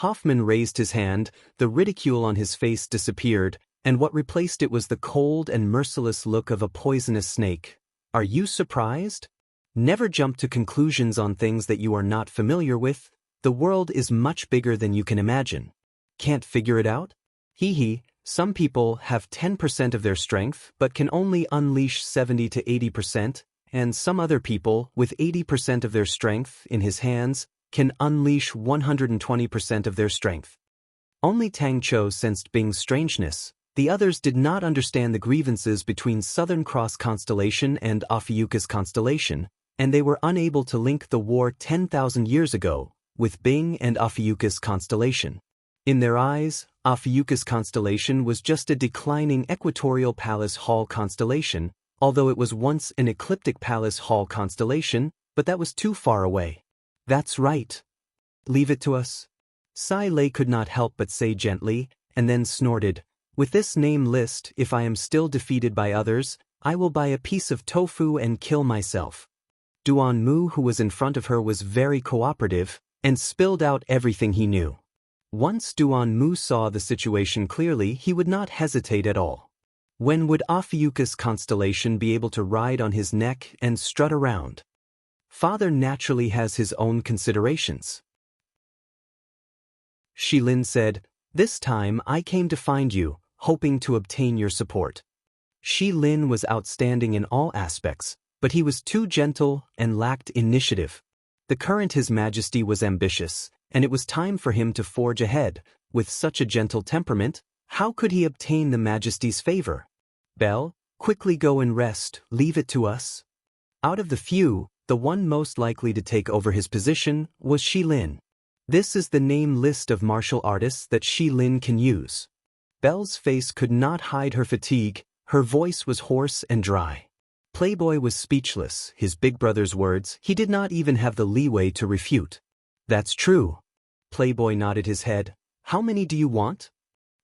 Hoffman raised his hand, the ridicule on his face disappeared, and what replaced it was the cold and merciless look of a poisonous snake. "Are you surprised? Never jump to conclusions on things that you are not familiar with. The world is much bigger than you can imagine. Can't figure it out? Hee. Some people have 10% of their strength but can only unleash 70 to 80%, and some other people, with 80% of their strength in his hands, can unleash 120% of their strength." Only Tang Cho sensed Bing's strangeness. The others did not understand the grievances between Southern Cross constellation and Ophiuchus constellation, and they were unable to link the war 10,000 years ago with Bing and Ophiuchus constellation. In their eyes, Ophiuchus constellation was just a declining equatorial Pallas Hall constellation, although it was once an ecliptic Pallas Hall constellation, but that was too far away. "That's right. Leave it to us." Sai Lei could not help but say gently, and then snorted, "With this name list, if I am still defeated by others, I will buy a piece of tofu and kill myself." Duan Mu, who was in front of her, was very cooperative, and spilled out everything he knew. Once Duan Mu saw the situation clearly, he would not hesitate at all. When would Ophiuchus constellation be able to ride on his neck and strut around? Father naturally has his own considerations. Shi Lin said, "This time I came to find you, hoping to obtain your support." Shi Lin was outstanding in all aspects, but he was too gentle and lacked initiative. The current His Majesty was ambitious, and it was time for him to forge ahead. With such a gentle temperament, how could he obtain the Majesty's favor? "Belle, quickly go and rest, leave it to us." Out of the few, the one most likely to take over his position was Shi Lin. This is the name list of martial artists that Shi Lin can use. Belle's face could not hide her fatigue, her voice was hoarse and dry. Playboy was speechless, his big brother's words he did not even have the leeway to refute. "That's true." Playboy nodded his head. "How many do you want?"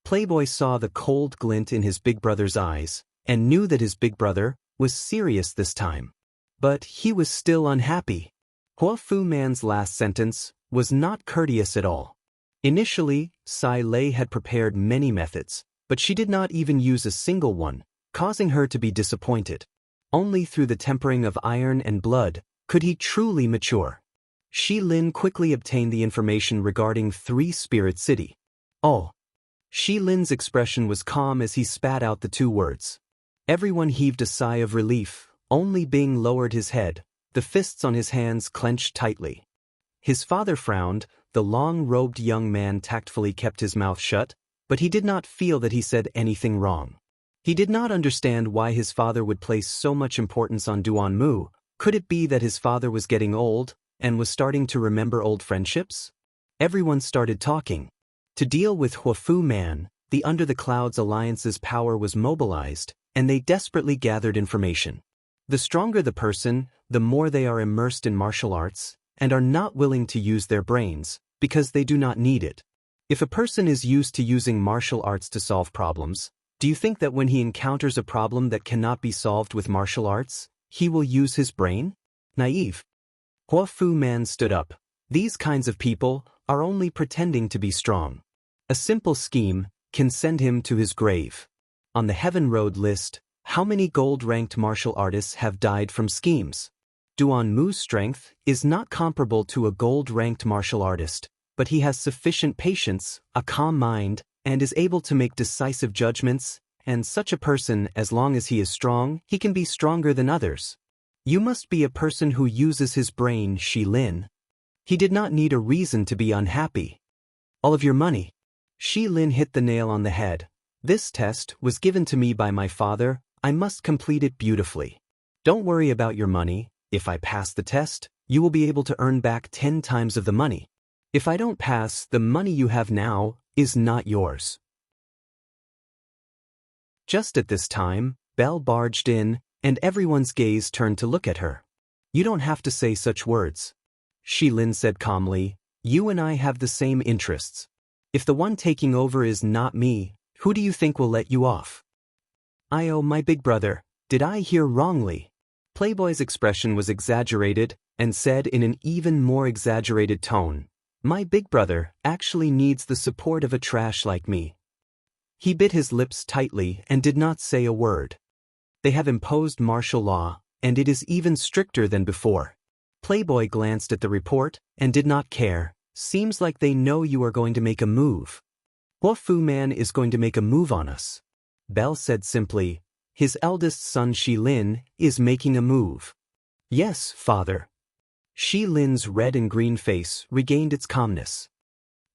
Playboy saw the cold glint in his big brother's eyes, and knew that his big brother was serious this time. But he was still unhappy. Hua Fu Man's last sentence was not courteous at all. Initially, Sai Lei had prepared many methods, but she did not even use a single one, causing her to be disappointed. Only through the tempering of iron and blood could he truly mature. Shi Lin quickly obtained the information regarding Three Spirit City. "Oh." Shi Lin's expression was calm as he spat out the two words. Everyone heaved a sigh of relief, only Bing lowered his head, the fists on his hands clenched tightly. His father frowned, the long-robed young man tactfully kept his mouth shut, but he did not feel that he said anything wrong. He did not understand why his father would place so much importance on Duanmu. Could it be that his father was getting old and was starting to remember old friendships? Everyone started talking. To deal with Huafu Man, the Under the Clouds Alliance's power was mobilized, and they desperately gathered information. The stronger the person, the more they are immersed in martial arts, and are not willing to use their brains, because they do not need it. If a person is used to using martial arts to solve problems, do you think that when he encounters a problem that cannot be solved with martial arts, he will use his brain? Naive. Huafu Man stood up. These kinds of people are only pretending to be strong. A simple scheme can send him to his grave. On the Heaven Road list, how many gold-ranked martial artists have died from schemes? Duanmu's strength is not comparable to a gold-ranked martial artist, but he has sufficient patience, a calm mind, and is able to make decisive judgments, and such a person, as long as he is strong, he can be stronger than others. You must be a person who uses his brain, Shi Lin. He did not need a reason to be unhappy. All of your money. Shi Lin hit the nail on the head. This test was given to me by my father. I must complete it beautifully. Don't worry about your money. If I pass the test, you will be able to earn back 10 times of the money. If I don't pass, the money you have now is not yours. Just at this time, Belle barged in, and everyone's gaze turned to look at her. You don't have to say such words. Shi Lin said calmly, you and I have the same interests. If the one taking over is not me, who do you think will let you off? My big brother, did I hear wrongly? Playboy's expression was exaggerated, and said in an even more exaggerated tone, my big brother actually needs the support of a trash like me. He bit his lips tightly and did not say a word. They have imposed martial law, and it is even stricter than before. Playboy glanced at the report and did not care. Seems like they know you are going to make a move. Huafu Man is going to make a move on us. Belle said simply, his eldest son Shi Lin is making a move. Yes, father. Shi Lin's red and green face regained its calmness.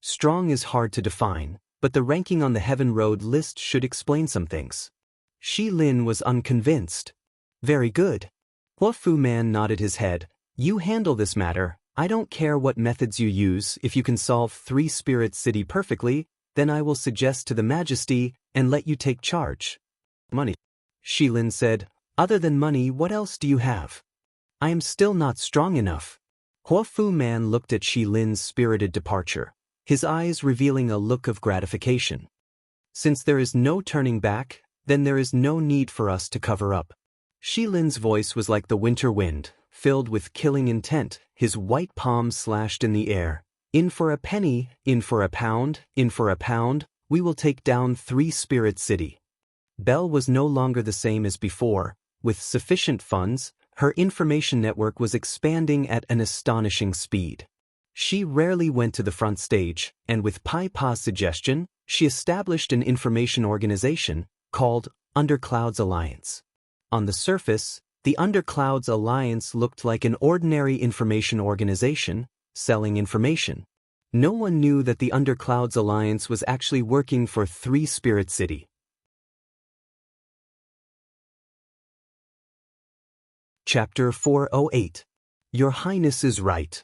Strong is hard to define, but the ranking on the Heaven Road list should explain some things. Shi Lin was unconvinced. Very good. Huafu Man nodded his head. You handle this matter. I don't care what methods you use. If you can solve 3 Spirit City perfectly, then I will suggest to the Majesty and let you take charge. Money. Shi Lin said, other than money, what else do you have? I am still not strong enough. Huafu Man looked at Shi Lin's spirited departure, his eyes revealing a look of gratification. Since there is no turning back, then there is no need for us to cover up. Shi Lin's voice was like the winter wind, filled with killing intent, his white palms slashed in the air. In for a penny, in for a pound, in for a pound, we will take down 3 Spirit City. Belle was no longer the same as before. With sufficient funds, her information network was expanding at an astonishing speed. She rarely went to the front stage, and with Pai Pa's suggestion, she established an information organization called Under Clouds Alliance. On the surface, the Under Clouds Alliance looked like an ordinary information organization, selling information. No one knew that the Under Clouds Alliance was actually working for 3 Spirit City. Chapter 408. Your Highness is right.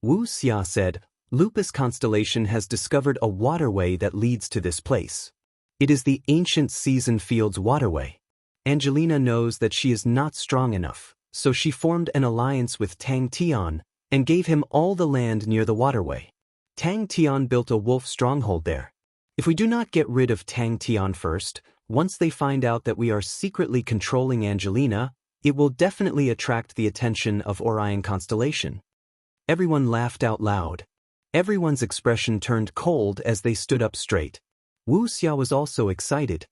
Wuxia said, Lupus Constellation has discovered a waterway that leads to this place. It is the ancient Season Fields waterway. Angelina knows that she is not strong enough, so she formed an alliance with Tang Tian and gave him all the land near the waterway. Tang Tian built a wolf stronghold there. If we do not get rid of Tang Tian first, once they find out that we are secretly controlling Angelina, it will definitely attract the attention of Orion Constellation. Everyone laughed out loud. Everyone's expression turned cold as they stood up straight. Wuxia was also excited.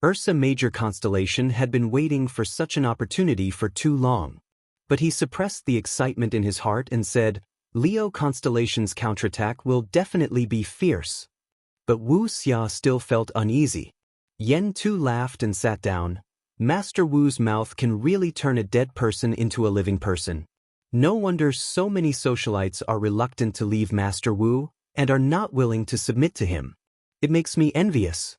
Ursa Major Constellation had been waiting for such an opportunity for too long. But he suppressed the excitement in his heart and said, Leo Constellation's counterattack will definitely be fierce. But Wuxia still felt uneasy. Yen too laughed and sat down. Master Wu's mouth can really turn a dead person into a living person. No wonder so many socialites are reluctant to leave Master Wu and are not willing to submit to him. It makes me envious.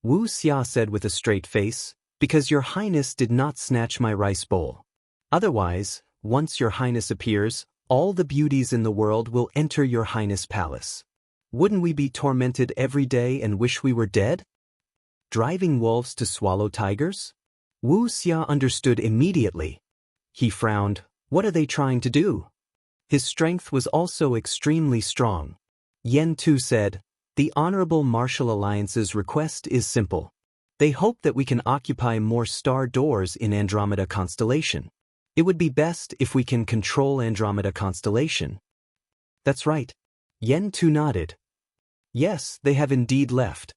Wuxia said with a straight face, because your highness did not snatch my rice bowl. Otherwise, once your highness appears, all the beauties in the world will enter your highness' palace. Wouldn't we be tormented every day and wish we were dead? Driving wolves to swallow tigers? Wuxia understood immediately. He frowned. What are they trying to do? His strength was also extremely strong. Yen Tu said, the Honorable Martial Alliance's request is simple. They hope that we can occupy more star doors in Andromeda constellation. It would be best if we can control Andromeda constellation. That's right. Yen Tu nodded. Yes, they have indeed left.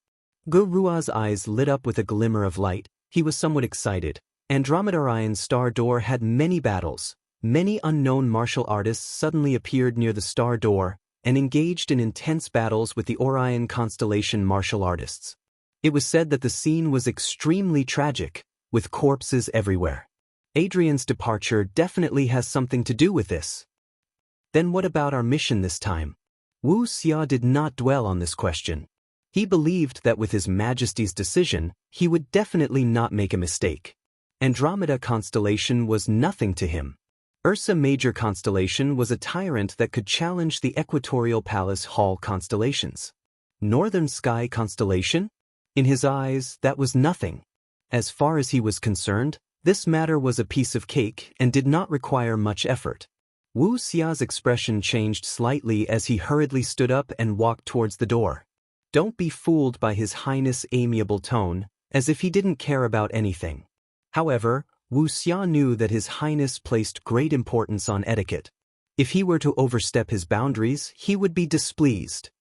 Gurua's eyes lit up with a glimmer of light. He was somewhat excited. Andromeda Orion's star door had many battles. Many unknown martial artists suddenly appeared near the star door and engaged in intense battles with the Orion constellation martial artists. It was said that the scene was extremely tragic, with corpses everywhere. Adrian's departure definitely has something to do with this. Then what about our mission this time? Wuxia did not dwell on this question. He believed that with His Majesty's decision, he would definitely not make a mistake. Andromeda constellation was nothing to him. Ursa Major constellation was a tyrant that could challenge the Equatorial Palace Hall constellations. Northern Sky constellation? In his eyes, that was nothing. As far as he was concerned, this matter was a piece of cake and did not require much effort. Wuxia's expression changed slightly as he hurriedly stood up and walked towards the door. Don't be fooled by His Highness' amiable tone, as if he didn't care about anything. However, Wuxia knew that His Highness placed great importance on etiquette. If he were to overstep his boundaries, he would be displeased.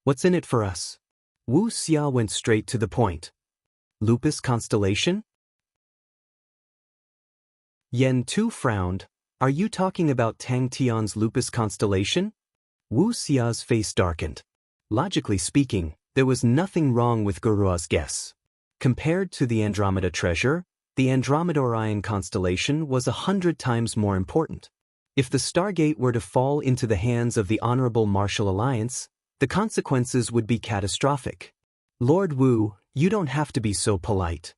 What's in it for us? Wuxia went straight to the point. Lupus constellation? Yen Tu frowned. Are you talking about Tang Tian's Lupus constellation? Wuxia's face darkened. Logically speaking, there was nothing wrong with Gurua's guess. Compared to the Andromeda treasure, the Andromeda Orion constellation was 100 times more important. If the Stargate were to fall into the hands of the Honorable Martial Alliance, the consequences would be catastrophic. Lord Wu, you don't have to be so polite.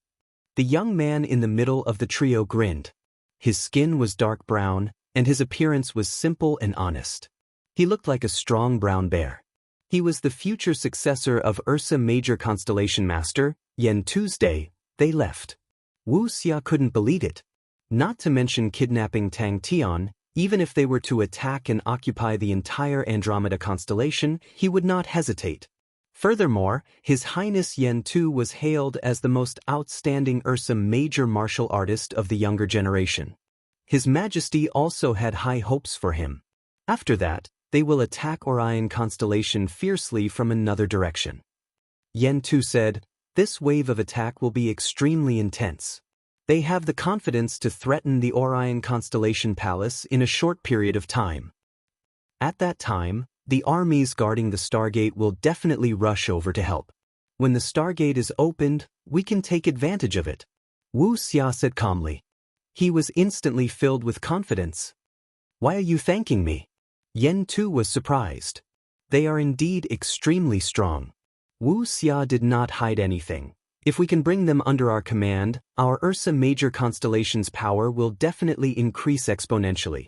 The young man in the middle of the trio grinned. His skin was dark brown, and his appearance was simple and honest. He looked like a strong brown bear. He was the future successor of Ursa Major Constellation Master, Yen Tuesday. They left. Wuxia couldn't believe it. Not to mention kidnapping Tang Tian, even if they were to attack and occupy the entire Andromeda constellation, he would not hesitate. Furthermore, His Highness Yen Tu was hailed as the most outstanding Ursa Major martial artist of the younger generation. His Majesty also had high hopes for him. After that, they will attack Orion constellation fiercely from another direction. Yen Tu said, this wave of attack will be extremely intense. They have the confidence to threaten the Orion constellation palace in a short period of time. At that time, the armies guarding the Stargate will definitely rush over to help. When the Stargate is opened, we can take advantage of it. Wuxia said calmly. He was instantly filled with confidence. Why are you thanking me? Yen Tu was surprised. They are indeed extremely strong. Wuxia did not hide anything. If we can bring them under our command, our Ursa Major constellation's power will definitely increase exponentially.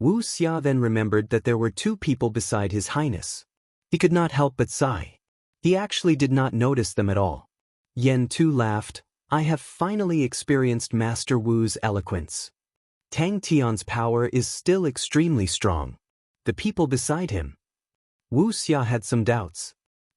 Wuxia then remembered that there were two people beside His Highness. He could not help but sigh. He actually did not notice them at all. Yen Tu laughed. I have finally experienced Master Wu's eloquence. Tang Tian's power is still extremely strong. The people beside him. Wuxia had some doubts.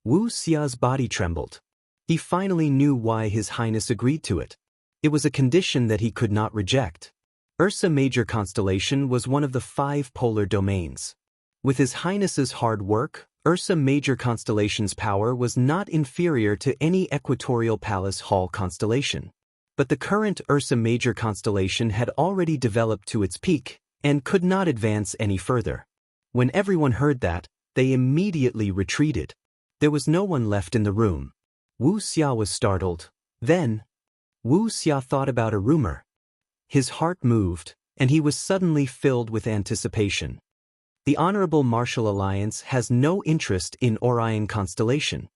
Wuxia's body trembled. He finally knew why His Highness agreed to it. It was a condition that he could not reject. Ursa Major constellation was one of the 5 polar domains. With His Highness's hard work, Ursa Major constellation's power was not inferior to any Equatorial Palace Hall constellation. But the current Ursa Major constellation had already developed to its peak and could not advance any further. When everyone heard that, they immediately retreated. There was no one left in the room. Wuxia was startled. Then, Wuxia thought about a rumor. His heart moved, and he was suddenly filled with anticipation. The Honorable Martial Alliance has no interest in Orion constellation.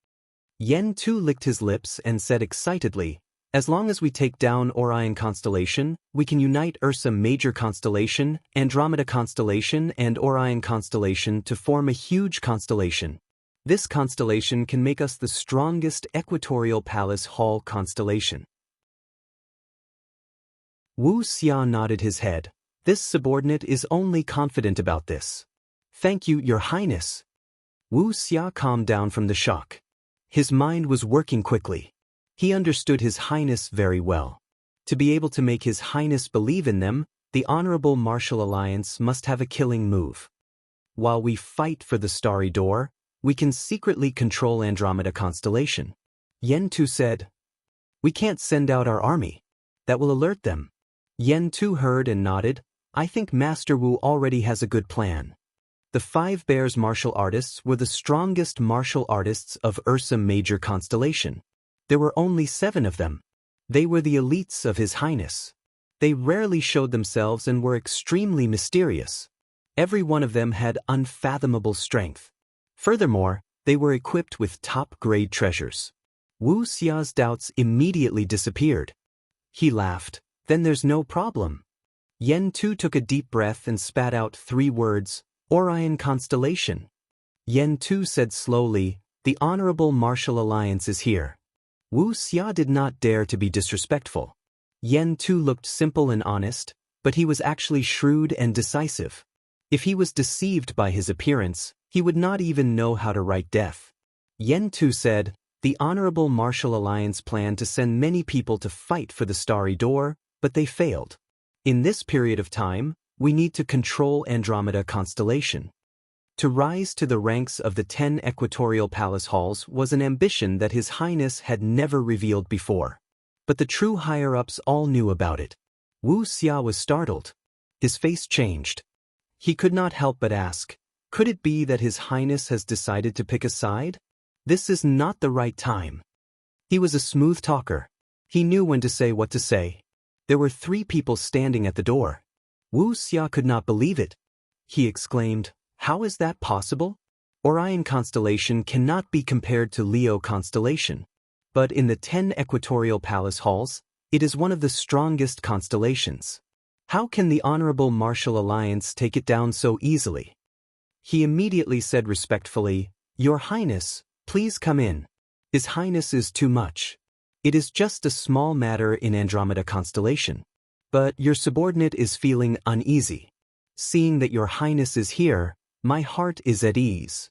Yen Tu licked his lips and said excitedly, "As long as we take down Orion constellation, we can unite Ursa Major constellation, Andromeda constellation and Orion constellation to form a huge constellation. This constellation can make us the strongest equatorial palace hall constellation." Wuxia nodded his head. "This subordinate is only confident about this." "Thank you, Your Highness." Wuxia calmed down from the shock. His mind was working quickly. He understood His Highness very well. To be able to make His Highness believe in them, the Honorable Martial Alliance must have a killing move. While we fight for the Starry Door, we can secretly control Andromeda constellation. Yen Tu said, "We can't send out our army. That will alert them." Yen Tu heard and nodded. "I think Master Wu already has a good plan." The 5 Bears martial artists were the strongest martial artists of Ursa Major constellation. There were only 7 of them. They were the elites of His Highness. They rarely showed themselves and were extremely mysterious. Every one of them had unfathomable strength. Furthermore, they were equipped with top-grade treasures. Wuxia's doubts immediately disappeared. He laughed. "Then there's no problem." Yen Tu took a deep breath and spat out 3 words, "Orion constellation." Yen Tu said slowly, "The Honorable Martial Alliance is here." Wuxia did not dare to be disrespectful. Yen Tu looked simple and honest, but he was actually shrewd and decisive. If he was deceived by his appearance, he would not even know how to write death. Yen Tu said, "The Honorable Martial Alliance planned to send many people to fight for the Starry Door, but they failed. In this period of time, we need to control Andromeda constellation." To rise to the ranks of the 10 equatorial palace halls was an ambition that His Highness had never revealed before. But the true higher-ups all knew about it. Wuxia was startled. His face changed. He could not help but ask, could it be that His Highness has decided to pick a side? This is not the right time. He was a smooth talker. He knew when to say what to say. There were 3 people standing at the door. Wuxia could not believe it. He exclaimed, "How is that possible? Orion constellation cannot be compared to Leo constellation. But in the 10 equatorial palace halls, it is one of the strongest constellations. How can the Honorable Martial Alliance take it down so easily?" He immediately said respectfully, "Your Highness, please come in. His Highness is too much. It is just a small matter in Andromeda constellation. But your subordinate is feeling uneasy. Seeing that Your Highness is here, my heart is at ease."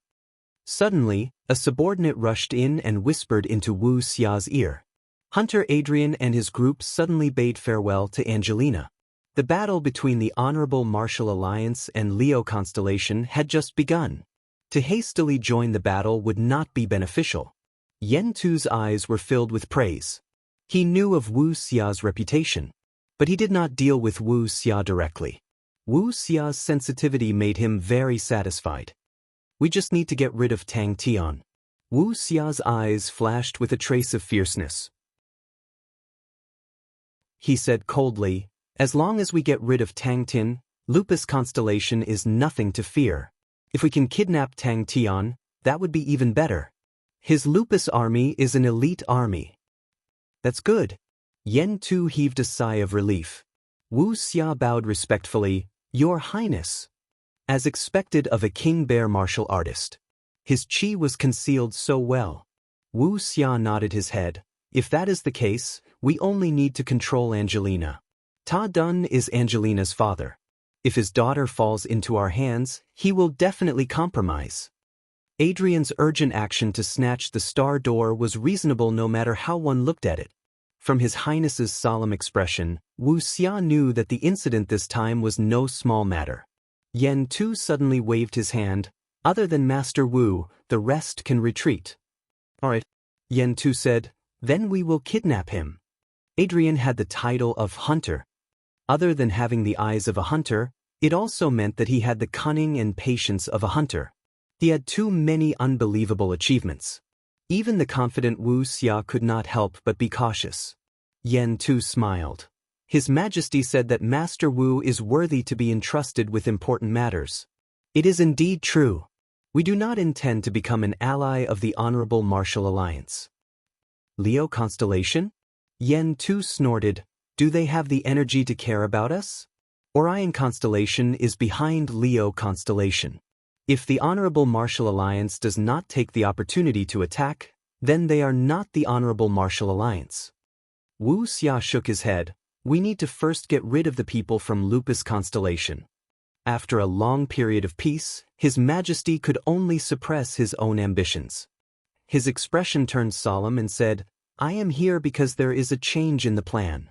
Suddenly, a subordinate rushed in and whispered into Wuxia's ear. Hunter Adrian and his group suddenly bade farewell to Angelina. The battle between the Honorable Martial Alliance and Leo constellation had just begun. To hastily join the battle would not be beneficial. Yen Tu's eyes were filled with praise. He knew of Wuxia's reputation, but he did not deal with Wuxia directly. Wuxia's sensitivity made him very satisfied. "We just need to get rid of Tang Tian." Wuxia's eyes flashed with a trace of fierceness. He said coldly, "As long as we get rid of Tang Tin, Lupus constellation is nothing to fear. If we can kidnap Tang Tian, that would be even better. His Lupus army is an elite army." "That's good." Yen Tu heaved a sigh of relief. Wuxia bowed respectfully, "Your Highness." As expected of a king bear martial artist. His chi was concealed so well. Wuxia nodded his head. "If that is the case, we only need to control Angelina. Ta Dun is Angelina's father. If his daughter falls into our hands, he will definitely compromise." Adrian's urgent action to snatch the Star Door was reasonable no matter how one looked at it. From His Highness's solemn expression, Wuxia knew that the incident this time was no small matter. Yen Tu suddenly waved his hand. "Other than Master Wu, the rest can retreat." "All right," Yen Tu said, "then we will kidnap him." Adrian had the title of Hunter. Other than having the eyes of a hunter, it also meant that he had the cunning and patience of a hunter. He had too many unbelievable achievements. Even the confident Wuxia could not help but be cautious. Yen Tu smiled. His Majesty said that Master Wu is worthy to be entrusted with important matters. It is indeed true. We do not intend to become an ally of the Honorable Martial Alliance. Leo constellation? Yen Tu snorted. Do they have the energy to care about us? Orion constellation is behind Leo constellation. If the Honorable Martial Alliance does not take the opportunity to attack, then they are not the Honorable Martial Alliance. Wuxia shook his head. We need to first get rid of the people from Lupus constellation. After a long period of peace, His Majesty could only suppress his own ambitions. His expression turned solemn and said, I am here because there is a change in the plan.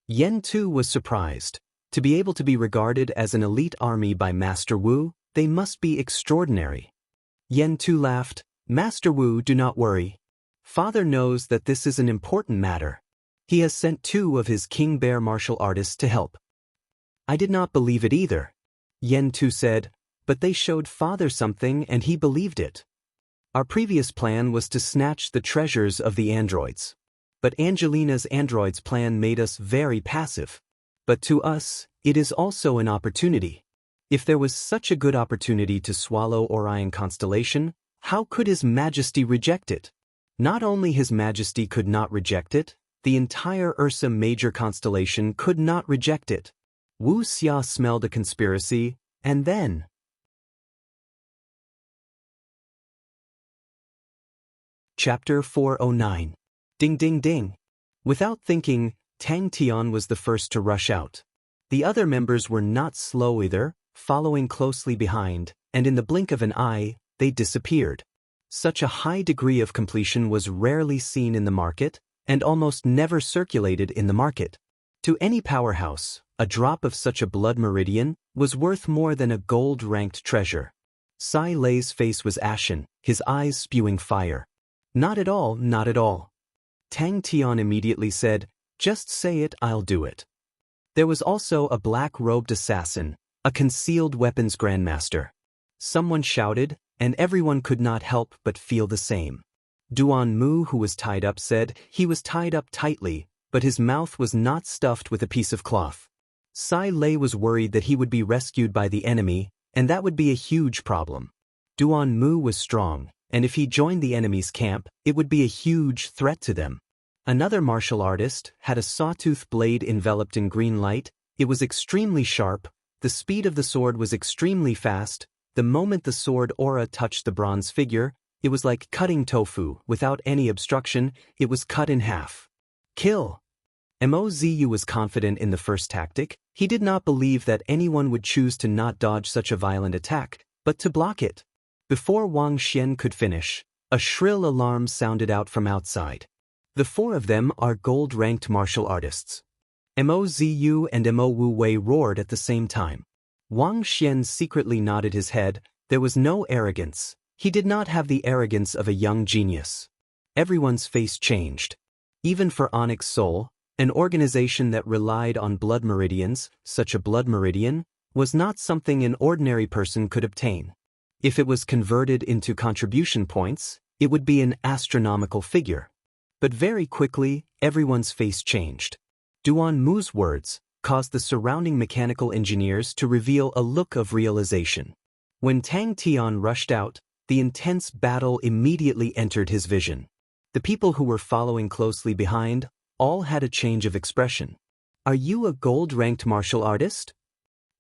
Yen Tu was surprised. To be able to be regarded as an elite army by Master Wu, they must be extraordinary. Yen Tu laughed. Master Wu, do not worry. Father knows that this is an important matter. He has sent 2 of his King Bear martial artists to help. I did not believe it either. Yen Tu said, but they showed Father something and he believed it. Our previous plan was to snatch the treasures of the androids. But Angelina's androids plan made us very passive. But to us, it is also an opportunity. If there was such a good opportunity to swallow Orion constellation, how could His Majesty reject it? Not only His Majesty could not reject it, the entire Ursa Major constellation could not reject it. Wuxia smelled a conspiracy, and then... Chapter 409. Ding ding ding. Without thinking, Tang Tian was the first to rush out. The other members were not slow either, following closely behind, and in the blink of an eye, they disappeared. Such a high degree of completion was rarely seen in the market, and almost never circulated in the market. To any powerhouse, a drop of such a blood meridian was worth more than a gold-ranked treasure. Sai Lei's face was ashen, his eyes spewing fire. Not at all, not at all. Tang Tian immediately said, just say it, I'll do it. There was also a black-robed assassin, a concealed weapons grandmaster. Someone shouted, and everyone could not help but feel the same. Duan Mu, who was tied up, said he was tied up tightly, but his mouth was not stuffed with a piece of cloth. Sai Lei was worried that he would be rescued by the enemy, and that would be a huge problem. Duan Mu was strong, and if he joined the enemy's camp, it would be a huge threat to them. Another martial artist had a sawtooth blade enveloped in green light. It was extremely sharp, the speed of the sword was extremely fast. The moment the sword aura touched the bronze figure, it was like cutting tofu. Without any obstruction, it was cut in half. Kill! Mozu was confident in the first tactic. He did not believe that anyone would choose to not dodge such a violent attack, but to block it. Before Wang Xian could finish, a shrill alarm sounded out from outside. The 4 of them are gold-ranked martial artists. Mozu and Mo Wu Wei roared at the same time. Wang Xian secretly nodded his head. There was no arrogance. He did not have the arrogance of a young genius. Everyone's face changed. Even for Onyx Soul, an organization that relied on blood meridians, such a blood meridian was not something an ordinary person could obtain. If it was converted into contribution points, it would be an astronomical figure. But very quickly, everyone's face changed. Duan Mu's words caused the surrounding mechanical engineers to reveal a look of realization. When Tang Tian rushed out, the intense battle immediately entered his vision. The people who were following closely behind all had a change of expression. Are you a gold-ranked martial artist?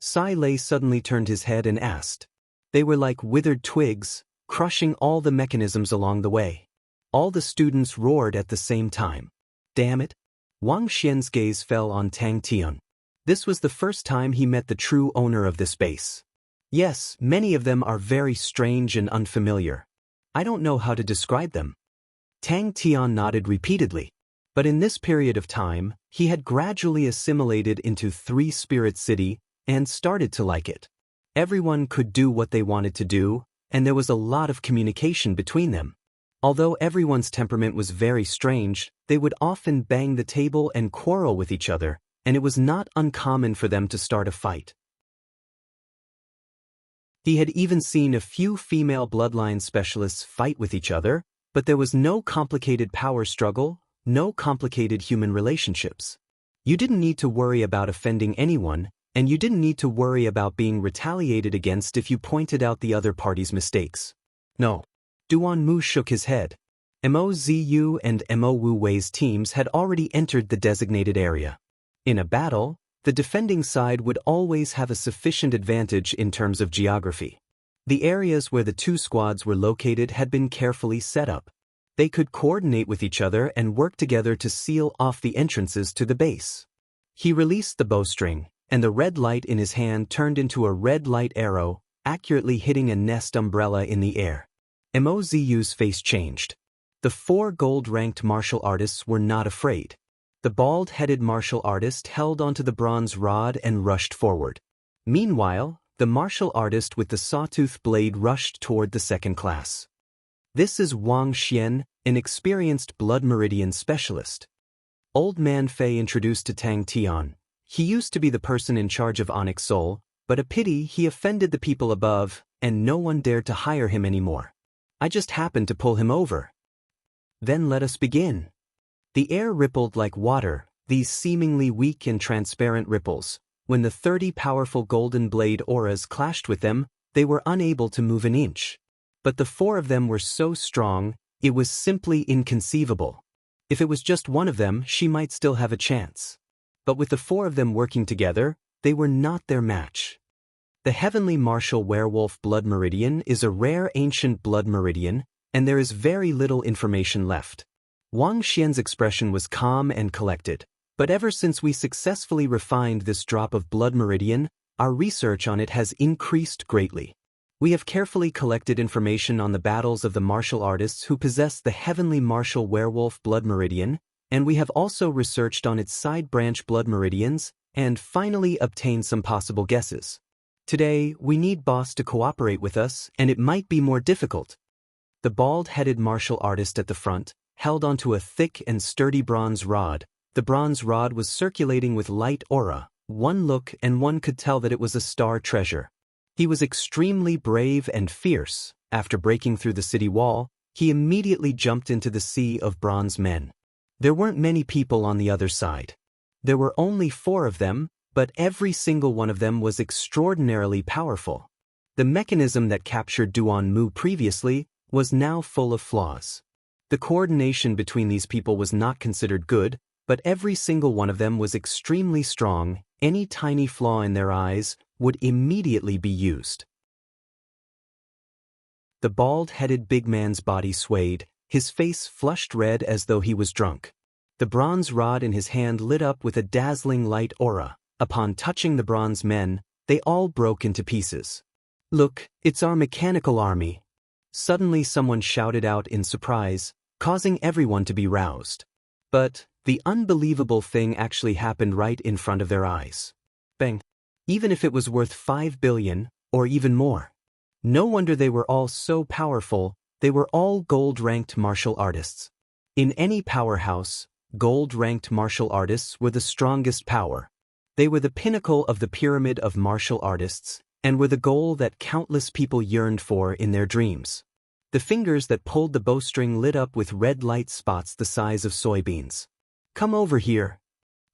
Sai Lei suddenly turned his head and asked. They were like withered twigs, crushing all the mechanisms along the way. All the students roared at the same time. Damn it! Wang Xian's gaze fell on Tang Tian. This was the first time he met the true owner of this base. Yes, many of them are very strange and unfamiliar. I don't know how to describe them. Tang Tian nodded repeatedly. But in this period of time, he had gradually assimilated into 3 Spirit City and started to like it. Everyone could do what they wanted to do, and there was a lot of communication between them. Although everyone's temperament was very strange, they would often bang the table and quarrel with each other, and it was not uncommon for them to start a fight. He had even seen a few female bloodline specialists fight with each other, but there was no complicated power struggle, no complicated human relationships. You didn't need to worry about offending anyone, and you didn't need to worry about being retaliated against if you pointed out the other party's mistakes. No. Duan Mu shook his head. Mozu and Mo Wu Wei's teams had already entered the designated area. In a battle, the defending side would always have a sufficient advantage in terms of geography. The areas where the two squads were located had been carefully set up. They could coordinate with each other and work together to seal off the entrances to the base. He released the bowstring, and the red light in his hand turned into a red light arrow, accurately hitting a nest umbrella in the air. Mozu's face changed. The 4 gold-ranked martial artists were not afraid. The bald-headed martial artist held onto the bronze rod and rushed forward. Meanwhile, the martial artist with the sawtooth blade rushed toward the second class. This is Wang Xian, an experienced blood meridian specialist. Old Man Fei introduced to Tang Tian. He used to be the person in charge of Onyx Soul, but a pity he offended the people above, and no one dared to hire him anymore. I just happened to pull him over. Then let us begin. The air rippled like water, these seemingly weak and transparent ripples. When the 30 powerful golden blade auras clashed with them, they were unable to move an inch. But the 4 of them were so strong, it was simply inconceivable. If it was just one of them, she might still have a chance. But with the 4 of them working together, they were not their match. The Heavenly Martial Werewolf Blood Meridian is a rare ancient blood meridian, and there is very little information left. Wang Xian's expression was calm and collected, but ever since we successfully refined this drop of blood meridian, our research on it has increased greatly. We have carefully collected information on the battles of the martial artists who possess the Heavenly Martial Werewolf Blood Meridian, and we have also researched on its side branch blood meridians, and finally obtained some possible guesses. Today, we need Boss to cooperate with us, and it might be more difficult. The bald-headed martial artist at the front held onto a thick and sturdy bronze rod. The bronze rod was circulating with light aura. One look and one could tell that it was a star treasure. He was extremely brave and fierce. After breaking through the city wall, he immediately jumped into the sea of bronze men. There weren't many people on the other side. There were only 4 of them, but every single one of them was extraordinarily powerful. The mechanism that captured Duan Mu previously was now full of flaws. The coordination between these people was not considered good, but every single one of them was extremely strong. Any tiny flaw in their eyes would immediately be used. The bald-headed big man's body swayed, his face flushed red as though he was drunk. The bronze rod in his hand lit up with a dazzling light aura. Upon touching the bronze men, they all broke into pieces. "Look, it's our mechanical army." Suddenly someone shouted out in surprise, causing everyone to be roused. But the unbelievable thing actually happened right in front of their eyes. Bang! Even if it was worth 5 billion, or even more. No wonder they were all so powerful. They were all gold-ranked martial artists. In any powerhouse, gold-ranked martial artists were the strongest power. They were the pinnacle of the pyramid of martial artists, and were the goal that countless people yearned for in their dreams. The fingers that pulled the bowstring lit up with red light spots the size of soybeans. "Come over here."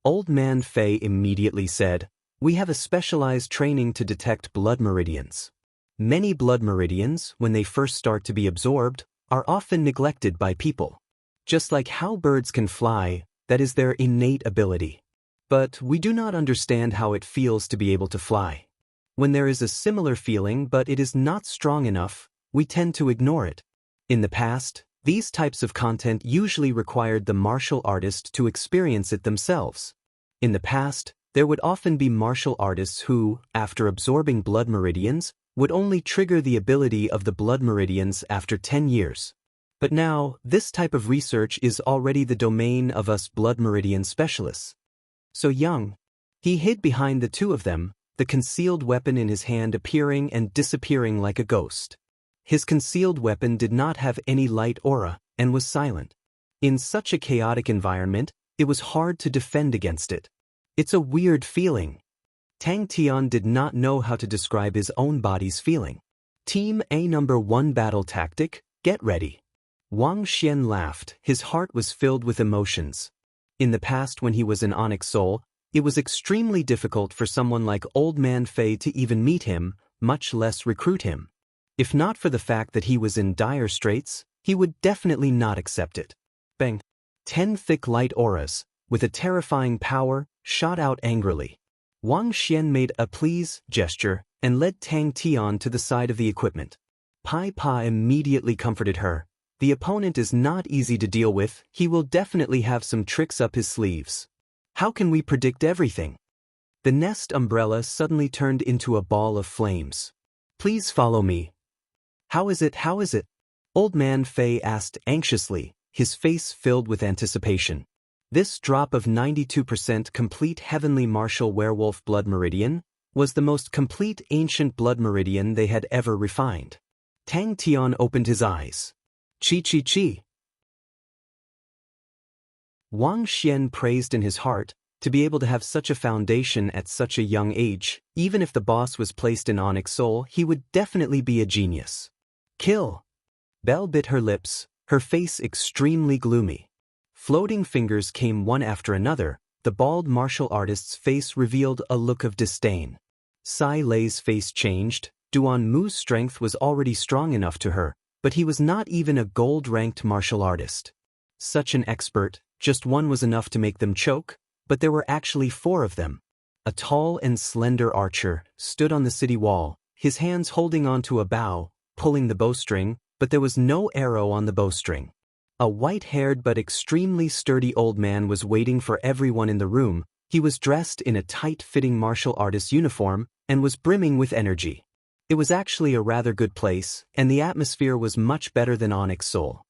Old Man Fei immediately said, "We have a specialized training to detect blood meridians." Many blood meridians, when they first start to be absorbed, are often neglected by people. Just like how birds can fly, that is their innate ability. But we do not understand how it feels to be able to fly. When there is a similar feeling but it is not strong enough, we tend to ignore it. In the past, these types of content usually required the martial artist to experience it themselves. In the past, there would often be martial artists who, after absorbing blood meridians, would only trigger the ability of the blood meridians after 10 years. But now, this type of research is already the domain of us blood meridian specialists. So young, he hid behind the 2 of them, the concealed weapon in his hand appearing and disappearing like a ghost. His concealed weapon did not have any light aura, and was silent. In such a chaotic environment, it was hard to defend against it. It's a weird feeling. Tang Tian did not know how to describe his own body's feeling. Team A number 1 battle tactic, get ready. Wang Xian laughed, his heart was filled with emotions. In the past when he was in Onyx Soul, it was extremely difficult for someone like Old Man Fei to even meet him, much less recruit him. If not for the fact that he was in dire straits, he would definitely not accept it. Bang! 10 thick light auras, with a terrifying power, shot out angrily. Wang Xian made a please gesture and led Tang Tian to the side of the equipment. Pai Pa immediately comforted her. The opponent is not easy to deal with, he will definitely have some tricks up his sleeves. How can we predict everything? The nest umbrella suddenly turned into a ball of flames. Please follow me. How is it? Old Man Fei asked anxiously, his face filled with anticipation. This drop of 92% complete heavenly martial werewolf blood meridian was the most complete ancient blood meridian they had ever refined. Tang Tian opened his eyes. Chi. Wang Xian praised in his heart, to be able to have such a foundation at such a young age, even if the boss was placed in Onyx Soul, he would definitely be a genius. Kill! Belle bit her lips, her face extremely gloomy. Floating fingers came one after another, the bald martial artist's face revealed a look of disdain. Sai Lei's face changed, Duan Mu's strength was already strong enough to her, but he was not even a gold-ranked martial artist. Such an expert, just one was enough to make them choke, but there were actually 4 of them. A tall and slender archer stood on the city wall, his hands holding onto a bow, pulling the bowstring, but there was no arrow on the bowstring. A white-haired but extremely sturdy old man was waiting for everyone in the room. He was dressed in a tight-fitting martial artist uniform and was brimming with energy. It was actually a rather good place, and the atmosphere was much better than Onyx Soul.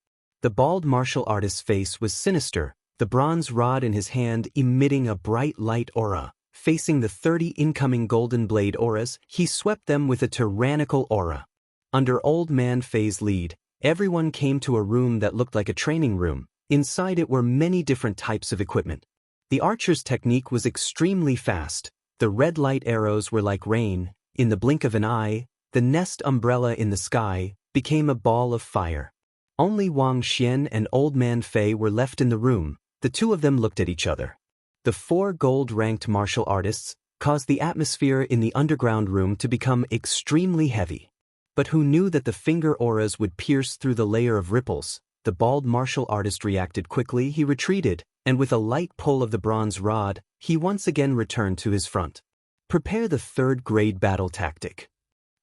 The bald martial artist's face was sinister, the bronze rod in his hand emitting a bright light aura. Facing the 30 incoming golden blade auras, he swept them with a tyrannical aura. Under Old Man Fei's lead, everyone came to a room that looked like a training room. Inside it were many different types of equipment. The archer's technique was extremely fast. The red light arrows were like rain. In the blink of an eye, the nest umbrella in the sky became a ball of fire. Only Wang Xian and Old Man Fei were left in the room. The 2 of them looked at each other. The 4 gold-ranked martial artists caused the atmosphere in the underground room to become extremely heavy. But who knew that the finger auras would pierce through the layer of ripples? The bald martial artist reacted quickly, he retreated, and with a light pull of the bronze rod, he once again returned to his front. Prepare the 3rd-grade battle tactic.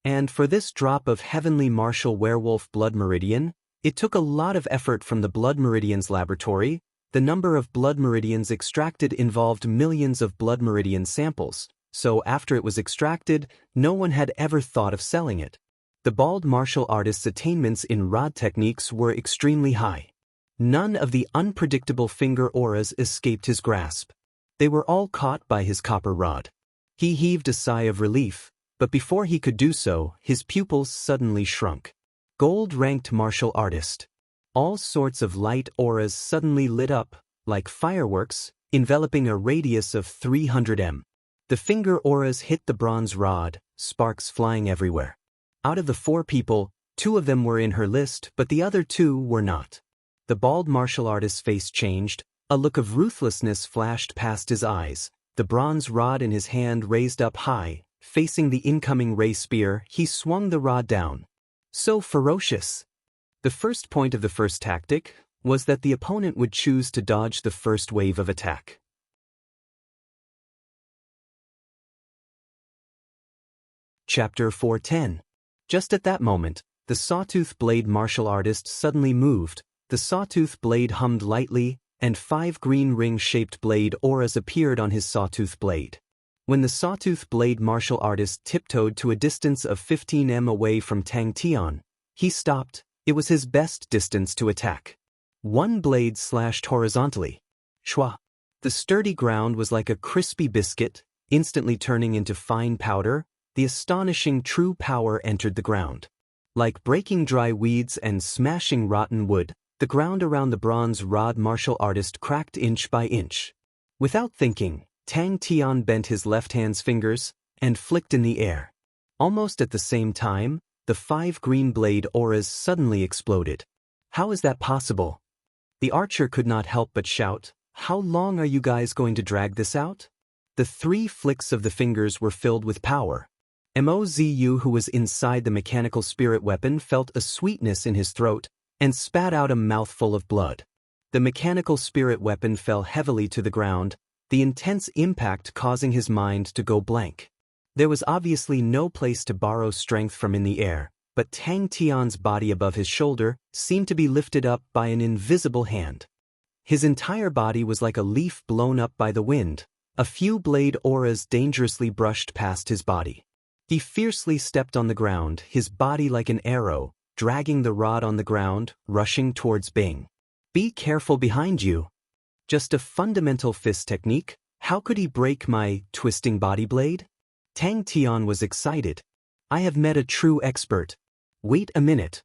And for this drop of heavenly martial werewolf blood meridian, it took a lot of effort from the Blood Meridians laboratory. The number of blood meridians extracted involved millions of blood meridian samples, so after it was extracted, no one had ever thought of selling it. The bald martial artist's attainments in rod techniques were extremely high. None of the unpredictable finger auras escaped his grasp. They were all caught by his copper rod. He heaved a sigh of relief, but before he could do so, his pupils suddenly shrunk. Gold-ranked martial artist. All sorts of light auras suddenly lit up, like fireworks, enveloping a radius of 300 m. The finger auras hit the bronze rod, sparks flying everywhere. Out of the 4 people, 2 of them were in her list, but the other 2 were not. The bald martial artist's face changed, a look of ruthlessness flashed past his eyes, the bronze rod in his hand raised up high, facing the incoming ray spear, he swung the rod down. So ferocious. The first point of the first tactic was that the opponent would choose to dodge the first wave of attack. Chapter 410. Just at that moment, the sawtooth blade martial artist suddenly moved, the sawtooth blade hummed lightly, and 5 green ring-shaped blade auras appeared on his sawtooth blade. When the sawtooth blade martial artist tiptoed to a distance of 15 m away from Tang Tian, he stopped. It was his best distance to attack. 1 blade slashed horizontally. Shwa! The sturdy ground was like a crispy biscuit, instantly turning into fine powder. The astonishing true power entered the ground. Like breaking dry weeds and smashing rotten wood, the ground around the bronze rod martial artist cracked inch by inch. Without thinking, Tang Tian bent his left hand's fingers and flicked in the air. Almost at the same time, the 5 green blade auras suddenly exploded. How is that possible? The archer could not help but shout, "How long are you guys going to drag this out?" The 3 flicks of the fingers were filled with power. Mozu, who was inside the mechanical spirit weapon, felt a sweetness in his throat and spat out a mouthful of blood. The mechanical spirit weapon fell heavily to the ground, the intense impact causing his mind to go blank. There was obviously no place to borrow strength from in the air, but Tang Tian's body above his shoulder seemed to be lifted up by an invisible hand. His entire body was like a leaf blown up by the wind. A few blade auras dangerously brushed past his body. He fiercely stepped on the ground, his body like an arrow, dragging the rod on the ground, rushing towards Bing. Be careful behind you. Just a fundamental fist technique? How could he break my twisting body blade? Tang Tian was excited. I have met a true expert. Wait a minute.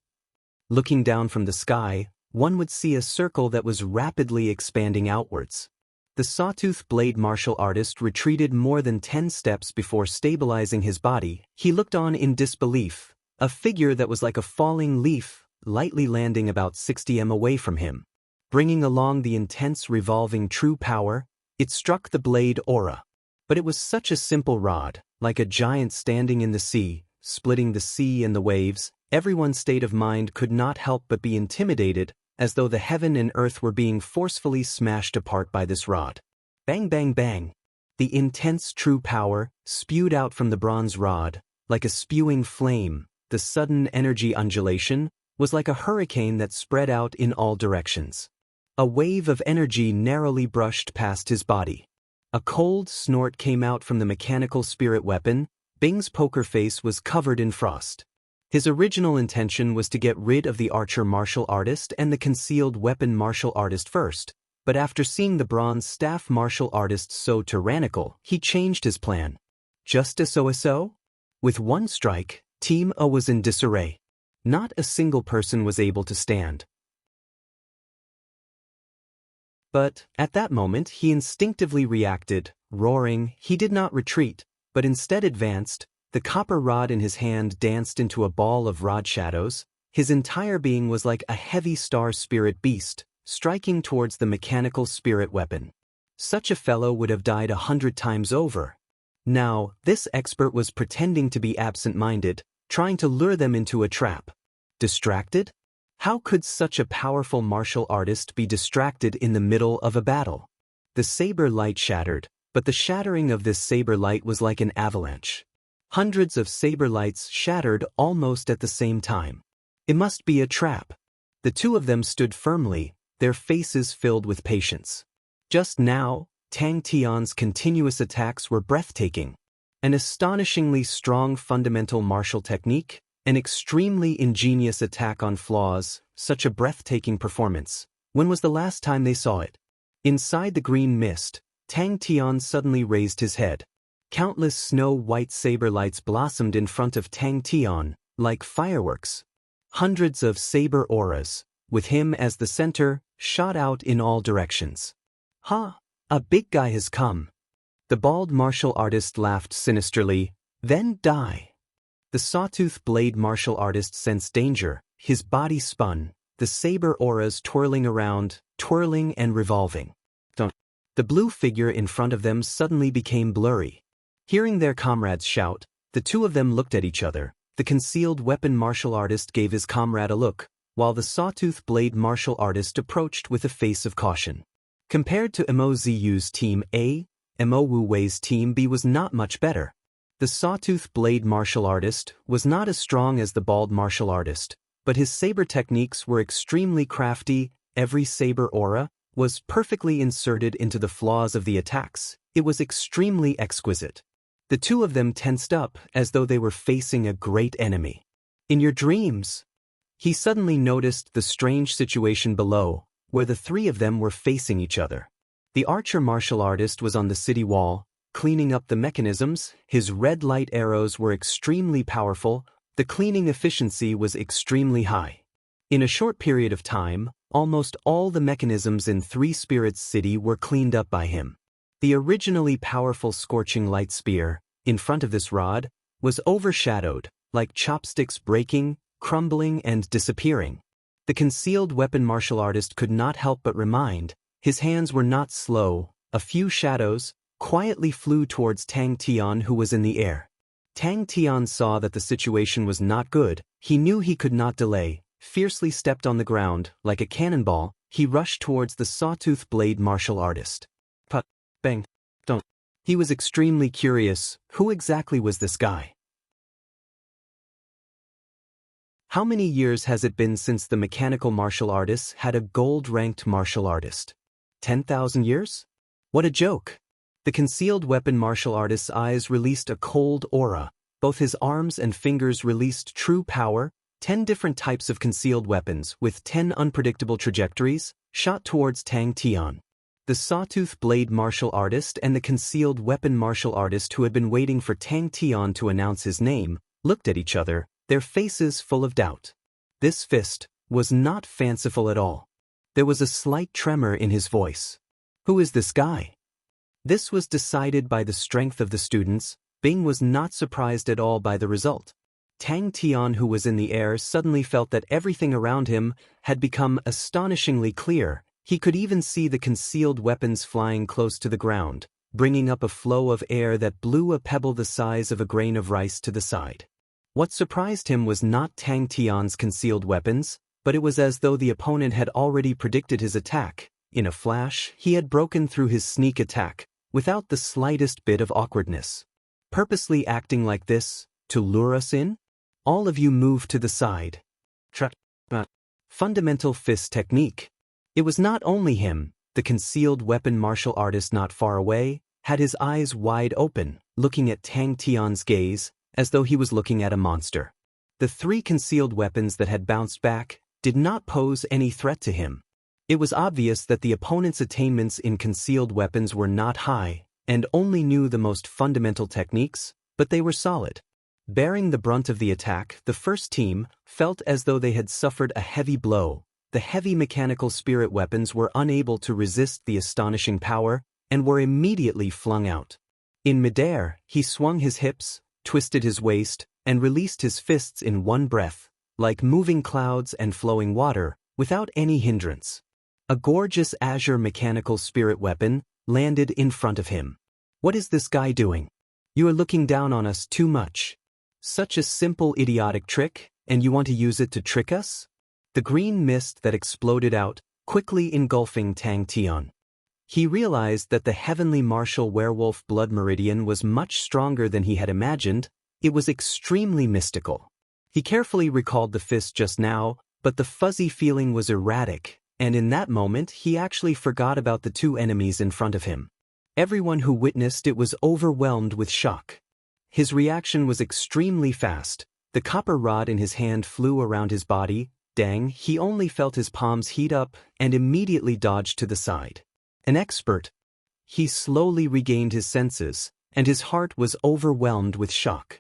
Looking down from the sky, one would see a circle that was rapidly expanding outwards. The sawtooth blade martial artist retreated more than 10 steps before stabilizing his body. He looked on in disbelief, a figure that was like a falling leaf, lightly landing about 60 m away from him. Bringing along the intense revolving true power, it struck the blade aura. But it was such a simple rod, like a giant standing in the sea, splitting the sea and the waves. Everyone's state of mind could not help but be intimidated, as though the heaven and earth were being forcefully smashed apart by this rod. Bang bang bang. The intense true power spewed out from the bronze rod, like a spewing flame. The sudden energy undulation was like a hurricane that spread out in all directions. A wave of energy narrowly brushed past his body. A cold snort came out from the mechanical spirit weapon. Bing's poker face was covered in frost. His original intention was to get rid of the archer martial artist and the concealed weapon martial artist first, but after seeing the bronze staff martial artist so tyrannical, he changed his plan. Just a so-so? With one strike, Team A was in disarray. Not a single person was able to stand. But, at that moment, he instinctively reacted, roaring. He did not retreat, but instead advanced. The copper rod in his hand danced into a ball of rod shadows. His entire being was like a heavy star spirit beast, striking towards the mechanical spirit weapon. Such a fellow would have died 100 times over. Now, this expert was pretending to be absent-minded, trying to lure them into a trap. Distracted? How could such a powerful martial artist be distracted in the middle of a battle? The saber light shattered, but the shattering of this saber light was like an avalanche. Hundreds of saber lights shattered almost at the same time. It must be a trap. The two of them stood firmly, their faces filled with patience. Just now, Tang Tian's continuous attacks were breathtaking. An astonishingly strong fundamental martial technique, an extremely ingenious attack on flaws, such a breathtaking performance. When was the last time they saw it? Inside the green mist, Tang Tian suddenly raised his head. Countless snow-white saber lights blossomed in front of Tang Tian, like fireworks. Hundreds of saber auras, with him as the center, shot out in all directions. Ha! A big guy has come. The bald martial artist laughed sinisterly. Then die. The sawtooth blade martial artist sensed danger. His body spun, the saber auras twirling around, twirling and revolving. The blue figure in front of them suddenly became blurry. Hearing their comrades shout, the two of them looked at each other. The concealed weapon martial artist gave his comrade a look, while the sawtooth blade martial artist approached with a face of caution. Compared to Mozu's team A, Mo Wu Wei's team B was not much better. The sawtooth blade martial artist was not as strong as the bald martial artist, but his saber techniques were extremely crafty. Every saber aura was perfectly inserted into the flaws of the attacks. It was extremely exquisite. The two of them tensed up as though they were facing a great enemy. In your dreams? He suddenly noticed the strange situation below, where the three of them were facing each other. The archer martial artist was on the city wall, cleaning up the mechanisms. His red light arrows were extremely powerful. The cleaning efficiency was extremely high. In a short period of time, almost all the mechanisms in Three Spirits City were cleaned up by him. The originally powerful scorching light spear, in front of this rod, was overshadowed, like chopsticks breaking, crumbling and disappearing. The concealed weapon martial artist could not help but remind, his hands were not slow. A few shadows quietly flew towards Tang Tian, who was in the air. Tang Tian saw that the situation was not good. He knew he could not delay. Fiercely stepped on the ground, like a cannonball, he rushed towards the sawtooth blade martial artist. Put, bang, don't. He was extremely curious, who exactly was this guy? How many years has it been since the mechanical martial artists had a gold-ranked martial artist? 10,000 years? What a joke! The concealed weapon martial artist's eyes released a cold aura. Both his arms and fingers released true power. 10 different types of concealed weapons with 10 unpredictable trajectories shot towards Tang Tian. The sawtooth blade martial artist and the concealed weapon martial artist, who had been waiting for Tang Tian to announce his name, looked at each other, their faces full of doubt. This fist was not fanciful at all. There was a slight tremor in his voice. Who is this guy? This was decided by the strength of the students. Bing was not surprised at all by the result. Tang Tian, who was in the air, suddenly felt that everything around him had become astonishingly clear. He could even see the concealed weapons flying close to the ground, bringing up a flow of air that blew a pebble the size of a grain of rice to the side. What surprised him was not Tang Tian's concealed weapons, but it was as though the opponent had already predicted his attack. In a flash, he had broken through his sneak attack, without the slightest bit of awkwardness. Purposely acting like this, to lure us in? All of you move to the side. Fundamental fist technique. It was not only him. The concealed weapon martial artist not far away had his eyes wide open, looking at Tang Tian's gaze, as though he was looking at a monster. The 3 concealed weapons that had bounced back did not pose any threat to him. It was obvious that the opponent's attainments in concealed weapons were not high, and only knew the most fundamental techniques, but they were solid. Bearing the brunt of the attack, the first team felt as though they had suffered a heavy blow. The heavy mechanical spirit weapons were unable to resist the astonishing power, and were immediately flung out. In midair, he swung his hips, twisted his waist, and released his fists in one breath, like moving clouds and flowing water, without any hindrance. A gorgeous azure mechanical spirit weapon landed in front of him. What is this guy doing? You are looking down on us too much. Such a simple idiotic trick, and you want to use it to trick us? The green mist that exploded out, quickly engulfing Tang Tian. He realized that the heavenly martial werewolf blood meridian was much stronger than he had imagined. It was extremely mystical. He carefully recalled the fist just now, but the fuzzy feeling was erratic, and in that moment he actually forgot about the 2 enemies in front of him. Everyone who witnessed it was overwhelmed with shock. His reaction was extremely fast. The copper rod in his hand flew around his body. Dang, he only felt his palms heat up and immediately dodged to the side. An expert. He slowly regained his senses, and his heart was overwhelmed with shock.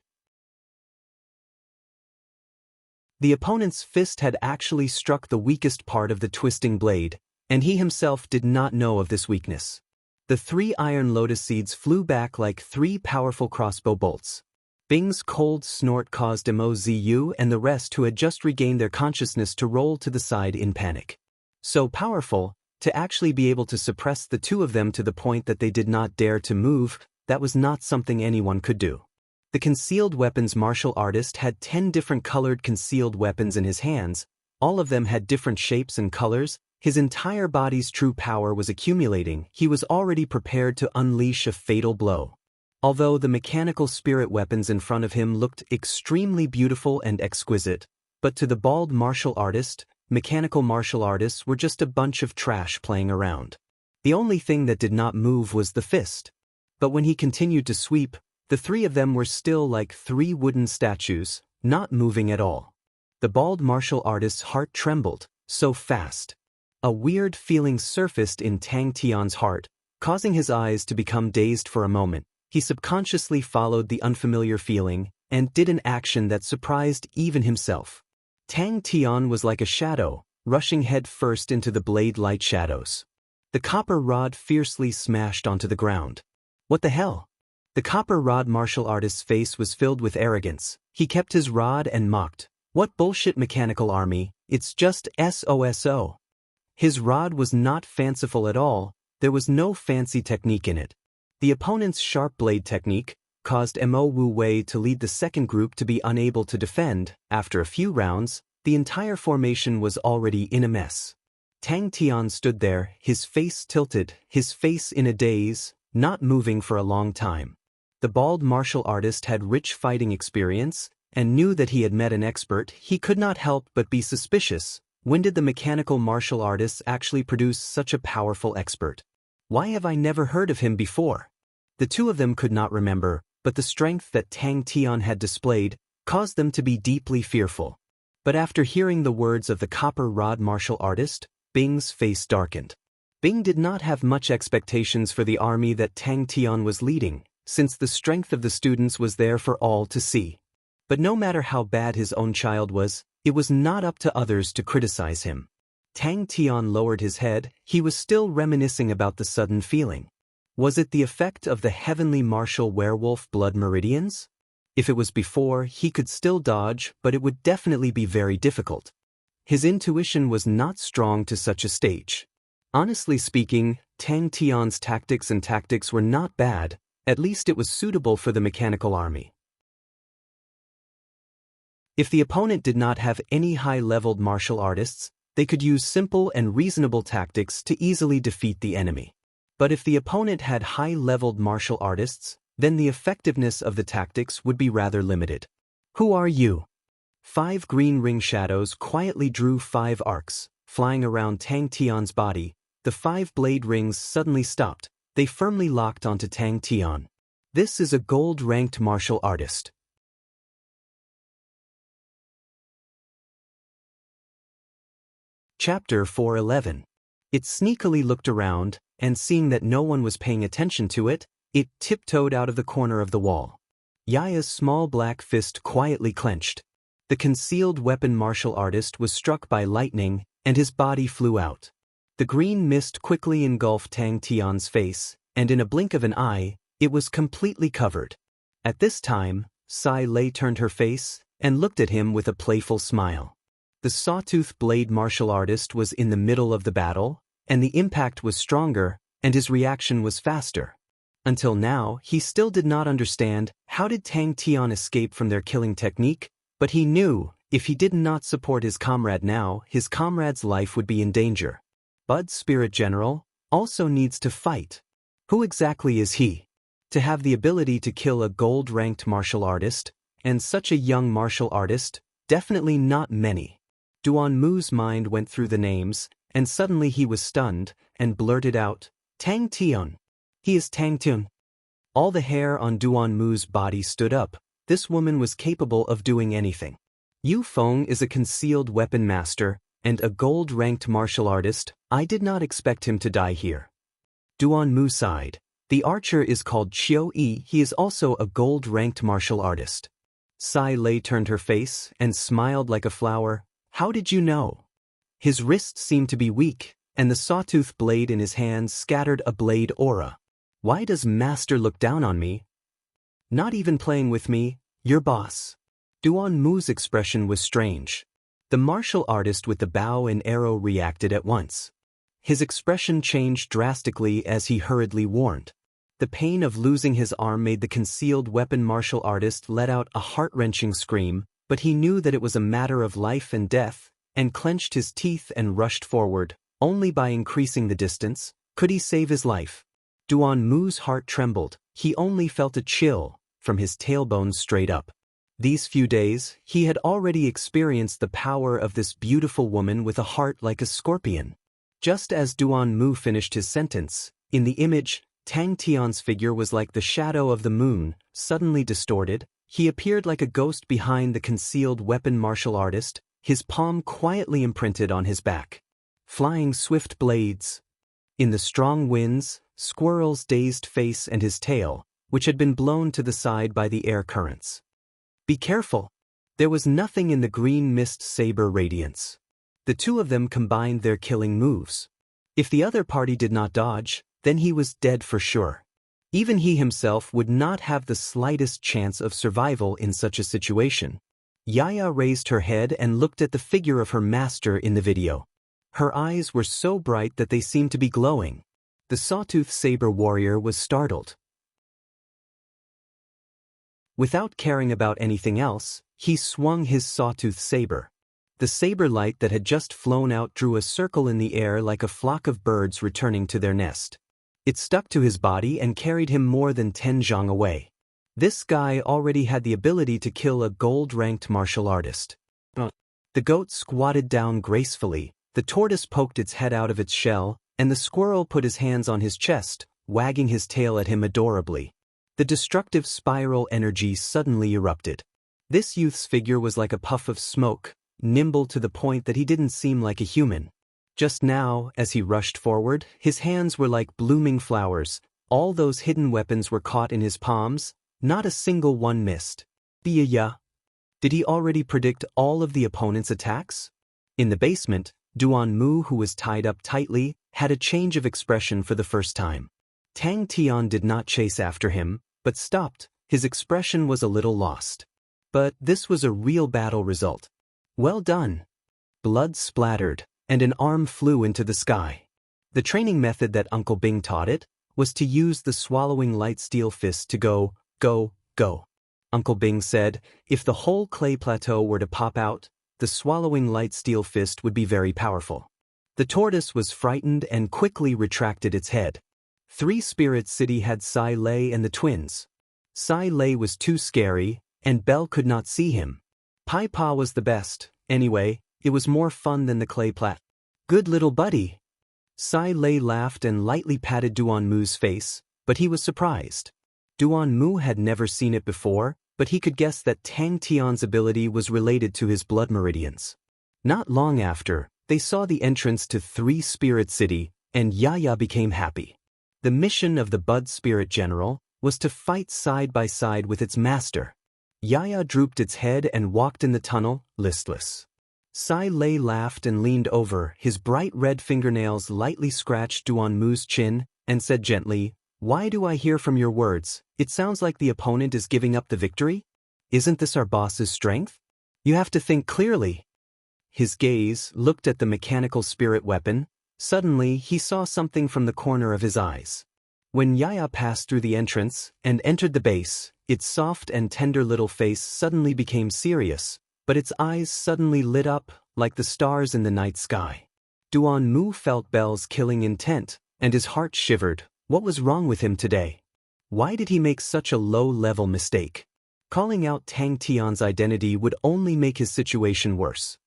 The opponent's fist had actually struck the weakest part of the twisting blade, and he himself did not know of this weakness. The 3 iron lotus seeds flew back like 3 powerful crossbow bolts. Bing's cold snort caused Mo Ziyu and the rest who had just regained their consciousness to roll to the side in panic. So powerful, to actually be able to suppress the 2 of them to the point that they did not dare to move, that was not something anyone could do. The concealed weapons martial artist had 10 different colored concealed weapons in his hands. All of them had different shapes and colors. His entire body's true power was accumulating. He was already prepared to unleash a fatal blow. Although the mechanical spirit weapons in front of him looked extremely beautiful and exquisite, but to the bald martial artist, mechanical martial artists were just a bunch of trash playing around. The only thing that did not move was the fist. But when he continued to sweep, the 3 of them were still like 3 wooden statues, not moving at all. The bald martial artist's heart trembled, so fast. A weird feeling surfaced in Tang Tian's heart, causing his eyes to become dazed for a moment. He subconsciously followed the unfamiliar feeling and did an action that surprised even himself. Tang Tian was like a shadow, rushing head first into the blade light shadows. The copper rod fiercely smashed onto the ground. What the hell? The copper rod martial artist's face was filled with arrogance. He kept his rod and mocked. What bullshit mechanical army, it's just SOSO. His rod was not fanciful at all. There was no fancy technique in it. The opponent's sharp blade technique, caused Mo Wu Wei to lead the second group to be unable to defend. After a few rounds, the entire formation was already in a mess. Tang Tian stood there, his face tilted, his face in a daze, not moving for a long time. The bald martial artist had rich fighting experience, and knew that he had met an expert. He could not help but be suspicious. When did the mechanical martial artists actually produce such a powerful expert? Why have I never heard of him before? The two of them could not remember, but the strength that Tang Tian had displayed caused them to be deeply fearful. But after hearing the words of the copper rod martial artist, Bing's face darkened. Bing did not have much expectations for the army that Tang Tian was leading, since the strength of the students was there for all to see. But no matter how bad his own child was, it was not up to others to criticize him. Tang Tian lowered his head. He was still reminiscing about the sudden feeling. Was it the effect of the heavenly martial werewolf blood meridians? If it was before, he could still dodge, but it would definitely be very difficult. His intuition was not strong to such a stage. Honestly speaking, Tang Tian's tactics were not bad, at least it was suitable for the mechanical army. If the opponent did not have any high-leveled martial artists, they could use simple and reasonable tactics to easily defeat the enemy. But if the opponent had high-leveled martial artists, then the effectiveness of the tactics would be rather limited. Who are you? 5 green ring shadows quietly drew 5 arcs, flying around Tang Tian's body. The 5 blade rings suddenly stopped. They firmly locked onto Tang Tian. This is a gold-ranked martial artist. Chapter 411. It sneakily looked around, and seeing that no one was paying attention to it, it tiptoed out of the corner of the wall. Yaya's small black fist quietly clenched. The concealed weapon martial artist was struck by lightning, and his body flew out. The green mist quickly engulfed Tang Tian's face, and in a blink of an eye, it was completely covered. At this time, Sai Lei turned her face and looked at him with a playful smile. The sawtooth blade martial artist was in the middle of the battle, and the impact was stronger, and his reaction was faster. Until now, he still did not understand how did Tang Tian escape from their killing technique, but he knew if he did not support his comrade now, his comrade's life would be in danger. Bud's spirit general also needs to fight. Who exactly is he? To have the ability to kill a gold-ranked martial artist, and such a young martial artist, definitely not many. Duan Mu's mind went through the names, and suddenly he was stunned, and blurted out, Tang Tian. He is Tang Tian. All the hair on Duan Mu's body stood up. This woman was capable of doing anything. Yu Feng is a concealed weapon master, and a gold-ranked martial artist. I did not expect him to die here. Duan Mu sighed. The archer is called Qiu Yi. He is also a gold-ranked martial artist. Sai Lei turned her face and smiled like a flower. How did you know? His wrists seemed to be weak, and the sawtooth blade in his hands scattered a blade aura. Why does Master look down on me? Not even playing with me, your boss. Duan Mu's expression was strange. The martial artist with the bow and arrow reacted at once. His expression changed drastically as he hurriedly warned. The pain of losing his arm made the concealed weapon martial artist let out a heart-wrenching scream, but he knew that it was a matter of life and death, and clenched his teeth and rushed forward. Only by increasing the distance could he save his life. Duan Mu's heart trembled. He only felt a chill from his tailbone straight up. These few days, he had already experienced the power of this beautiful woman with a heart like a scorpion. Just as Duan Mu finished his sentence, in the image, Tang Tian's figure was like the shadow of the moon, suddenly distorted. He appeared like a ghost behind the concealed weapon martial artist, his palm quietly imprinted on his back. Flying swift blades. In the strong winds, Squirrel's dazed face and his tail, which had been blown to the side by the air currents. Be careful. There was nothing in the green mist saber radiance. The two of them combined their killing moves. If the other party did not dodge, then he was dead for sure. Even he himself would not have the slightest chance of survival in such a situation. Yaya raised her head and looked at the figure of her master in the video. Her eyes were so bright that they seemed to be glowing. The sawtooth saber warrior was startled. Without caring about anything else, he swung his sawtooth saber. The saber light that had just flown out drew a circle in the air like a flock of birds returning to their nest. It stuck to his body and carried him more than 10 zhang away. This guy already had the ability to kill a gold-ranked martial artist. The goat squatted down gracefully, the tortoise poked its head out of its shell, and the squirrel put his hands on his chest, wagging his tail at him adorably. The destructive spiral energy suddenly erupted. This youth's figure was like a puff of smoke, nimble to the point that he didn't seem like a human. Just now, as he rushed forward, his hands were like blooming flowers. All those hidden weapons were caught in his palms, not a single one missed. Did he already predict all of the opponent's attacks? In the basement, Duan Mu, who was tied up tightly, had a change of expression for the first time. Tang Tian did not chase after him, but stopped. His expression was a little lost. But this was a real battle result. Well done. Blood splattered, and an arm flew into the sky. The training method that Uncle Bing taught it was to use the swallowing light steel fist to go, go, go. Uncle Bing said, if the whole clay plateau were to pop out, the swallowing light steel fist would be very powerful. The tortoise was frightened and quickly retracted its head. 3 Spirit City had Sai Lei and the twins. Sai Lei was too scary, and Belle could not see him. Pai Pa was the best. Anyway, it was more fun than the clay plat. Good little buddy. Sai Lei laughed and lightly patted Duan Mu's face, but he was surprised. Duan Mu had never seen it before, but he could guess that Tang Tian's ability was related to his blood meridians. Not long after, they saw the entrance to 3 Spirit City, and Yaya became happy. The mission of the Bud Spirit General was to fight side by side with its master. Yaya drooped its head and walked in the tunnel, listless. Sai Lei laughed and leaned over, his bright red fingernails lightly scratched Duan Mu's chin, and said gently, why do I hear from your words, it sounds like the opponent is giving up the victory? Isn't this our boss's strength? You have to think clearly. His gaze looked at the mechanical spirit weapon. Suddenly, he saw something from the corner of his eyes. When Yaya passed through the entrance and entered the base, its soft and tender little face suddenly became serious, but its eyes suddenly lit up like the stars in the night sky. Duan Mu felt Belle's killing intent, and his heart shivered. What was wrong with him today? Why did he make such a low-level mistake? Calling out Tang Tian's identity would only make his situation worse.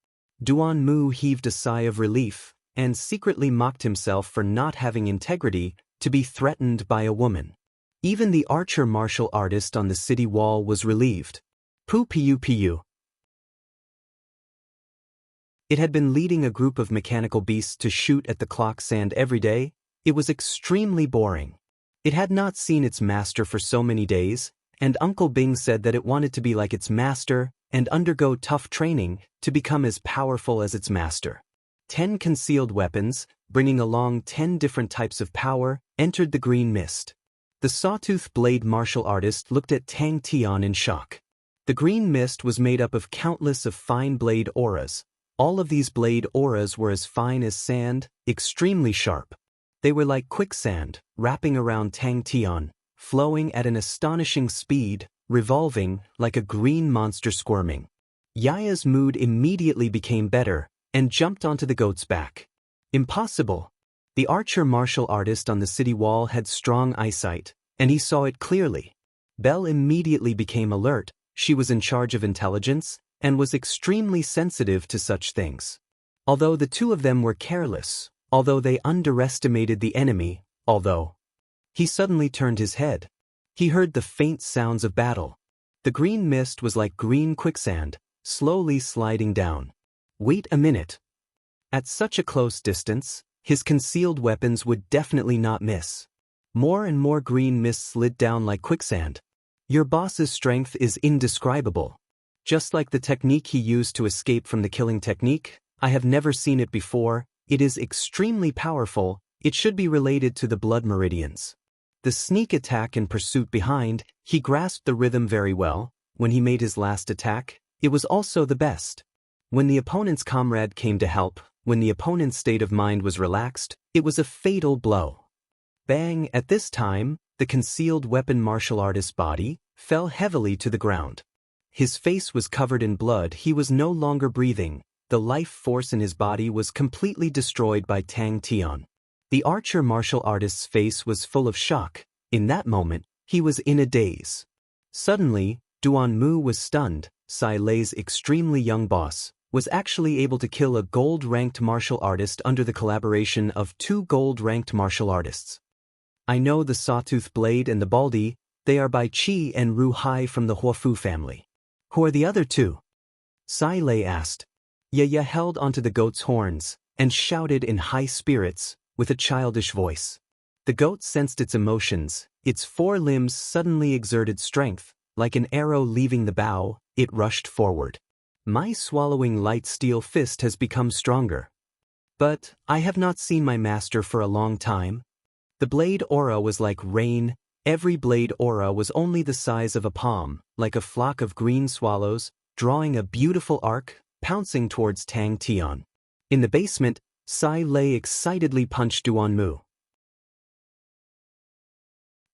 Duan Mu heaved a sigh of relief and secretly mocked himself for not having integrity to be threatened by a woman. Even the archer martial artist on the city wall was relieved. Pu. It had been leading a group of mechanical beasts to shoot at the clock sand every day. It was extremely boring. It had not seen its master for so many days, and Uncle Bing said that it wanted to be like its master and undergo tough training to become as powerful as its master. 10 concealed weapons, bringing along 10 different types of power, entered the green mist. The sawtooth blade martial artist looked at Tang Tian in shock. The green mist was made up of countless of fine blade auras. All of these blade auras were as fine as sand, extremely sharp. They were like quicksand, wrapping around Tang Tian, flowing at an astonishing speed, revolving like a green monster squirming. Yaya's mood immediately became better, and jumped onto the goat's back. Impossible! The archer martial artist on the city wall had strong eyesight, and he saw it clearly. Belle immediately became alert. She was in charge of intelligence, and was extremely sensitive to such things. Although the two of them were careless, although they underestimated the enemy, he suddenly turned his head. He heard the faint sounds of battle. The green mist was like green quicksand, slowly sliding down. Wait a minute. At such a close distance, his concealed weapons would definitely not miss. More and more green mist slid down like quicksand. Your boss's strength is indescribable. Just like the technique he used to escape from the killing technique, I have never seen it before. It is extremely powerful. It should be related to the blood meridians. The sneak attack and pursuit behind, he grasped the rhythm very well. When he made his last attack, it was also the best. When the opponent's comrade came to help, when the opponent's state of mind was relaxed, it was a fatal blow. Bang! At this time, the concealed weapon martial artist's body fell heavily to the ground. His face was covered in blood, he was no longer breathing, the life force in his body was completely destroyed by Tang Tian. The archer martial artist's face was full of shock. In that moment, he was in a daze. Suddenly, Duan Mu was stunned. Sai Lei's extremely young boss was actually able to kill a gold-ranked martial artist under the collaboration of 2 gold-ranked martial artists. I know the Sawtooth Blade and the Baldy, they are by Qi and Ru Hai from the Huofu family. Who are the other 2? Sai Lei asked. Yaya held onto the goat's horns and shouted in high spirits with a childish voice. The goat sensed its emotions, its 4 limbs suddenly exerted strength. Like an arrow leaving the bow, it rushed forward. My swallowing light steel fist has become stronger. But I have not seen my master for a long time. The blade aura was like rain. Every blade aura was only the size of a palm, like a flock of green swallows, drawing a beautiful arc, pouncing towards Tang Tian. In the basement, Sai Lei excitedly punched Duan Mu.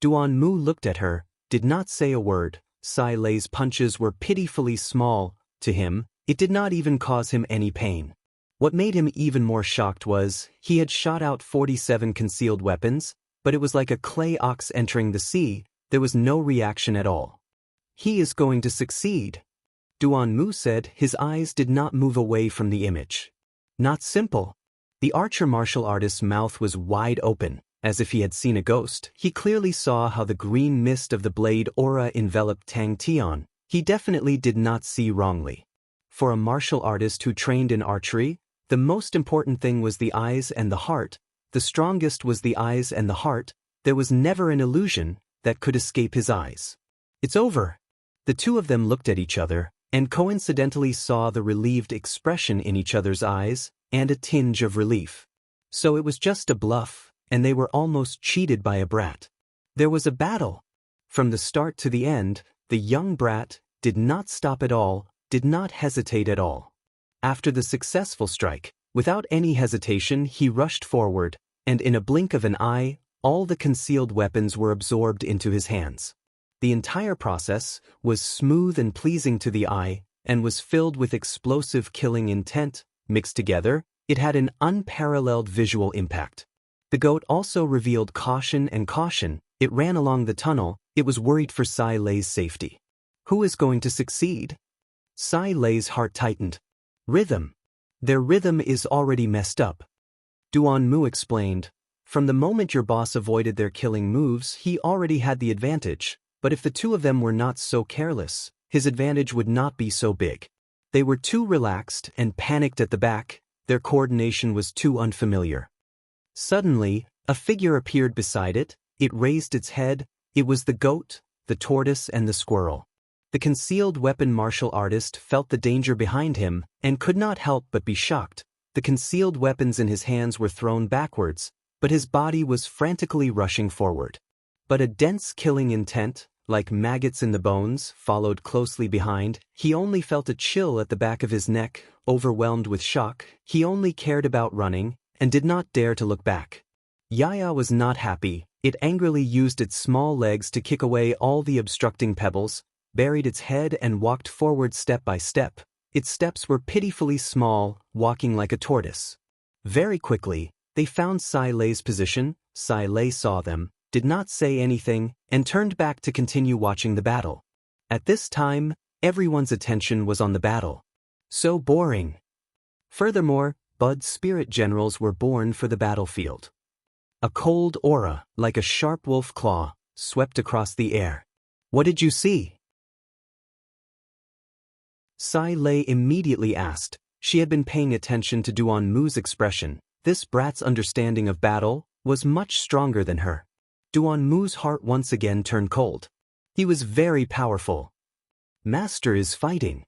Duan Mu looked at her, did not say a word. Sai Lei's punches were pitifully small. To him, it did not even cause him any pain. What made him even more shocked was, he had shot out 47 concealed weapons, but it was like a clay ox entering the sea, there was no reaction at all. He is going to succeed. Duan Mu said, his eyes did not move away from the image. Not simple. The archer martial artist's mouth was wide open. As if he had seen a ghost, he clearly saw how the green mist of the blade aura enveloped Tang Tian. He definitely did not see wrongly. For a martial artist who trained in archery, the most important thing was the eyes and the heart. The strongest was the eyes and the heart. There was never an illusion that could escape his eyes. It's over. The 2 of them looked at each other, and coincidentally saw the relieved expression in each other's eyes, and a tinge of relief. So it was just a bluff. And they were almost cheated by a brat. There was a battle. From the start to the end, the young brat did not stop at all, did not hesitate at all. After the successful strike, without any hesitation he rushed forward, and in a blink of an eye, all the concealed weapons were absorbed into his hands. The entire process was smooth and pleasing to the eye, and was filled with explosive killing intent. Mixed together, it had an unparalleled visual impact. The goat also revealed caution and caution. It ran along the tunnel. It was worried for Sai Lei's safety. Who is going to succeed? Sai Lei's heart tightened. Rhythm. Their rhythm is already messed up. Duan Mu explained. From the moment your boss avoided their killing moves, he already had the advantage. But if the 2 of them were not so careless, his advantage would not be so big. They were too relaxed and panicked at the back. Their coordination was too unfamiliar. Suddenly, a figure appeared beside it. It raised its head. It was the goat, the tortoise and the squirrel. The concealed weapon martial artist felt the danger behind him and could not help but be shocked. The concealed weapons in his hands were thrown backwards, but his body was frantically rushing forward. But a dense killing intent, like maggots in the bones, followed closely behind. He only felt a chill at the back of his neck, overwhelmed with shock. He only cared about running, and did not dare to look back. Yaya was not happy. It angrily used its small legs to kick away all the obstructing pebbles, buried its head and walked forward step by step. Its steps were pitifully small, walking like a tortoise. Very quickly, they found Sai Lei's position. Sai Lei saw them, did not say anything, and turned back to continue watching the battle. At this time, everyone's attention was on the battle. So boring. Furthermore, Bud's spirit generals were born for the battlefield. A cold aura, like a sharp wolf claw, swept across the air. What did you see? Sai Lei immediately asked. She had been paying attention to Duan Mu's expression. This brat's understanding of battle was much stronger than her. Duan Mu's heart once again turned cold. He was very powerful. Master is fighting.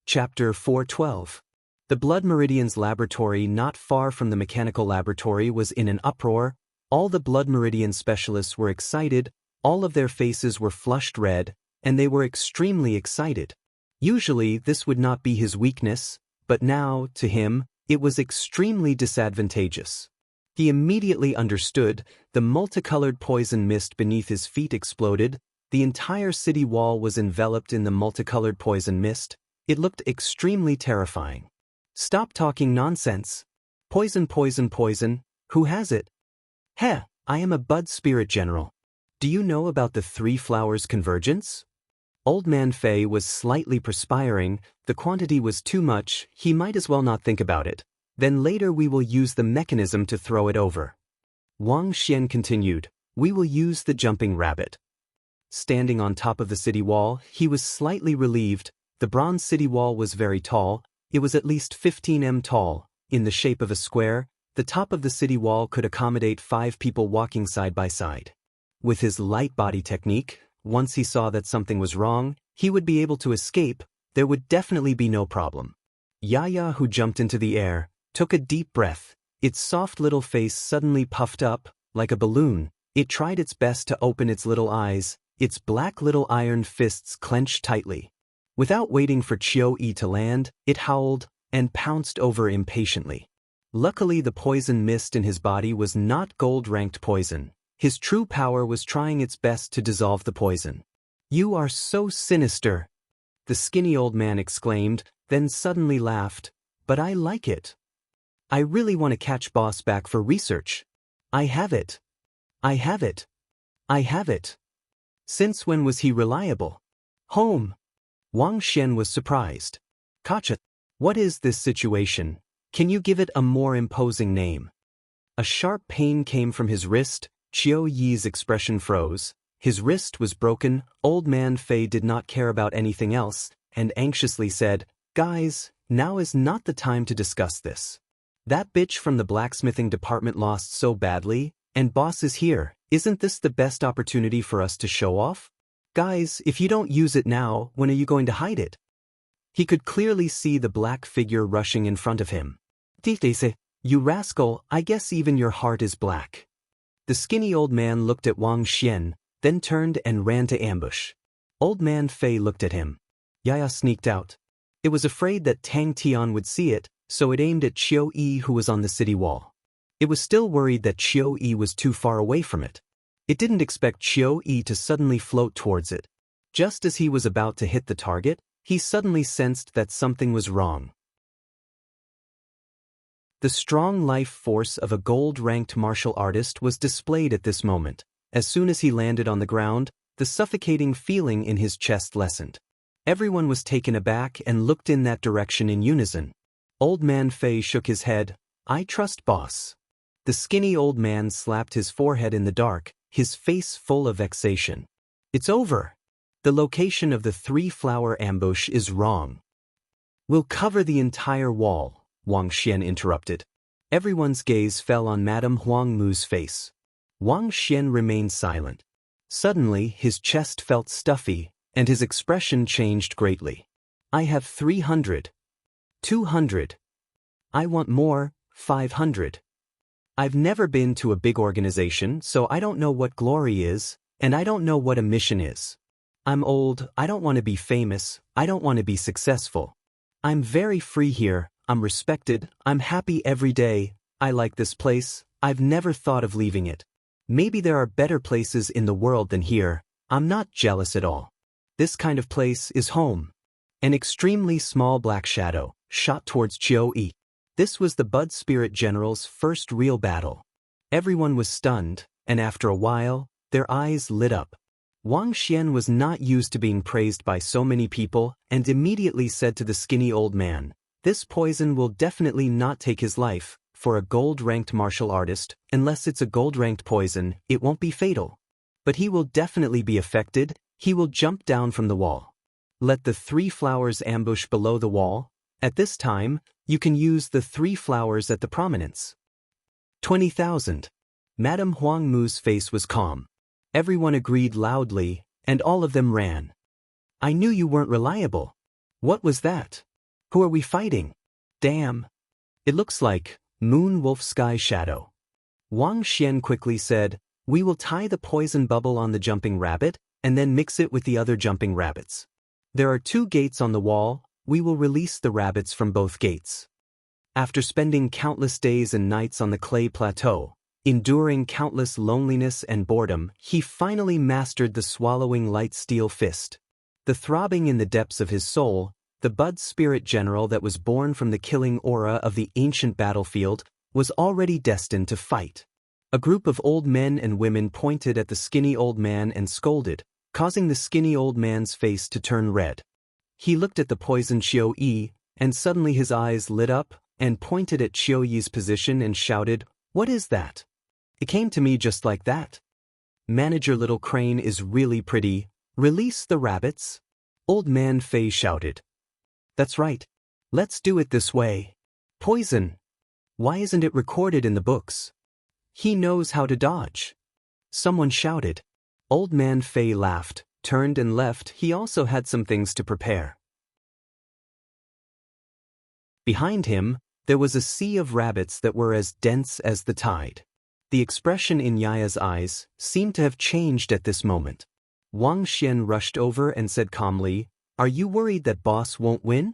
Chapter 412. The Blood Meridian's laboratory not far from the mechanical laboratory was in an uproar. All the Blood Meridian specialists were excited, all of their faces were flushed red, and they were extremely excited. Usually this would not be his weakness, but now, to him, it was extremely disadvantageous. He immediately understood. The multicolored poison mist beneath his feet exploded. The entire city wall was enveloped in the multicolored poison mist. It looked extremely terrifying. Stop talking nonsense. Poison, poison, poison. Who has it? Heh, I am a bud spirit general. Do you know about the three flowers convergence? Old Man Fei was slightly perspiring. The quantity was too much. He might as well not think about it. Then later we will use the mechanism to throw it over. Wang Xian continued, we will use the jumping rabbit. Standing on top of the city wall, he was slightly relieved. The bronze city wall was very tall. It was at least 15 m tall. In the shape of a square, the top of the city wall could accommodate 5 people walking side by side. With his light body technique, once he saw that something was wrong, he would be able to escape. There would definitely be no problem. Yaya, who jumped into the air, took a deep breath. Its soft little face suddenly puffed up, like a balloon. It tried its best to open its little eyes. Its black little iron fists clenched tightly. Without waiting for Qiu-Yi to land, it howled and pounced over impatiently. Luckily, the poison mist in his body was not gold-ranked poison. His true power was trying its best to dissolve the poison. You are so sinister, the skinny old man exclaimed, then suddenly laughed. But I like it. I really want to catch Boss back for research. I have it. I have it. I have it. Since when was he reliable? Home. Wang Xian was surprised. Kacha, what is this situation? Can you give it a more imposing name? A sharp pain came from his wrist. Qiu-Yi's expression froze. His wrist was broken. Old Man Fei did not care about anything else, and anxiously said, Guys, now is not the time to discuss this. That bitch from the blacksmithing department lost so badly, and Boss is here. Isn't this the best opportunity for us to show off? Guys, if you don't use it now, when are you going to hide it? He could clearly see the black figure rushing in front of him. Titese, you rascal, I guess even your heart is black. The skinny old man looked at Wang Xian, then turned and ran to ambush. Old Man Fei looked at him. Yaya sneaked out. It was afraid that Tang Tian would see it, so it aimed at Qiu-Yi, who was on the city wall. It was still worried that Qiu-Yi was too far away from it. It didn't expect Qiu-Yi to suddenly float towards it. Just as he was about to hit the target, he suddenly sensed that something was wrong. The strong life force of a gold-ranked martial artist was displayed at this moment. As soon as he landed on the ground, the suffocating feeling in his chest lessened. Everyone was taken aback and looked in that direction in unison. Old Man Fei shook his head. I trust Boss. The skinny old man slapped his forehead in the dark, his face full of vexation. It's over. The location of the three-flower ambush is wrong. We'll cover the entire wall, Wang Xian interrupted. Everyone's gaze fell on Madame Huang Mu's face. Wang Xian remained silent. Suddenly, his chest felt stuffy, and his expression changed greatly. I have 300. 200. I want more, 500. I've never been to a big organization, so I don't know what glory is, and I don't know what a mission is. I'm old, I don't want to be famous, I don't want to be successful. I'm very free here, I'm respected, I'm happy every day, I like this place, I've never thought of leaving it. Maybe there are better places in the world than here, I'm not jealous at all. This kind of place is home. An extremely small black shadow shot towards Qiu-Yi. This was the Bud Spirit General's first real battle. Everyone was stunned, and after a while, their eyes lit up. Wang Xian was not used to being praised by so many people and immediately said to the skinny old man, this poison will definitely not take his life. For a gold-ranked martial artist, unless it's a gold-ranked poison, it won't be fatal. But he will definitely be affected, he will jump down from the wall. Let the 3 flowers ambush below the wall. At this time, you can use the 3 flowers at the prominence. 20,000. Madame Huang Mu's face was calm. Everyone agreed loudly, and all of them ran. I knew you weren't reliable. What was that? Who are we fighting? Damn. It looks like Moon Wolf Sky Shadow. Wang Xian quickly said, we will tie the poison bubble on the jumping rabbit, and then mix it with the other jumping rabbits. There are 2 gates on the wall, we will release the rabbits from both gates. After spending countless days and nights on the clay plateau, enduring countless loneliness and boredom, he finally mastered the swallowing light steel fist. The throbbing in the depths of his soul, the bud spirit general that was born from the killing aura of the ancient battlefield, was already destined to fight. A group of old men and women pointed at the skinny old man and scolded, causing the skinny old man's face to turn red. He looked at the poisoned Xiao Yi, and suddenly his eyes lit up, and pointed at Xiao Yi's position and shouted, "What is that?" "It came to me just like that. Manager Little Crane is really pretty. Release the rabbits." Old Man Fei shouted. "That's right. Let's do it this way. Poison. Why isn't it recorded in the books? He knows how to dodge." Someone shouted. Old Man Fei laughed, turned and left. He also had some things to prepare. Behind him, there was a sea of rabbits that were as dense as the tide. The expression in Yaya's eyes seemed to have changed at this moment. Wang Xian rushed over and said calmly, "Are you worried that boss won't win?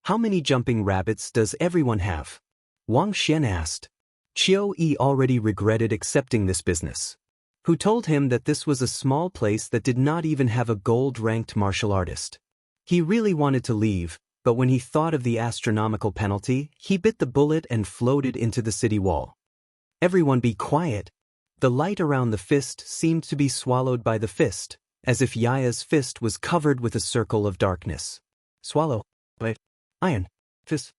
How many jumping rabbits does everyone have?" Wang Xian asked. Xiao Yi already regretted accepting this business. Who told him that this was a small place that did not even have a gold-ranked martial artist? He really wanted to leave, but when he thought of the astronomical penalty, he bit the bullet and floated into the city wall. "Everyone be quiet." The light around the fist seemed to be swallowed by the fist, as if Yaya's fist was covered with a circle of darkness. "Swallow. But iron. Fist."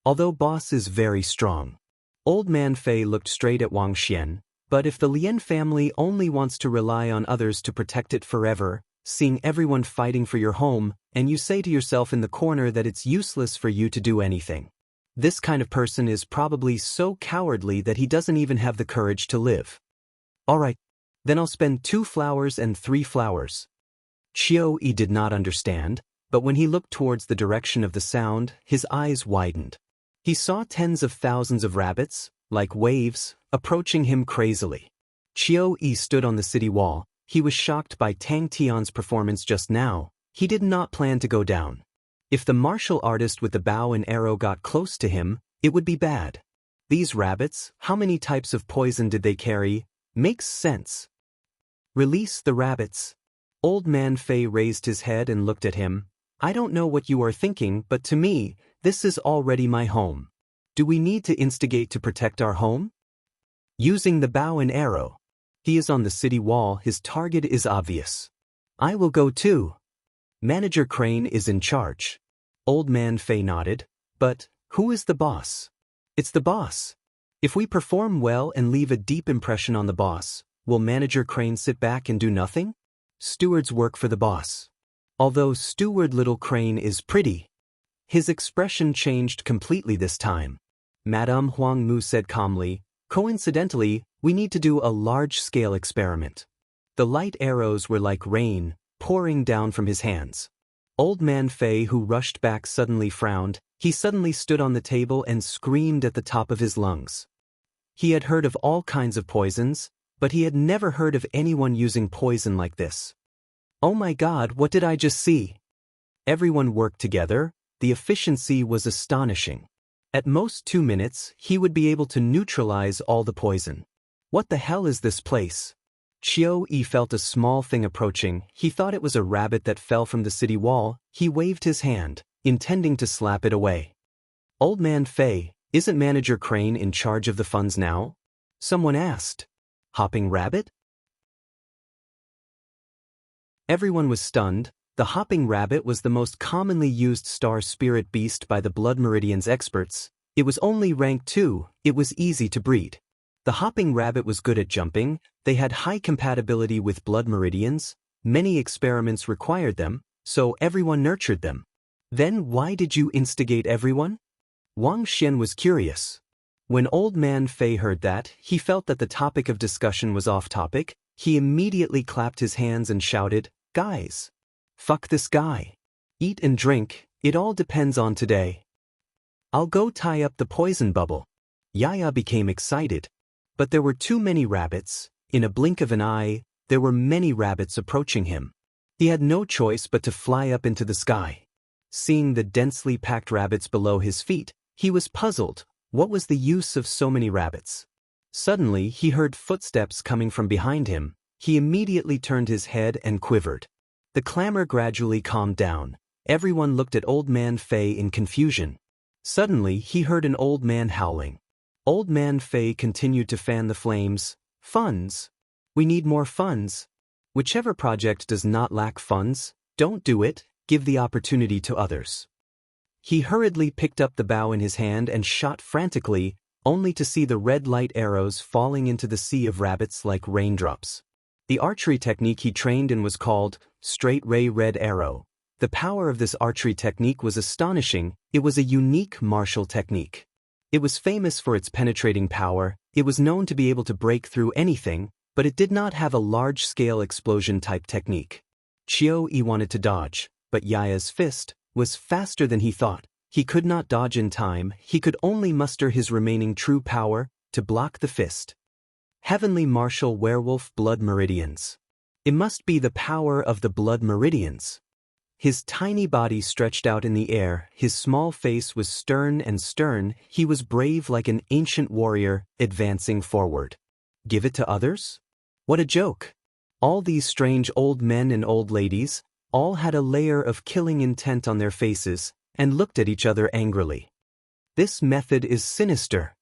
Although boss is very strong. Old Man Fei looked straight at Wang Xian, but if the Lien family only wants to rely on others to protect it forever, seeing everyone fighting for your home, and you say to yourself in the corner that it's useless for you to do anything. This kind of person is probably so cowardly that he doesn't even have the courage to live. "All right, then I'll spend 2 flowers and 3 flowers. Xiao Yi did not understand, but when he looked towards the direction of the sound, his eyes widened. He saw tens of thousands of rabbits, like waves, approaching him crazily. Xiao Yi stood on the city wall. He was shocked by Tang Tian's performance just now. He did not plan to go down. If the martial artist with the bow and arrow got close to him, it would be bad. These rabbits, how many types of poison did they carry? Makes sense. "Release the rabbits." Old Man Fei raised his head and looked at him. "I don't know what you are thinking, but to me, this is already my home. Do we need to instigate to protect our home?" Using the bow and arrow. He is on the city wall. His target is obvious. "I will go too. Manager Crane is in charge." Old Man Fei nodded. "But who is the boss?" "It's the boss. If we perform well and leave a deep impression on the boss, will Manager Crane sit back and do nothing? Stewards work for the boss." Although Steward Little Crane is pretty, his expression changed completely this time. Madame Huang Mu said calmly, "Coincidentally, we need to do a large-scale experiment." The light arrows were like rain, pouring down from his hands. Old Man Fei, who rushed back, suddenly frowned. He suddenly stood on the table and screamed at the top of his lungs. He had heard of all kinds of poisons, but he had never heard of anyone using poison like this. "Oh my God, what did I just see?" Everyone worked together. The efficiency was astonishing. At most 2 minutes, he would be able to neutralize all the poison. What the hell is this place? Xiao Yi felt a small thing approaching. He thought it was a rabbit that fell from the city wall. He waved his hand, intending to slap it away. "Old Man Fei, isn't Manager Crane in charge of the funds now?" Someone asked. "Hopping rabbit?" Everyone was stunned. The hopping rabbit was the most commonly used star spirit beast by the Blood Meridian's experts. It was only rank 2, it was easy to breed. The hopping rabbit was good at jumping, they had high compatibility with Blood Meridians, many experiments required them, so everyone nurtured them. Then why did you instigate everyone? Wang Xian was curious. When Old Man Fei heard that, he felt that the topic of discussion was off topic. He immediately clapped his hands and shouted, "Guys! Fuck this guy. Eat and drink, it all depends on today. I'll go tie up the poison bubble." Yaya became excited. But there were too many rabbits. In a blink of an eye, there were many rabbits approaching him. He had no choice but to fly up into the sky. Seeing the densely packed rabbits below his feet, He was puzzled. What was the use of so many rabbits? Suddenly, he heard footsteps coming from behind him. He immediately turned his head and quivered. The clamor gradually calmed down. Everyone looked at Old Man Fei in confusion. Suddenly, he heard an old man howling. Old Man Fei continued to fan the flames. Funds. We need more funds. Whichever project does not lack funds, don't do it, give the opportunity to others. He hurriedly picked up the bow in his hand and shot frantically, only to see the red light arrows falling into the sea of rabbits like raindrops. The archery technique he trained in was called straight ray red arrow. The power of this archery technique was astonishing. It was a unique martial technique. It was famous for its penetrating power. It was known to be able to break through anything, but it did not have a large-scale explosion-type technique. Qiu wanted to dodge, but Yaya's fist was faster than he thought. He could not dodge in time. He could only muster his remaining true power to block the fist. Heavenly Martial Werewolf Blood Meridians. It must be the power of the blood meridians. His tiny body stretched out in the air. His small face was stern and stern. He was brave like an ancient warrior, advancing forward. Give it to others? What a joke! All these strange old men and old ladies, all had a layer of killing intent on their faces, and looked at each other angrily. This method is sinister.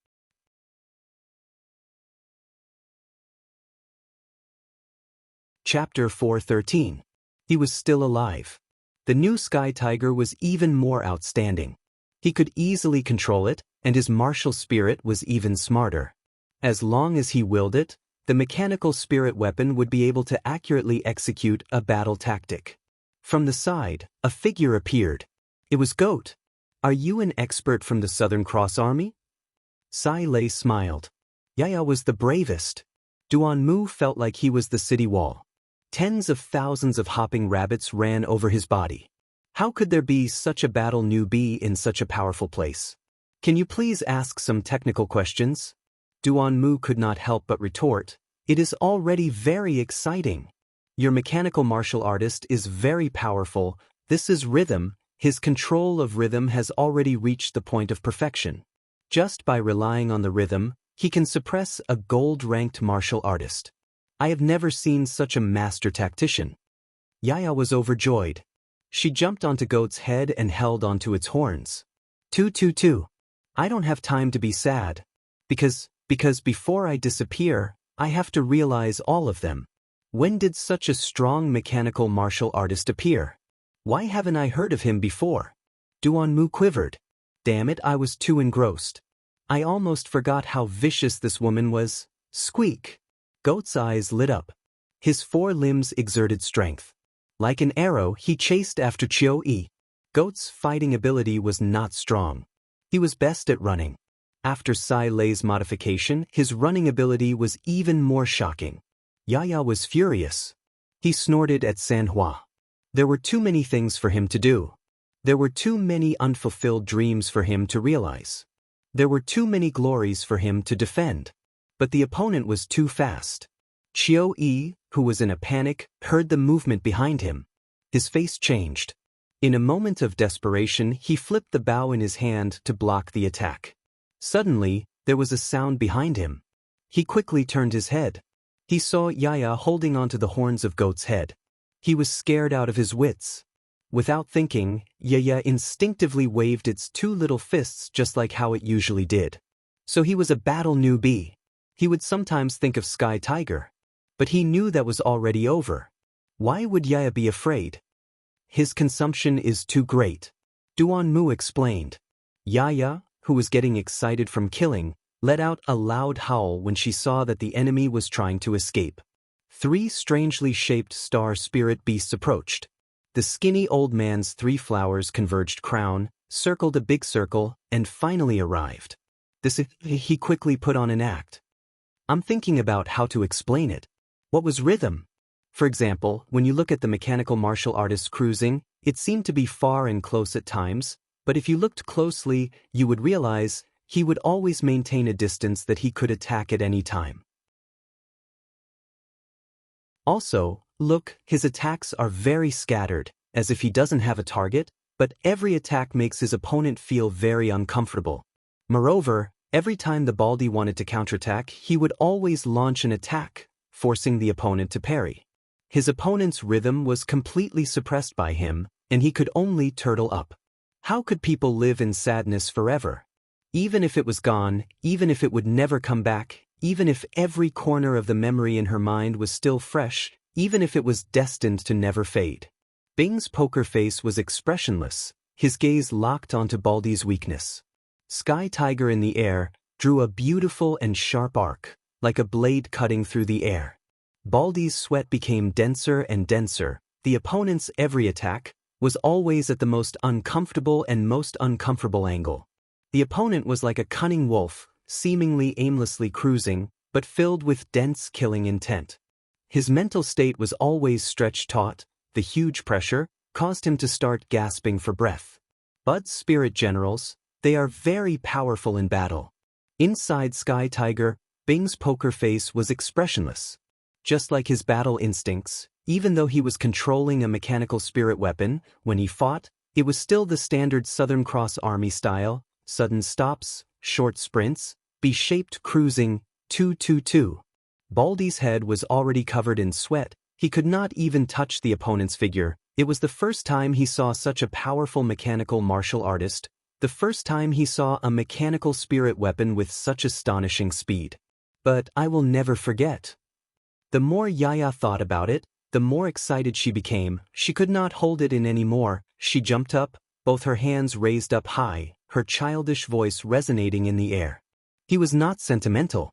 Chapter 413. He was still alive. The new Sky Tiger was even more outstanding. He could easily control it, and his martial spirit was even smarter. As long as he willed it, the mechanical spirit weapon would be able to accurately execute a battle tactic. From the side, a figure appeared. It was Goat. Are you an expert from the Southern Cross Army? Sai Lei smiled. Yaya was the bravest. Duan Mu felt like he was the city wall. Tens of thousands of hopping rabbits ran over his body. How could there be such a battle newbie in such a powerful place? Can you please ask some technical questions? Duan Mu could not help but retort. It is already very exciting. Your mechanical martial artist is very powerful. This is rhythm. His control of rhythm has already reached the point of perfection. Just by relying on the rhythm, he can suppress a gold-ranked martial artist. I have never seen such a master tactician. Yaya was overjoyed. She jumped onto Goat's head and held onto its horns. Two. I don't have time to be sad. Because before I disappear, I have to realize all of them. When did such a strong mechanical martial artist appear? Why haven't I heard of him before? Duan Mu quivered. Damn it, I was too engrossed. I almost forgot how vicious this woman was. Squeak. Goat's eyes lit up. His four limbs exerted strength. Like an arrow, he chased after Qiu. Goat's fighting ability was not strong. He was best at running. After Sai Lei's modification, his running ability was even more shocking. Yaya was furious. He snorted at Sanhua. There were too many things for him to do. There were too many unfulfilled dreams for him to realize. There were too many glories for him to defend. But the opponent was too fast. Qiu, who was in a panic, heard the movement behind him. His face changed. In a moment of desperation, he flipped the bow in his hand to block the attack. Suddenly, there was a sound behind him. He quickly turned his head. He saw Yaya holding onto the horns of Goat's head. He was scared out of his wits. Without thinking, Yaya instinctively waved its two little fists just like how it usually did. So he was a battle newbie. He would sometimes think of Sky Tiger. But he knew that was already over. Why would Yaya be afraid? His consumption is too great. Duan Mu explained. Yaya, who was getting excited from killing, let out a loud howl when she saw that the enemy was trying to escape. 3 strangely shaped star spirit beasts approached. The skinny old man's 3 flowers converged crown, circled a big circle, and finally arrived. He quickly put on an act. I'm thinking about how to explain it. What was rhythm? For example, when you look at the mechanical martial artist cruising, it seemed to be far and close at times, but if you looked closely, you would realize he would always maintain a distance that he could attack at any time. Also, look, his attacks are very scattered, as if he doesn't have a target, but every attack makes his opponent feel very uncomfortable. Moreover, every time the Baldy wanted to counterattack, he would always launch an attack, forcing the opponent to parry. His opponent's rhythm was completely suppressed by him, and he could only turtle up. How could people live in sadness forever? Even if it was gone, even if it would never come back, even if every corner of the memory in her mind was still fresh, even if it was destined to never fade. Bing's poker face was expressionless, his gaze locked onto Baldy's weakness. Sky Tiger in the air drew a beautiful and sharp arc, like a blade cutting through the air. Baldy's sweat became denser and denser. The opponent's every attack was always at the most uncomfortable and most uncomfortable angle. The opponent was like a cunning wolf, seemingly aimlessly cruising, but filled with dense killing intent. His mental state was always stretched taut. The huge pressure caused him to start gasping for breath. Bud's spirit generals, they are very powerful in battle. Inside Sky Tiger, Bing's poker face was expressionless. Just like his battle instincts, even though he was controlling a mechanical spirit weapon, when he fought, it was still the standard Southern Cross Army style: sudden stops, short sprints, B-shaped cruising, 2-2-2. Baldy's head was already covered in sweat. He could not even touch the opponent's figure. It was the first time he saw such a powerful mechanical martial artist, the first time he saw a mechanical spirit weapon with such astonishing speed. But I will never forget. The more Yaya thought about it, the more excited she became. She could not hold it in anymore. She jumped up, both her hands raised up high, her childish voice resonating in the air. He was not sentimental.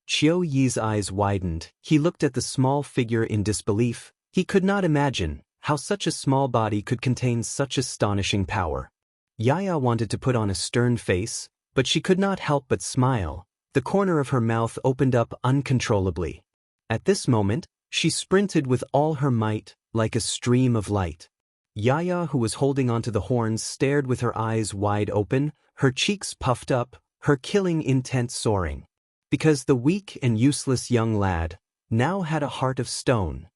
Qiu Yi's eyes widened. He looked at the small figure in disbelief. He could not imagine how such a small body could contain such astonishing power. Yaya wanted to put on a stern face, but she could not help but smile. The corner of her mouth opened up uncontrollably. At this moment, she sprinted with all her might, like a stream of light. Yaya, who was holding onto the horns, stared with her eyes wide open, her cheeks puffed up, her killing intent soaring. Because the weak and useless young lad now had a heart of stone.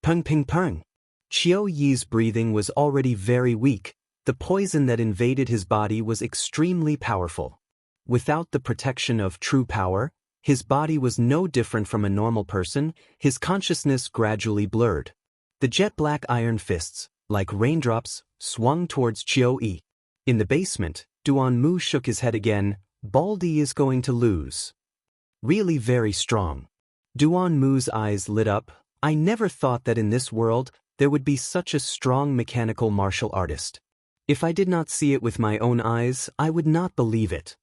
Pung ping pung. Qiu Yi's breathing was already very weak. The poison that invaded his body was extremely powerful. Without the protection of true power, his body was no different from a normal person. His consciousness gradually blurred. The jet-black iron fists, like raindrops, swung towards Qiu Yi. In the basement, Duan Mu shook his head again. Baldy is going to lose. Really very strong. Duan Mu's eyes lit up. I never thought that in this world there would be such a strong mechanical martial artist. If I did not see it with my own eyes, I would not believe it.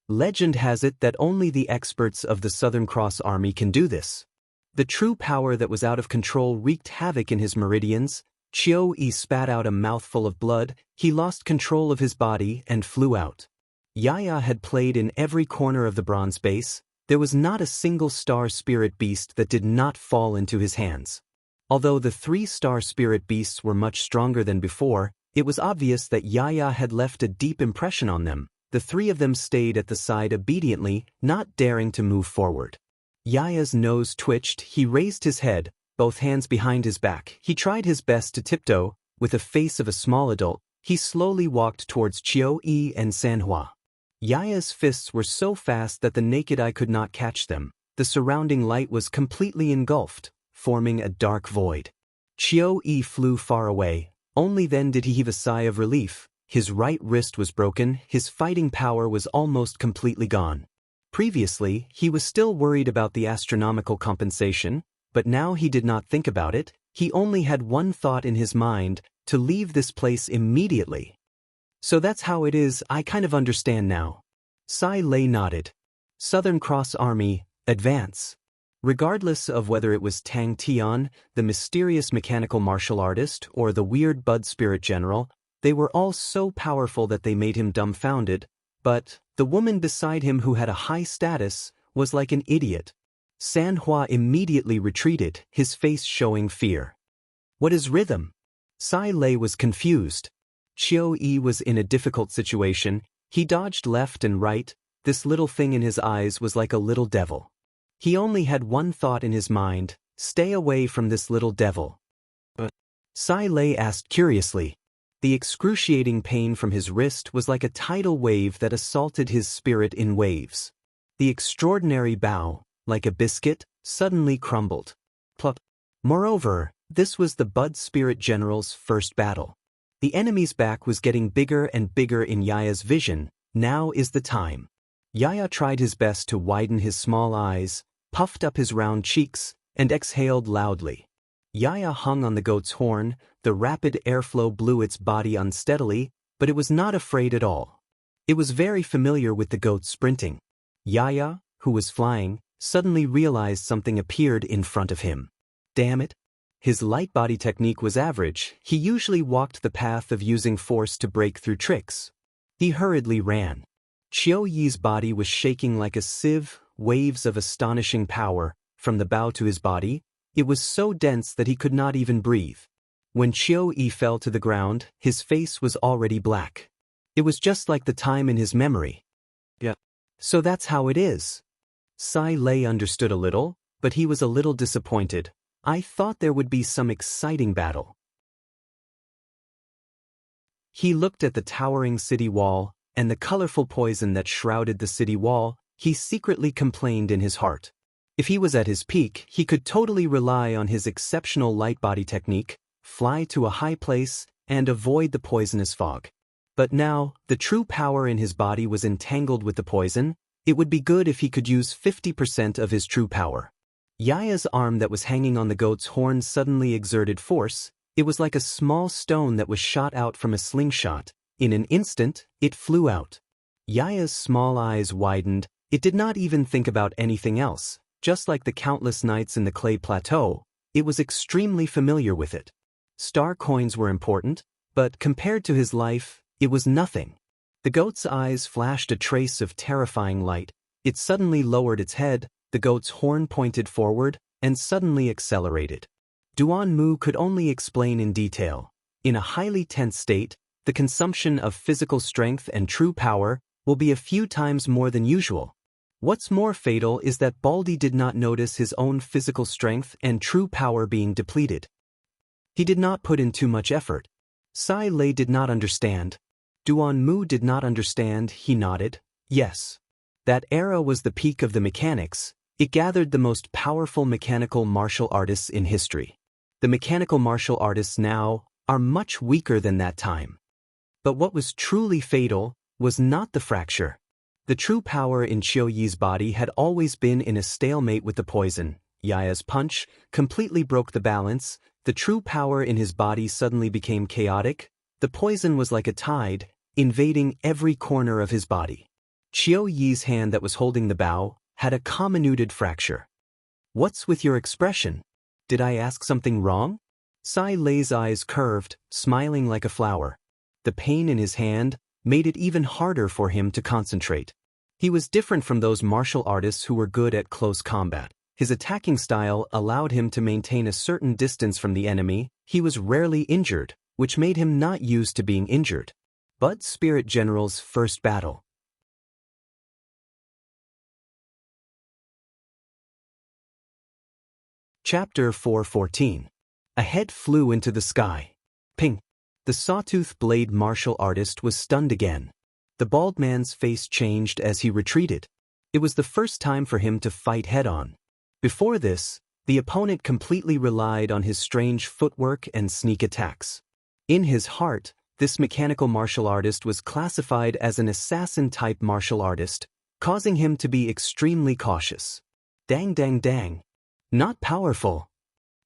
Legend has it that only the experts of the Southern Cross Army can do this. The true power that was out of control wreaked havoc in his meridians. Qiu Yi spat out a mouthful of blood. He lost control of his body and flew out. Yaya had played in every corner of the bronze base. There was not a single star spirit beast that did not fall into his hands. Although the 3-star spirit beasts were much stronger than before, it was obvious that Yaya had left a deep impression on them. The 3 of them stayed at the side obediently, not daring to move forward. Yaya's nose twitched. He raised his head, both hands behind his back. He tried his best to tiptoe. With the face of a small adult, he slowly walked towards Qiu Yi and Xianxia. Yaya's fists were so fast that the naked eye could not catch them. The surrounding light was completely engulfed, forming a dark void. Qiu Yi flew far away. Only then did he heave a sigh of relief. His right wrist was broken. His fighting power was almost completely gone. Previously, he was still worried about the astronomical compensation, but now he did not think about it. He only had one thought in his mind: to leave this place immediately. So that's how it is. I kind of understand now. Sai Lei nodded. Southern Cross Army, advance. Regardless of whether it was Tang Tian, the mysterious mechanical martial artist, or the weird Bud spirit general, they were all so powerful that they made him dumbfounded. But the woman beside him, who had a high status, was like an idiot. Sanhua immediately retreated, his face showing fear. What is rhythm? Sai Lei was confused. Qiu Yi was in a difficult situation. He dodged left and right. This little thing in his eyes was like a little devil. He only had one thought in his mind: stay away from this little devil. Sai Lei asked curiously. The excruciating pain from his wrist was like a tidal wave that assaulted his spirit in waves. The extraordinary bow, like a biscuit, suddenly crumbled. Plop. Moreover, this was the Bud Spirit General's first battle. The enemy's back was getting bigger and bigger in Yaya's vision. Now is the time. Yaya tried his best to widen his small eyes, puffed up his round cheeks, and exhaled loudly. Yaya hung on the goat's horn, the rapid airflow blew its body unsteadily, but it was not afraid at all. It was very familiar with the goat sprinting. Yaya, who was flying, suddenly realized something appeared in front of him. Damn it! His light body technique was average. He usually walked the path of using force to break through tricks. He hurriedly ran. Qiu Yi's body was shaking like a sieve, waves of astonishing power, from the bow to his body. It was so dense that he could not even breathe. When Qiu Yi fell to the ground, his face was already black. It was just like the time in his memory. Yeah. So that's how it is. Sai Lei understood a little, but he was a little disappointed. I thought there would be some exciting battle. He looked at the towering city wall, and the colorful poison that shrouded the city wall. He secretly complained in his heart. If he was at his peak, he could totally rely on his exceptional light body technique, fly to a high place, and avoid the poisonous fog. But now, the true power in his body was entangled with the poison. It would be good if he could use 50% of his true power. Yaya's arm that was hanging on the goat's horn suddenly exerted force. It was like a small stone that was shot out from a slingshot. In an instant, it flew out. Yaya's small eyes widened. It did not even think about anything else. Just like the countless nights in the clay plateau, it was extremely familiar with it. Star coins were important, but compared to his life, it was nothing. The goat's eyes flashed a trace of terrifying light. It suddenly lowered its head, the goat's horn pointed forward, and suddenly accelerated. Duan Mu could only explain in detail. In a highly tense state, the consumption of physical strength and true power will be a few times more than usual. What's more fatal is that Baldy did not notice his own physical strength and true power being depleted. He did not put in too much effort. Sai Lei did not understand. Duan Mu did not understand. He nodded. Yes. That era was the peak of the mechanics. It gathered the most powerful mechanical martial artists in history. The mechanical martial artists now are much weaker than that time. But what was truly fatal was not the fracture. The true power in Qiu Yi's body had always been in a stalemate with the poison. Yaya's punch completely broke the balance. The true power in his body suddenly became chaotic. The poison was like a tide, invading every corner of his body. Qiu Yi's hand that was holding the bow had a comminuted fracture. What's with your expression? Did I ask something wrong? Sai Lei's eyes curved, smiling like a flower. The pain in his hand made it even harder for him to concentrate. He was different from those martial artists who were good at close combat. His attacking style allowed him to maintain a certain distance from the enemy. He was rarely injured, which made him not used to being injured. Bud Spirit General's first battle. Chapter 414. A head flew into the sky. Ping! The sawtooth blade martial artist was stunned again. The bald man's face changed as he retreated. It was the first time for him to fight head-on. Before this, the opponent completely relied on his strange footwork and sneak attacks. In his heart, this mechanical martial artist was classified as an assassin-type martial artist, causing him to be extremely cautious. Dang dang dang. Not powerful.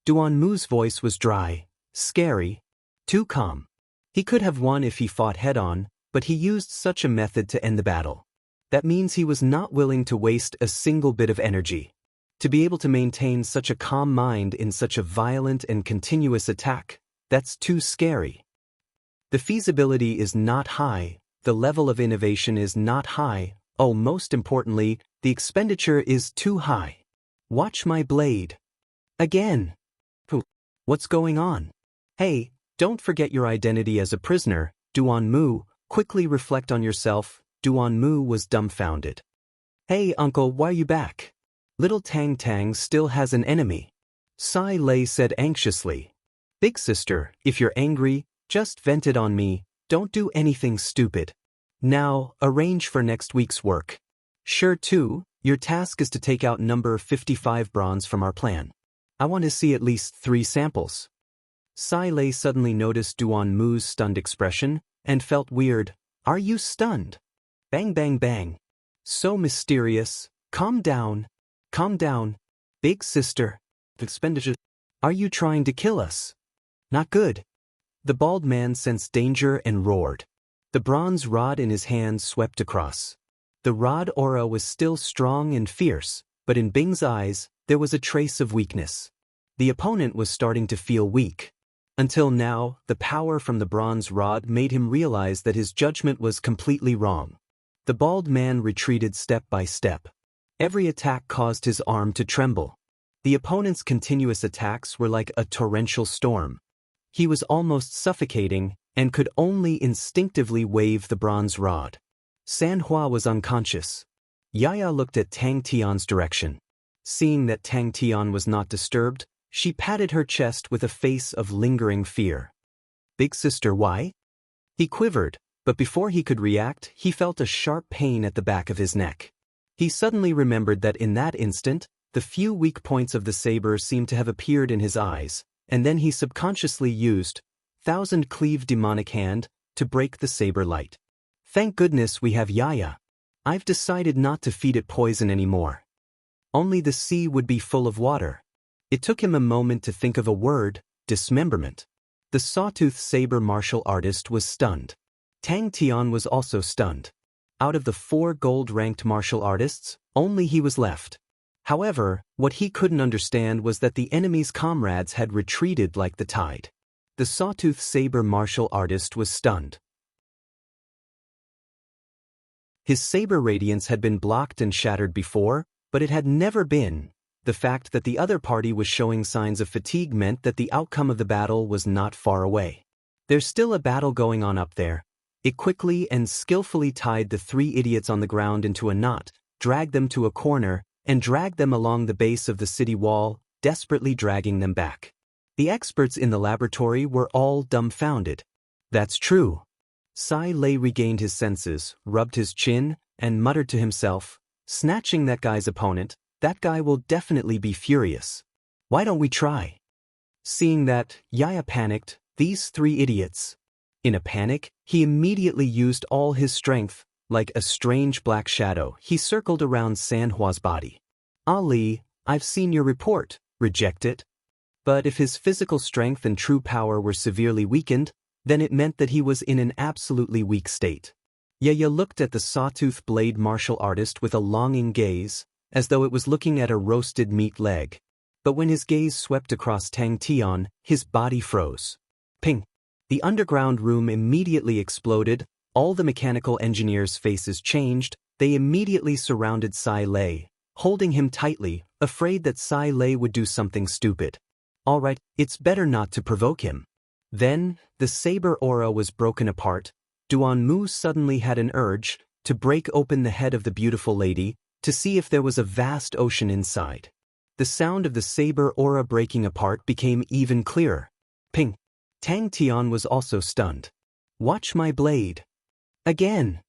Duan Mu's voice was dry, scary, too calm. He could have won if he fought head-on, but he used such a method to end the battle. That means he was not willing to waste a single bit of energy. To be able to maintain such a calm mind in such a violent and continuous attack, that's too scary. The feasibility is not high, the level of innovation is not high, oh, most importantly, the expenditure is too high. Watch my blade. Again. What's going on? Hey, don't forget your identity as a prisoner, Duan Mu. Quickly reflect on yourself. Duan Mu was dumbfounded. Hey, uncle, why are you back? Little Tang Tang still has an enemy. Sai Lei said anxiously. Big sister, if you're angry, just vent it on me, don't do anything stupid. Now, arrange for next week's work. Sure too, your task is to take out number 55 bronze from our plan. I want to see at least 3 samples. Sai Lei suddenly noticed Duan Mu's stunned expression, and felt weird. Are you stunned? Bang bang bang. So mysterious. Calm down. Calm down. Big sister. Expenditure. Are you trying to kill us? Not good. The bald man sensed danger and roared. The bronze rod in his hand swept across. The rod aura was still strong and fierce, but in Bing's eyes, there was a trace of weakness. The opponent was starting to feel weak. Until now, the power from the bronze rod made him realize that his judgment was completely wrong. The bald man retreated step by step. Every attack caused his arm to tremble. The opponent's continuous attacks were like a torrential storm. He was almost suffocating, and could only instinctively wave the bronze rod. Sanhua was unconscious. Yaya looked at Tang Tian's direction. Seeing that Tang Tian was not disturbed, she patted her chest with a face of lingering fear. Big sister, why? He quivered, but before he could react, he felt a sharp pain at the back of his neck. He suddenly remembered that in that instant, the few weak points of the saber seemed to have appeared in his eyes, and then he subconsciously used Thousand Cleave Demonic Hand to break the saber light. Thank goodness we have Yaya. I've decided not to feed it poison anymore. Only the sea would be full of water. It took him a moment to think of a word: dismemberment. The sawtooth saber martial artist was stunned. Tang Tian was also stunned. Out of the 4 gold-ranked martial artists, only he was left. However, what he couldn't understand was that the enemy's comrades had retreated like the tide. The sawtooth saber martial artist was stunned. His saber radiance had been blocked and shattered before, but it had never been. The fact that the other party was showing signs of fatigue meant that the outcome of the battle was not far away. There's still a battle going on up there. It quickly and skillfully tied the 3 idiots on the ground into a knot, dragged them to a corner, and dragged them along the base of the city wall, desperately dragging them back. The experts in the laboratory were all dumbfounded. That's true. Sai Lei regained his senses, rubbed his chin, and muttered to himself, snatching that guy's opponent, that guy will definitely be furious. Why don't we try? Seeing that, Yaya panicked. These 3 idiots. In a panic, he immediately used all his strength. Like a strange black shadow, he circled around Sanhua's body. Ali, I've seen your report. Reject it. But if his physical strength and true power were severely weakened, then it meant that he was in an absolutely weak state. Yaya looked at the sawtooth blade martial artist with a longing gaze, as though it was looking at a roasted meat leg. But when his gaze swept across Tang Tian, his body froze. Ping! The underground room immediately exploded. All the mechanical engineers' faces changed. They immediately surrounded Sai Lei, holding him tightly, afraid that Sai Lei would do something stupid. All right, it's better not to provoke him. Then, the saber aura was broken apart. Duan Mu suddenly had an urge to break open the head of the beautiful lady, to see if there was a vast ocean inside. The sound of the saber aura breaking apart became even clearer. Ping! Tang Tian was also stunned. Watch my blade. Again!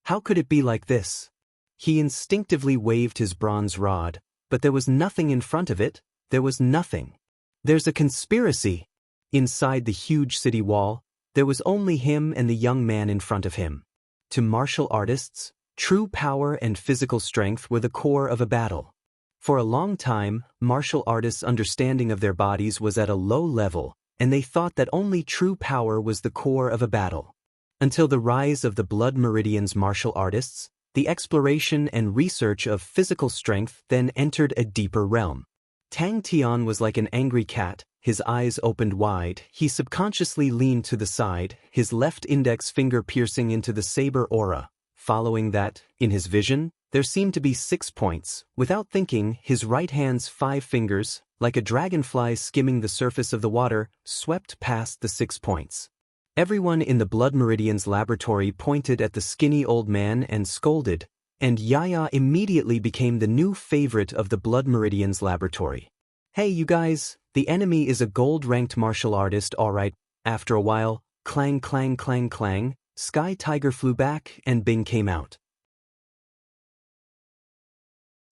How could it be like this? He instinctively waved his bronze rod, but there was nothing in front of it. There was nothing. There's a conspiracy. Inside the huge city wall, there was only him and the young man in front of him. To martial artists, true power and physical strength were the core of a battle. For a long time, martial artists' understanding of their bodies was at a low level, and they thought that only true power was the core of a battle. Until the rise of the Blood Meridian's martial artists, the exploration and research of physical strength then entered a deeper realm. Tang Tian was like an angry cat, his eyes opened wide. He subconsciously leaned to the side, his left index finger piercing into the saber aura. Following that, in his vision, there seemed to be 6 points. Without thinking, his right hand's 5 fingers, like a dragonfly skimming the surface of the water, swept past the 6 points. Everyone in the Blood Meridian's laboratory pointed at the skinny old man and scolded, and Yaya immediately became the new favorite of the Blood Meridian's laboratory. Hey you guys, the enemy is a gold-ranked martial artist, alright. After a while, clang clang clang clang, Sky Tiger flew back and Bing came out.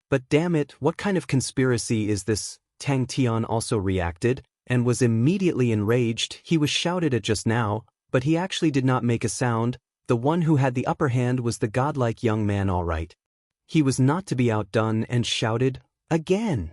But damn it, what kind of conspiracy is this? Tang Tian also reacted, and was immediately enraged. He was shouted at just now, but he actually did not make a sound. The one who had the upper hand was the godlike young man, alright. He was not to be outdone and shouted, again.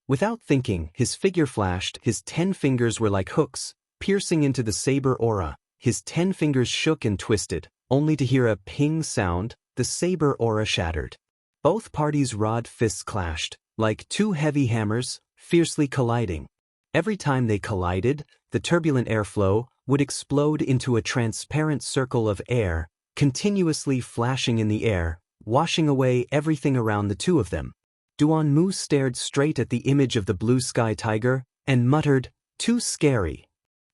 Without thinking, his figure flashed, his 10 fingers were like hooks, piercing into the saber aura. His 10 fingers shook and twisted, only to hear a ping sound. The saber aura shattered. Both parties' rod fists clashed, like two heavy hammers, fiercely colliding. Every time they collided, the turbulent airflow would explode into a transparent circle of air, continuously flashing in the air, washing away everything around the two of them. Duan Mu stared straight at the image of the blue sky tiger, and muttered, "Too scary."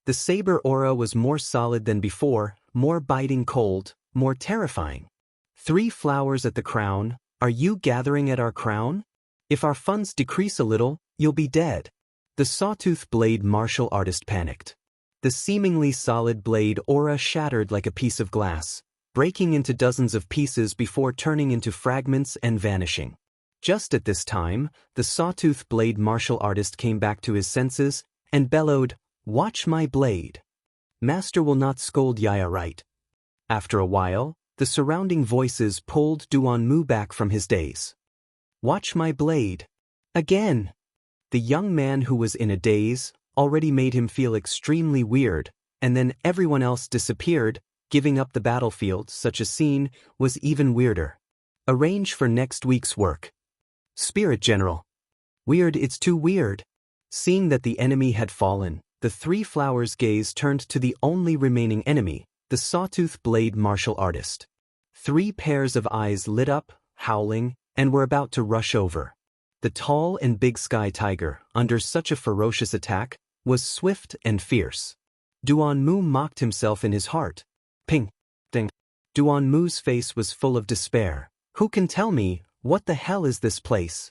The saber aura was more solid than before, more biting cold, more terrifying. 3 flowers at the crown. Are you gathering at our crown? If our funds decrease a little, you'll be dead. The sawtooth blade martial artist panicked. The seemingly solid blade aura shattered like a piece of glass, breaking into dozens of pieces before turning into fragments and vanishing. Just at this time, the sawtooth blade martial artist came back to his senses and bellowed, "Watch my blade. Master will not scold Yaya, right?" After a while, the surrounding voices pulled Duan Mu back from his daze. "Watch my blade. Again." The young man who was in a daze already made him feel extremely weird, and then everyone else disappeared, giving up the battlefield. Such a scene was even weirder. Arrange for next week's work. Spirit General. Weird, it's too weird. Seeing that the enemy had fallen, the 3 flowers' gaze turned to the only remaining enemy, the sawtooth blade martial artist. 3 pairs of eyes lit up, howling, and were about to rush over. The tall and big sky tiger, under such a ferocious attack, was swift and fierce. Duan Mu mocked himself in his heart. Ping! Ding! Duan Mu's face was full of despair. Who can tell me, what the hell is this place?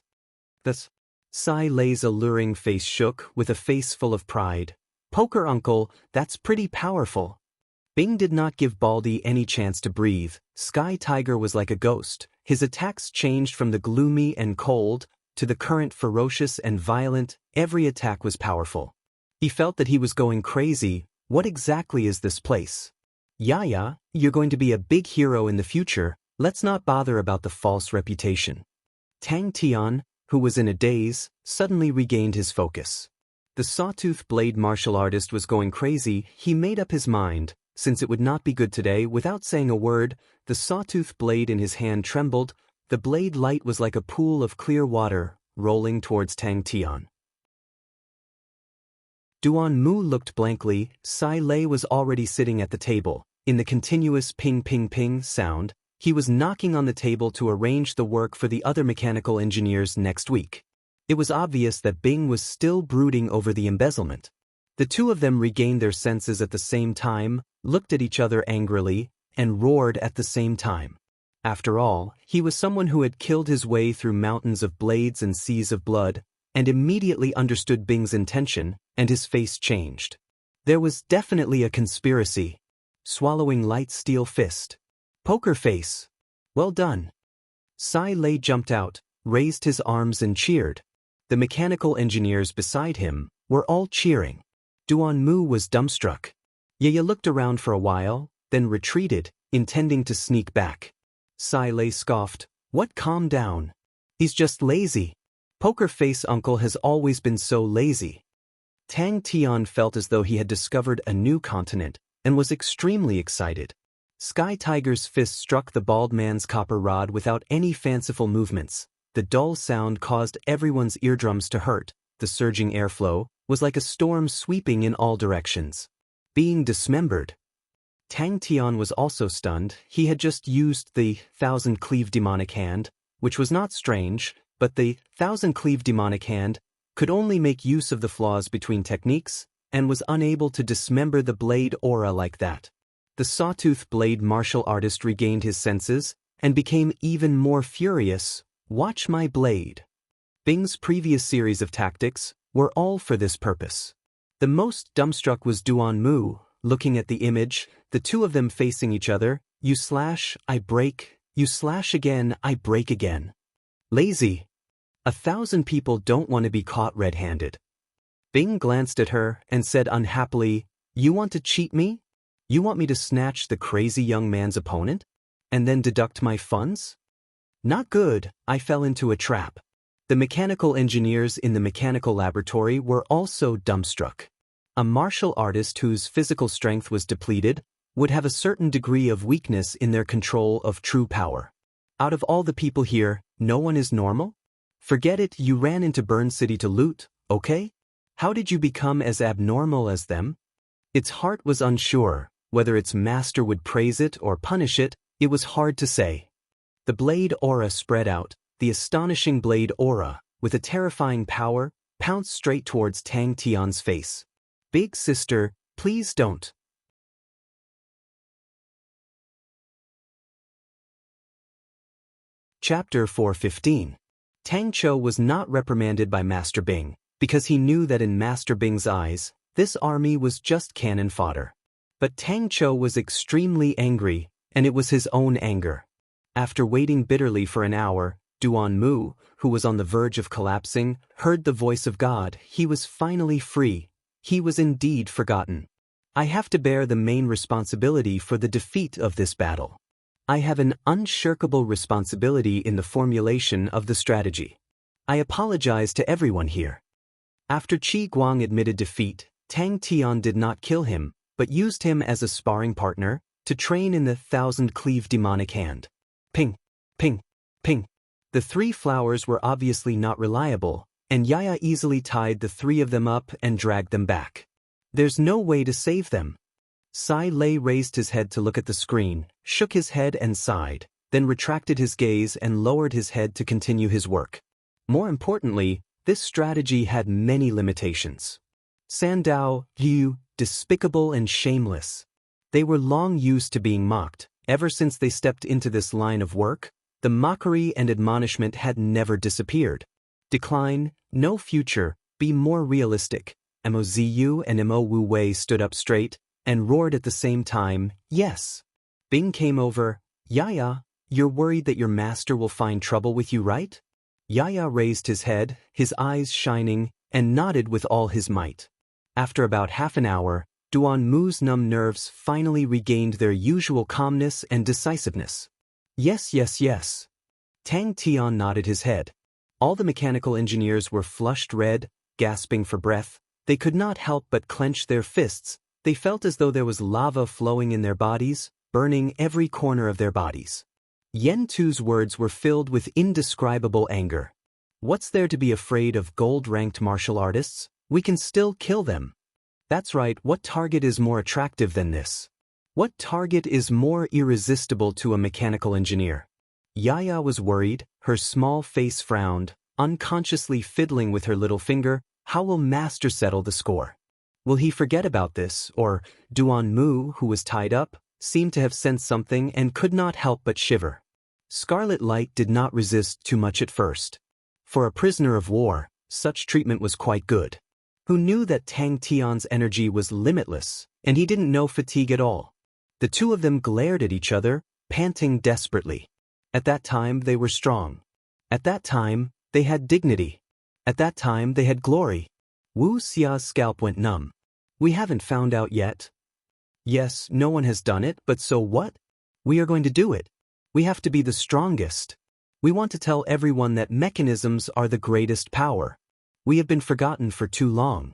This. Sai Lei's alluring face shook with a face full of pride. Poker uncle, that's pretty powerful. Bing did not give Baldy any chance to breathe. Sky Tiger was like a ghost. His attacks changed from the gloomy and cold to the current ferocious and violent. Every attack was powerful. He felt that he was going crazy. What exactly is this place? Yaya, you're going to be a big hero in the future. Let's not bother about the false reputation. Tang Tian, who was in a daze, suddenly regained his focus. The sawtooth blade martial artist was going crazy. He made up his mind. Since it would not be good today, without saying a word, the sawtooth blade in his hand trembled. The blade light was like a pool of clear water, rolling towards Tang Tian. Duan Mu looked blankly. Sai Lei was already sitting at the table. In the continuous ping ping ping sound, he was knocking on the table to arrange the work for the other mechanical engineers next week. It was obvious that Bing was still brooding over the embezzlement. The two of them regained their senses at the same time, looked at each other angrily, and roared at the same time. After all, he was someone who had killed his way through mountains of blades and seas of blood, and immediately understood Bing's intention, and his face changed. There was definitely a conspiracy. Swallowing light steel fist. Poker face. Well done. Sai Lei jumped out, raised his arms and cheered. The mechanical engineers beside him were all cheering. Duan Mu was dumbstruck. Yaya looked around for a while, then retreated, intending to sneak back. Sai Lei scoffed, "What, calm down. He's just lazy. Poker face uncle has always been so lazy." Tang Tian felt as though he had discovered a new continent, and was extremely excited. Sky Tiger's fist struck the bald man's copper rod without any fanciful movements. The dull sound caused everyone's eardrums to hurt. The surging airflow was like a storm sweeping in all directions. Being dismembered. Tang Tian was also stunned. He had just used the 1,000-cleave demonic hand, which was not strange, but the 1,000-cleave demonic hand could only make use of the flaws between techniques, and was unable to dismember the blade aura like that. The sawtooth blade martial artist regained his senses, and became even more furious. Watch my blade. Bing's previous series of tactics were all for this purpose. The most dumbstruck was Duan-mu, looking at the image, the two of them facing each other. You slash, I break, you slash again, I break again. Lazy. 1,000 people don't want to be caught red-handed. Bing glanced at her and said unhappily, You want to cheat me? You want me to snatch the crazy young man's opponent? And then deduct my funds? Not good, I fell into a trap. The mechanical engineers in the mechanical laboratory were also dumbstruck. A martial artist whose physical strength was depleted would have a certain degree of weakness in their control of true power. Out of all the people here, no one is normal? Forget it, you ran into Burn City to loot, okay? How did you become as abnormal as them? Its heart was unsure, whether its master would praise it or punish it, it was hard to say. The blade aura spread out, the astonishing blade aura, with a terrifying power, pounced straight towards Tang Tian's face. Big sister, please don't. Chapter 415. Tang Chou was not reprimanded by Master Bing, because he knew that in Master Bing's eyes, this army was just cannon fodder. But Tang Chou was extremely angry, and it was his own anger. After waiting bitterly for an hour, Duan-mu, who was on the verge of collapsing, heard the voice of God. He was finally free. He was indeed forgotten. I have to bear the main responsibility for the defeat of this battle. I have an unshirkable responsibility in the formulation of the strategy. I apologize to everyone here. After Qi Guang admitted defeat, Tang Tian did not kill him, but used him as a sparring partner to train in the 1,000-cleave demonic hand. Ping, ping, ping. The three flowers were obviously not reliable, and Yaya easily tied the three of them up and dragged them back. There's no way to save them. Sai Lei raised his head to look at the screen, shook his head and sighed, then retracted his gaze and lowered his head to continue his work. More importantly, this strategy had many limitations. Sandao, Liu, despicable and shameless. They were long used to being mocked. Ever since they stepped into this line of work, the mockery and admonishment had never disappeared. Decline, no future, be more realistic. Mozu and Mo Wu Wei stood up straight and roared at the same time, yes. Bing came over. Yaya, you're worried that your master will find trouble with you, right? Yaya raised his head, his eyes shining, and nodded with all his might. After about half an hour, Duan-mu's numb nerves finally regained their usual calmness and decisiveness. Yes, yes, yes. Tang Tian nodded his head. All the mechanical engineers were flushed red, gasping for breath. They could not help but clench their fists. They felt as though there was lava flowing in their bodies, burning every corner of their bodies. Yen Tu's words were filled with indescribable anger. What's there to be afraid of gold-ranked martial artists? We can still kill them. That's right, what target is more attractive than this? What target is more irresistible to a mechanical engineer? Yaya was worried, her small face frowned, unconsciously fiddling with her little finger. How will Master settle the score? Will he forget about this, or Duan-mu, who was tied up, seemed to have sensed something and could not help but shiver. Scarlet Light did not resist too much at first. For a prisoner of war, such treatment was quite good. Who knew that Tang Tian's energy was limitless, and he didn't know fatigue at all. The two of them glared at each other, panting desperately. At that time they were strong. At that time, they had dignity. At that time they had glory. Wu Xia's scalp went numb. We haven't found out yet. Yes, no one has done it, but so what? We are going to do it. We have to be the strongest. We want to tell everyone that mechanisms are the greatest power. We have been forgotten for too long.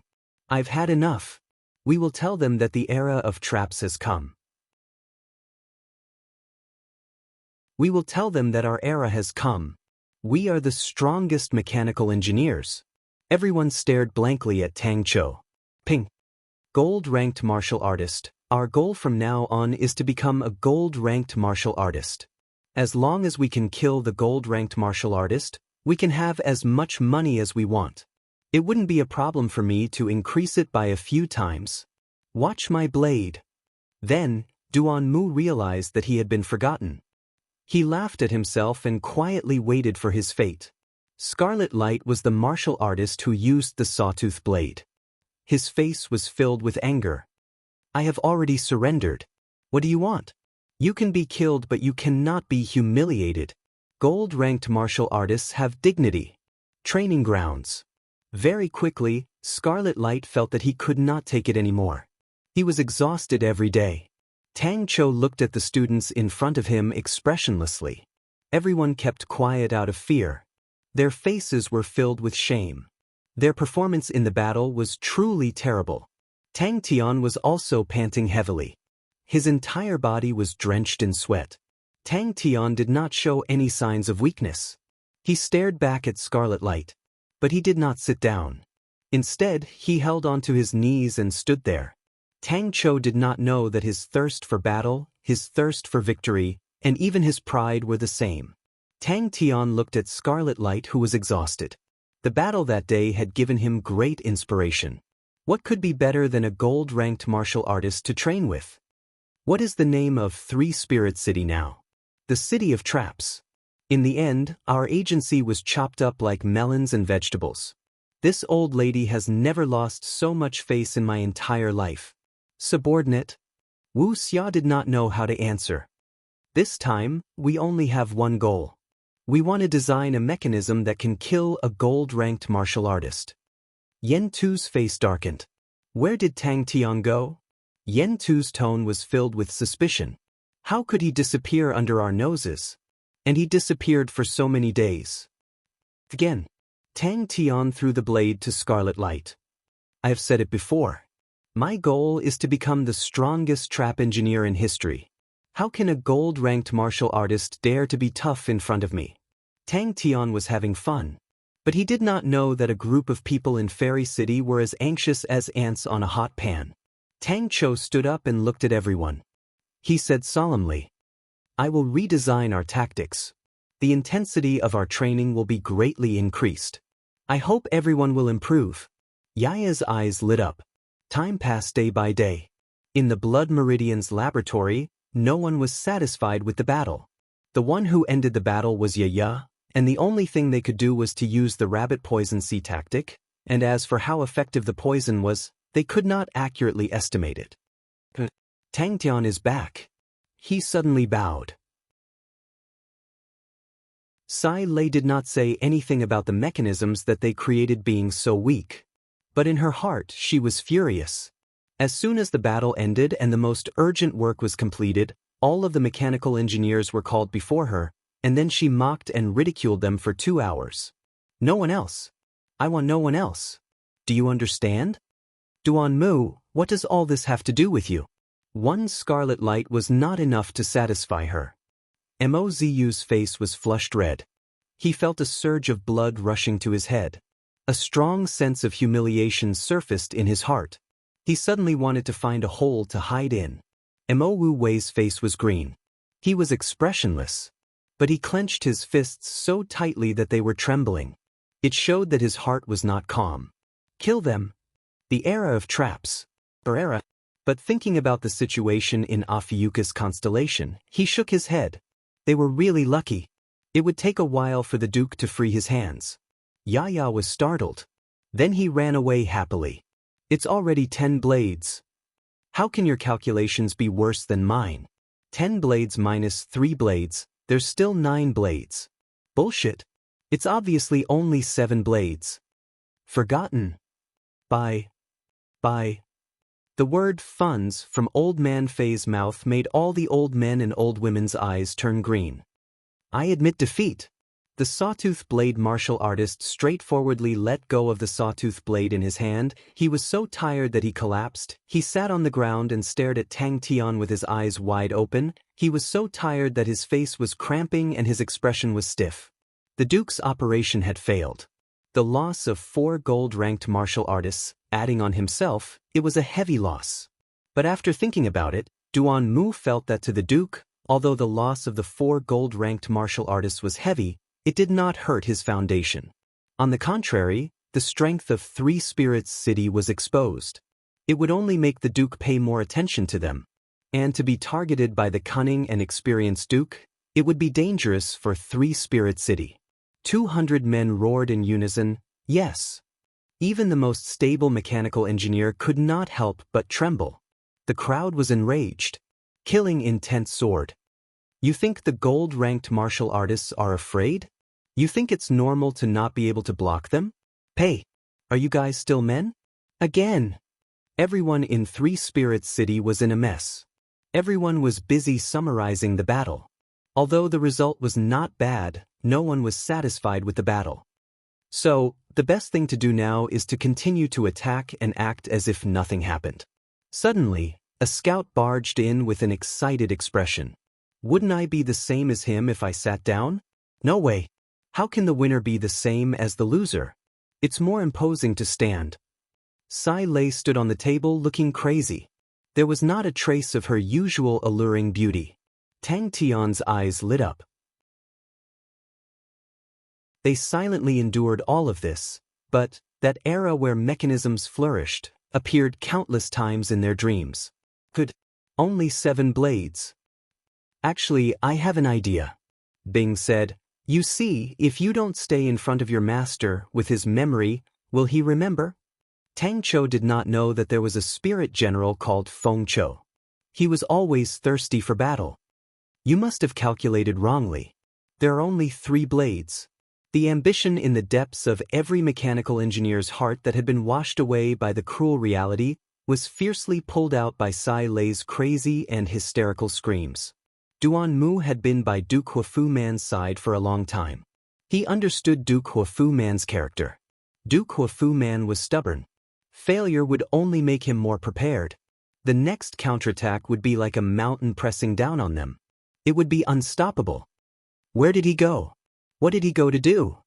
I've had enough. We will tell them that the era of traps has come. We will tell them that our era has come. We are the strongest mechanical engineers. Everyone stared blankly at Tang Chou. Ping. Gold-ranked martial artist. Our goal from now on is to become a gold-ranked martial artist. As long as we can kill the gold-ranked martial artist, we can have as much money as we want. It wouldn't be a problem for me to increase it by a few times. Watch my blade. Then, Duan-mu realized that he had been forgotten. He laughed at himself and quietly waited for his fate. Scarlet Light was the martial artist who used the sawtooth blade. His face was filled with anger. I have already surrendered. What do you want? You can be killed, but you cannot be humiliated. Gold-ranked martial artists have dignity. Training grounds. Very quickly, Scarlet Light felt that he could not take it anymore. He was exhausted every day. Tang Cho looked at the students in front of him expressionlessly. Everyone kept quiet out of fear. Their faces were filled with shame. Their performance in the battle was truly terrible. Tang Tian was also panting heavily. His entire body was drenched in sweat. Tang Tian did not show any signs of weakness. He stared back at Scarlet Light. But he did not sit down. Instead, he held onto his knees and stood there. Tang Cho did not know that his thirst for battle, his thirst for victory, and even his pride were the same. Tang Tian looked at Scarlet Light, who was exhausted. The battle that day had given him great inspiration. What could be better than a gold-ranked martial artist to train with? What is the name of Three Spirit City now? The City of Traps. In the end, our agency was chopped up like melons and vegetables. This old lady has never lost so much face in my entire life. Subordinate? Wuxia did not know how to answer. This time, we only have one goal. We want to design a mechanism that can kill a gold-ranked martial artist. Yen Tu's face darkened. Where did Tang Tian go? Yen Tu's tone was filled with suspicion. How could he disappear under our noses? And he disappeared for so many days. Again, Tang Tian threw the blade to Scarlet Light. I have said it before. My goal is to become the strongest trap engineer in history. How can a gold-ranked martial artist dare to be tough in front of me? Tang Tian was having fun. But he did not know that a group of people in Fairy City were as anxious as ants on a hot pan. Tang Cho stood up and looked at everyone. He said solemnly, I will redesign our tactics. The intensity of our training will be greatly increased. I hope everyone will improve. Yaya's eyes lit up. Time passed day by day. In the Blood Meridian's laboratory, no one was satisfied with the battle. The one who ended the battle was Yaya, and the only thing they could do was to use the rabbit poison sea tactic, and as for how effective the poison was, they could not accurately estimate it. Tang Tian is back. He suddenly bowed. Sai Lei did not say anything about the mechanisms that they created being so weak. But in her heart she was furious. As soon as the battle ended and the most urgent work was completed, all of the mechanical engineers were called before her, and then she mocked and ridiculed them for 2 hours. No one else. I want no one else. Do you understand? Duan Mu, what does all this have to do with you? One Scarlet Light was not enough to satisfy her. Mozu's face was flushed red. He felt a surge of blood rushing to his head. A strong sense of humiliation surfaced in his heart. He suddenly wanted to find a hole to hide in. Mo Wu Wei's face was green. He was expressionless. But he clenched his fists so tightly that they were trembling. It showed that his heart was not calm. Kill them. The era of traps. But thinking about the situation in Ophiuchus constellation, he shook his head. They were really lucky. It would take a while for the Duke to free his hands. Yaya was startled. Then he ran away happily. It's already 10 blades. How can your calculations be worse than mine? 10 blades minus 3 blades, there's still 9 blades. Bullshit. It's obviously only 7 blades. Forgotten. Bye. The word funds from Old Man Fei's mouth made all the old men and old women's eyes turn green. I admit defeat. The sawtooth blade martial artist straightforwardly let go of the sawtooth blade in his hand. He was so tired that he collapsed. He sat on the ground and stared at Tang Tian with his eyes wide open. He was so tired that his face was cramping and his expression was stiff. The Duke's operation had failed. The loss of 4 gold-ranked martial artists, adding on himself, it was a heavy loss. But after thinking about it, Duan Mu felt that to the Duke, although the loss of the 4 gold-ranked martial artists was heavy, it did not hurt his foundation. On the contrary, the strength of Three Spirits City was exposed. It would only make the Duke pay more attention to them. And to be targeted by the cunning and experienced Duke, it would be dangerous for Three Spirit City. 200 men roared in unison, yes. Even the most stable mechanical engineer could not help but tremble. The crowd was enraged. Killing intent soared. You think the gold-ranked martial artists are afraid? You think it's normal to not be able to block them? Hey, are you guys still men? Again. Everyone in Three Spirits City was in a mess. Everyone was busy summarizing the battle. Although the result was not bad, no one was satisfied with the battle. So, the best thing to do now is to continue to attack and act as if nothing happened. Suddenly, a scout barged in with an excited expression. Wouldn't I be the same as him if I sat down? No way. How can the winner be the same as the loser? It's more imposing to stand. Sai Lei stood on the table looking crazy. There was not a trace of her usual alluring beauty. Tang Tian's eyes lit up. They silently endured all of this, but that era where mechanisms flourished appeared countless times in their dreams. Good. Only 7 blades. Actually, I have an idea. Bing said, you see, if you don't stay in front of your master with his memory, will he remember? Tang Chou did not know that there was a spirit general called Feng Chou. He was always thirsty for battle. You must have calculated wrongly. There are only 3 blades. The ambition in the depths of every mechanical engineer's heart that had been washed away by the cruel reality was fiercely pulled out by Sai Lei's crazy and hysterical screams. Duan Mu had been by Duke Huafu Man's side for a long time. He understood Duke Huafu Man's character. Duke Huafu Man was stubborn. Failure would only make him more prepared. The next counterattack would be like a mountain pressing down on them. It would be unstoppable. Where did he go? What did he go to do?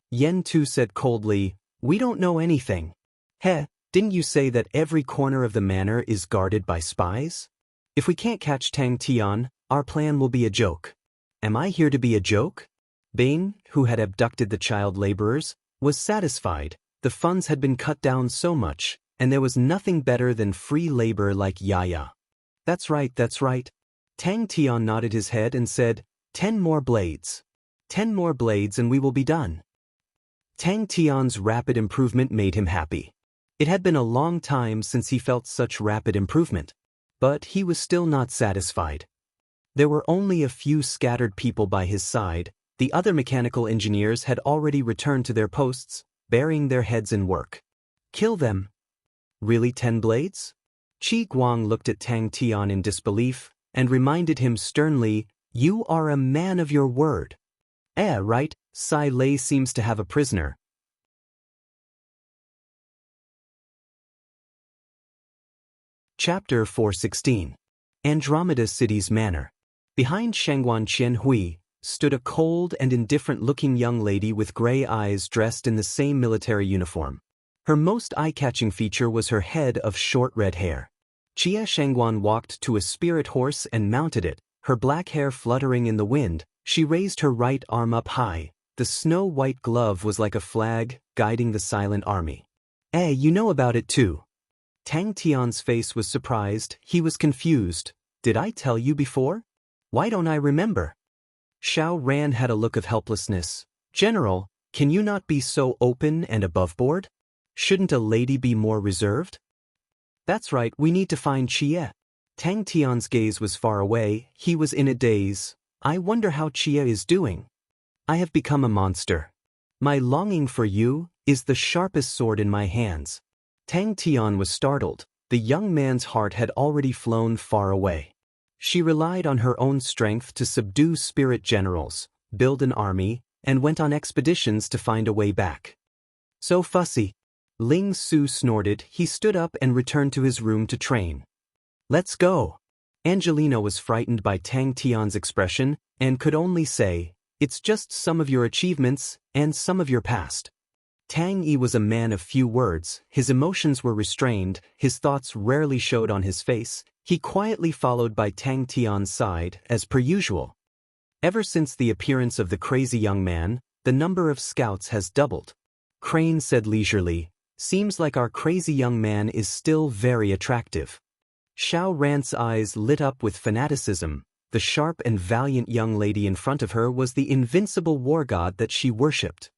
Yen Tu said coldly, we don't know anything. Heh, didn't you say that every corner of the manor is guarded by spies? If we can't catch Tang Tian, our plan will be a joke. Am I here to be a joke? Bing, who had abducted the child laborers, was satisfied. The funds had been cut down so much, and there was nothing better than free labor like Yaya. That's right, that's right. Tang Tian nodded his head and said, 10 more blades. 10 more blades and we will be done. Tang Tian's rapid improvement made him happy. It had been a long time since he felt such rapid improvement. But he was still not satisfied. There were only a few scattered people by his side. The other mechanical engineers had already returned to their posts, burying their heads in work. Kill them. Really 10 blades? Qi Guang looked at Tang Tian in disbelief and reminded him sternly, you are a man of your word. Right, Sai Lei seems to have a prisoner. Chapter 416. Andromeda City's Manor. Behind Shangguan Qianhui stood a cold and indifferent-looking young lady with gray eyes dressed in the same military uniform. Her most eye-catching feature was her head of short red hair. Chia Shangguan walked to a spirit horse and mounted it, her black hair fluttering in the wind. She raised her right arm up high. The snow-white glove was like a flag, guiding the silent army. You know about it too. Tang Tian's face was surprised. He was confused. Did I tell you before? Why don't I remember? Xiao Ran had a look of helplessness. General, can you not be so open and aboveboard? Shouldn't a lady be more reserved? That's right, we need to find Chia. Tang Tian's gaze was far away. He was in a daze. I wonder how Chia is doing. I have become a monster. My longing for you is the sharpest sword in my hands. Tang Tian was startled. The young man's heart had already flown far away. She relied on her own strength to subdue spirit generals, build an army, and went on expeditions to find a way back. So fussy. Ling Su snorted. He stood up and returned to his room to train. Let's go. Angelina was frightened by Tang Tian's expression and could only say, it's just some of your achievements and some of your past. Tang Yi was a man of few words. His emotions were restrained, his thoughts rarely showed on his face. He quietly followed by Tang Tian's side, as per usual. Ever since the appearance of the crazy young man, the number of scouts has doubled. Crane said leisurely, seems like our crazy young man is still very attractive. Xiao Ran's eyes lit up with fanaticism. The sharp and valiant young lady in front of her was the invincible war god that she worshipped.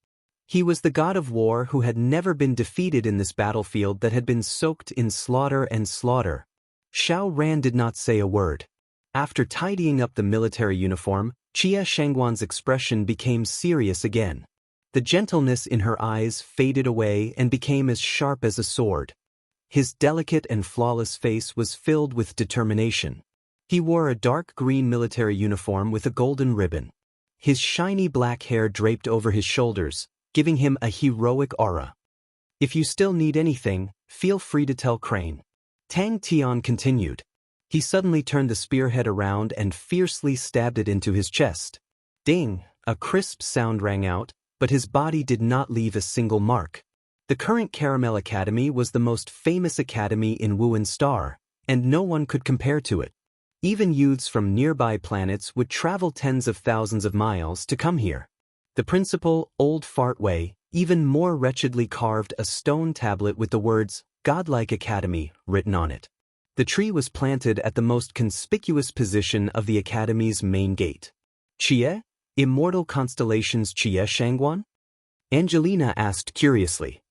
He was the god of war who had never been defeated in this battlefield that had been soaked in slaughter and slaughter. Xiao Ran did not say a word. After tidying up the military uniform, Xia Shangguan's expression became serious again. The gentleness in her eyes faded away and became as sharp as a sword. His delicate and flawless face was filled with determination. He wore a dark green military uniform with a golden ribbon. His shiny black hair draped over his shoulders, giving him a heroic aura. If you still need anything, feel free to tell Crane. Tang Tian continued. He suddenly turned the spearhead around and fiercely stabbed it into his chest. Ding! A crisp sound rang out, but his body did not leave a single mark. The current Caramel Academy was the most famous academy in Wuan Star, and no one could compare to it. Even youths from nearby planets would travel tens of thousands of miles to come here. The principal, Old Fartway, even more wretchedly carved a stone tablet with the words, Godlike Academy, written on it. The tree was planted at the most conspicuous position of the academy's main gate. Chie? Immortal Constellation's Chie Shangguan? Angelina asked curiously.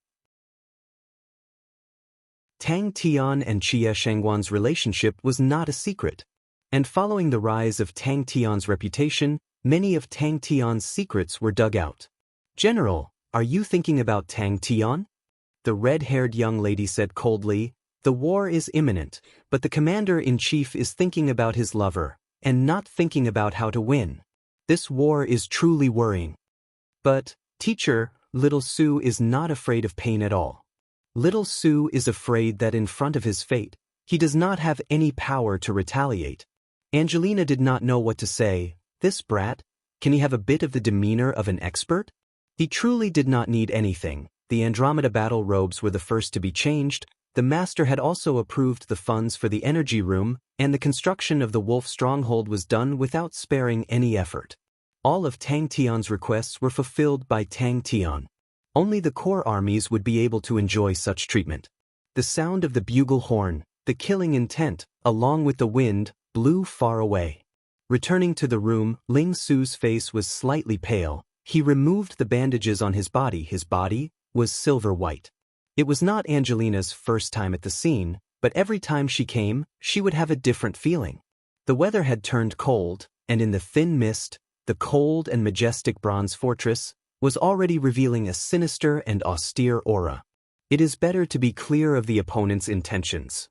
Tang Tian and Chie Shangguan's relationship was not a secret. And following the rise of Tang Tian's reputation, many of Tang Tian's secrets were dug out. General, are you thinking about Tang Tian? The red-haired young lady said coldly. The war is imminent, but the commander-in-chief is thinking about his lover, and not thinking about how to win. This war is truly worrying. But, teacher, little Su is not afraid of pain at all. Little Su is afraid that in front of his fate, he does not have any power to retaliate. Angelina did not know what to say. This brat, can he have a bit of the demeanor of an expert? He truly did not need anything. The Andromeda battle robes were the first to be changed. The master had also approved the funds for the energy room, and the construction of the wolf stronghold was done without sparing any effort. All of Tang Tian's requests were fulfilled by Tang Tian. Only the core armies would be able to enjoy such treatment. The sound of the bugle horn, the killing intent, along with the wind, blew far away. Returning to the room, Ling Su's face was slightly pale. He removed the bandages on his body. His body was silver white. It was not Angelina's first time at the scene, but every time she came, she would have a different feeling. The weather had turned cold, and in the thin mist, the cold and majestic bronze fortress was already revealing a sinister and austere aura. It is better to be clear of the opponent's intentions.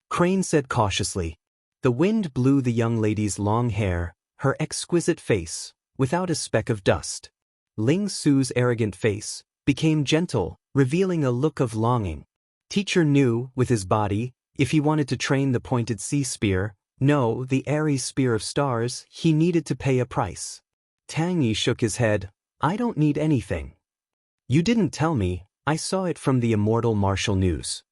Crane said cautiously. The wind blew the young lady's long hair, her exquisite face, without a speck of dust. Ling Su's arrogant face became gentle, revealing a look of longing. Teacher knew, with his body, if he wanted to train the pointed sea spear, no, the Ares spear of stars, he needed to pay a price. Tang Yi shook his head. I don't need anything. You didn't tell me, I saw it from the Immortal Martial News.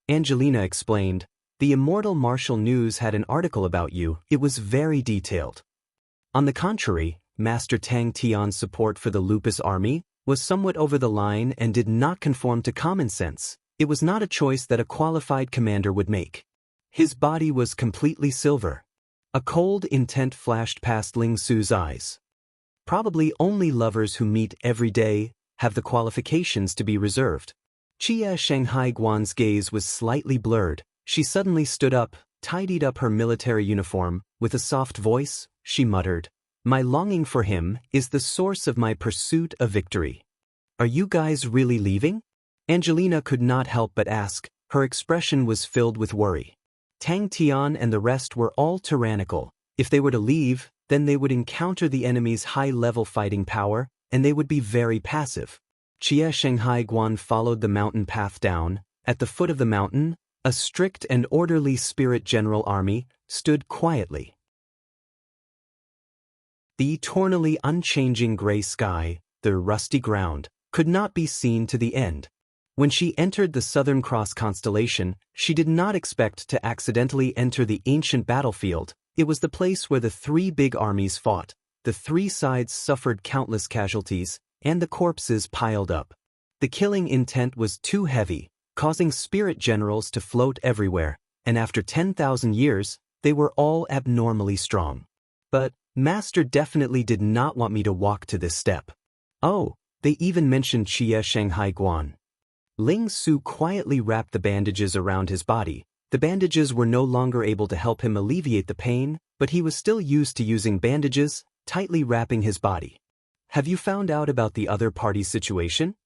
Angelina explained. The Immortal Martial News had an article about you. It was very detailed. On the contrary, Master Tang Tian's support for the Lupus army was somewhat over the line and did not conform to common sense. It was not a choice that a qualified commander would make. His body was completely silver. A cold intent flashed past Ling Su's eyes. Probably only lovers who meet every day have the qualifications to be reserved. Chia Shanghai Guan's gaze was slightly blurred. She suddenly stood up, tidied up her military uniform. With a soft voice, she muttered, My longing for him is the source of my pursuit of victory. Are you guys really leaving? Angelina could not help but ask. Her expression was filled with worry. Tang Tian and the rest were all tyrannical. If they were to leave, then they would encounter the enemy's high-level fighting power, and they would be very passive. Chia Shanghai Guan followed the mountain path down. At the foot of the mountain, a strict and orderly spirit general army stood quietly. The eternally unchanging gray sky, the rusty ground, could not be seen to the end. When she entered the Southern Cross constellation, she did not expect to accidentally enter the ancient battlefield. It was the place where the three big armies fought. The three sides suffered countless casualties, and the corpses piled up. The killing intent was too heavy, causing spirit generals to float everywhere, and after 10,000 years, they were all abnormally strong. But Master definitely did not want me to walk to this step. Oh, they even mentioned Xie Shanghai Guan. Ling Su quietly wrapped the bandages around his body. The bandages were no longer able to help him alleviate the pain, but he was still used to using bandages, tightly wrapping his body. Have you found out about the other party's situation?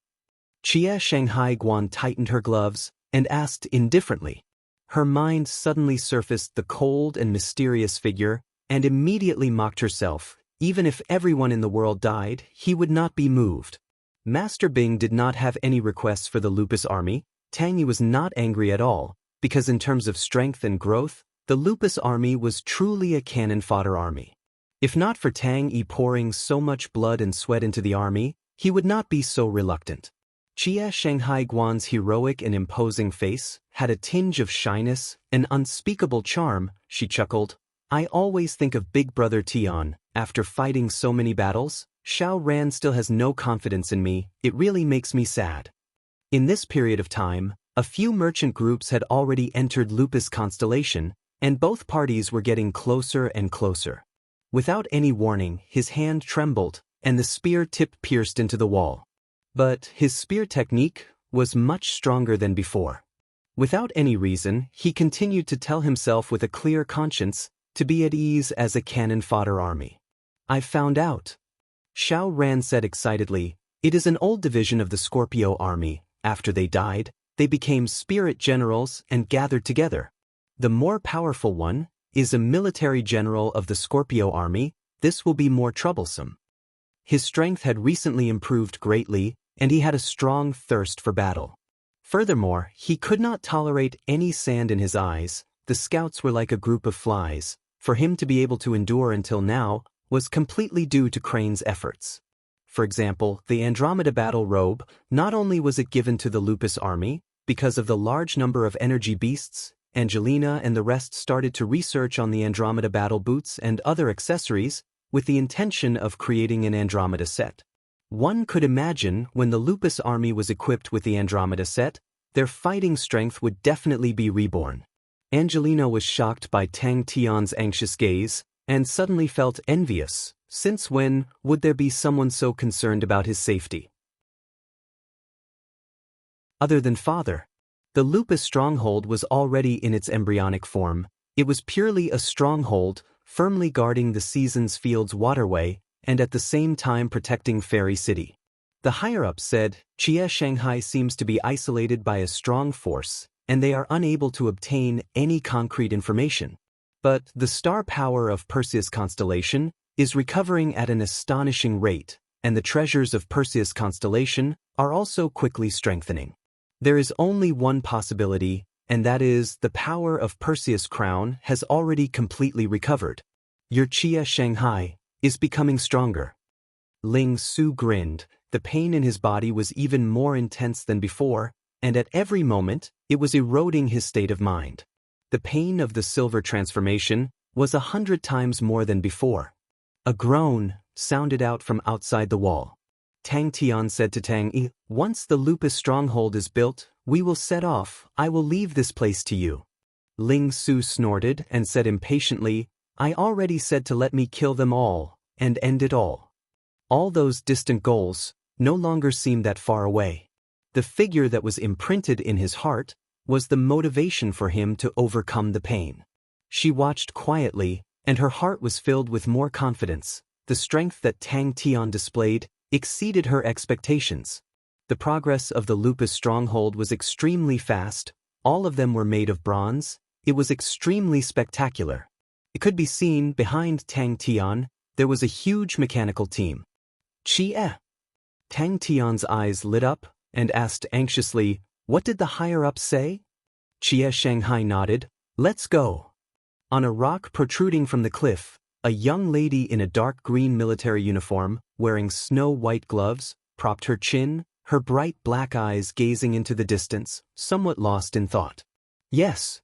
Xie Shanghai Guan tightened her gloves and asked indifferently. Her mind suddenly surfaced the cold and mysterious figure and immediately mocked herself. Even if everyone in the world died, he would not be moved. Master Bing did not have any requests for the Lupus army. Tang Yi was not angry at all, because in terms of strength and growth, the Lupus army was truly a cannon fodder army. If not for Tang Yi pouring so much blood and sweat into the army, he would not be so reluctant. Xie Shanghai Guan's heroic and imposing face had a tinge of shyness, an unspeakable charm. She chuckled. I always think of Big Brother Tian. After fighting so many battles, Xiao Ran still has no confidence in me. It really makes me sad. In this period of time, a few merchant groups had already entered Lupus constellation, and both parties were getting closer and closer. Without any warning, his hand trembled, and the spear tip pierced into the wall. But his spear technique was much stronger than before. Without any reason, he continued to tell himself with a clear conscience to be at ease as a cannon fodder army. I've found out. Xiao Ran said excitedly. It is an old division of the Scorpio army. After they died, they became spirit generals and gathered together. The more powerful one is a military general of the Scorpio army. This will be more troublesome. His strength had recently improved greatly, and he had a strong thirst for battle. Furthermore, he could not tolerate any sand in his eyes. The scouts were like a group of flies. For him to be able to endure until now was completely due to Crane's efforts. For example, the Andromeda battle robe, not only was it given to the Lupus army, because of the large number of energy beasts, Angelina and the rest started to research on the Andromeda battle boots and other accessories with the intention of creating an Andromeda set. One could imagine when the Lupus army was equipped with the Andromeda set, their fighting strength would definitely be reborn. Angelina was shocked by Tang Tian's anxious gaze, and suddenly felt envious. Since when would there be someone so concerned about his safety? Other than father. The Lupus stronghold was already in its embryonic form. It was purely a stronghold, firmly guarding the Seasons Field's waterway, and at the same time protecting Fairy City. The higher-ups said, Xie Shanghai seems to be isolated by a strong force, and they are unable to obtain any concrete information. But the star power of Perseus constellation is recovering at an astonishing rate, and the treasures of Perseus constellation are also quickly strengthening. There is only one possibility, and that is the power of Perseus' crown has already completely recovered. Your Xie Shanghai is becoming stronger. Ling Su grinned. The pain in his body was even more intense than before, and at every moment, it was eroding his state of mind. The pain of the silver transformation was 100 times more than before. A groan sounded out from outside the wall. Tang Tian said to Tang Yi, once the Lupus stronghold is built, we will set off. I will leave this place to you. Ling Su snorted and said impatiently, I already said to let me kill them all, and end it all. All those distant goals no longer seemed that far away. The figure that was imprinted in his heart was the motivation for him to overcome the pain. She watched quietly, and her heart was filled with more confidence. The strength that Tang Tian displayed exceeded her expectations. The progress of the Lupus stronghold was extremely fast. All of them were made of bronze. It was extremely spectacular. It could be seen behind Tang Tian, there was a huge mechanical team. Xie. Tang Tian's eyes lit up and asked anxiously, what did the higher-ups say? Xie Shanghai nodded. Let's go. On a rock protruding from the cliff, a young lady in a dark green military uniform, wearing snow-white gloves, propped her chin, her bright black eyes gazing into the distance, somewhat lost in thought. Yes.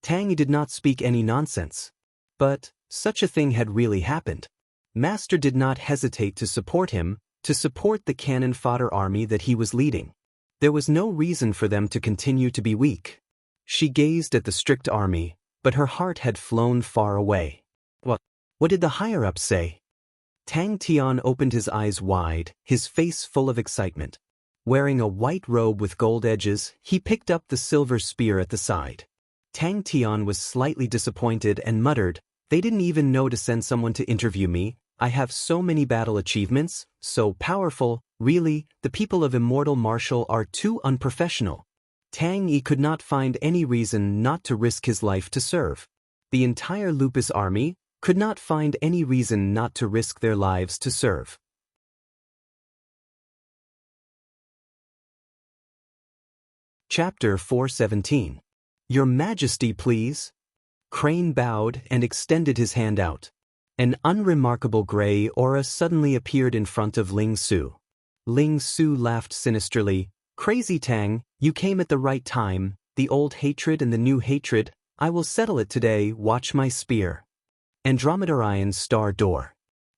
Tang Yi did not speak any nonsense. But such a thing had really happened. Master did not hesitate to support him, to support the cannon fodder army that he was leading. There was no reason for them to continue to be weak. She gazed at the strict army, but her heart had flown far away. What What did the higher-ups say? Tang Tian opened his eyes wide, his face full of excitement. Wearing a white robe with gold edges, he picked up the silver spear at the side. Tang Tian was slightly disappointed and muttered, "They didn't even know to send someone to interview me. I have so many battle achievements, so powerful. Really, the people of immortal martial are too unprofessional." Tang Yi could not find any reason not to risk his life to serve. The entire Lupus army could not find any reason not to risk their lives to serve. Chapter 417. Your Majesty, please. Crane bowed and extended his hand out. An unremarkable gray aura suddenly appeared in front of Ling Su. Ling Su laughed sinisterly. "Crazy Tang, you came at the right time. The old hatred and the new hatred, I will settle it today. Watch my spear." Andromeda Orion's star door.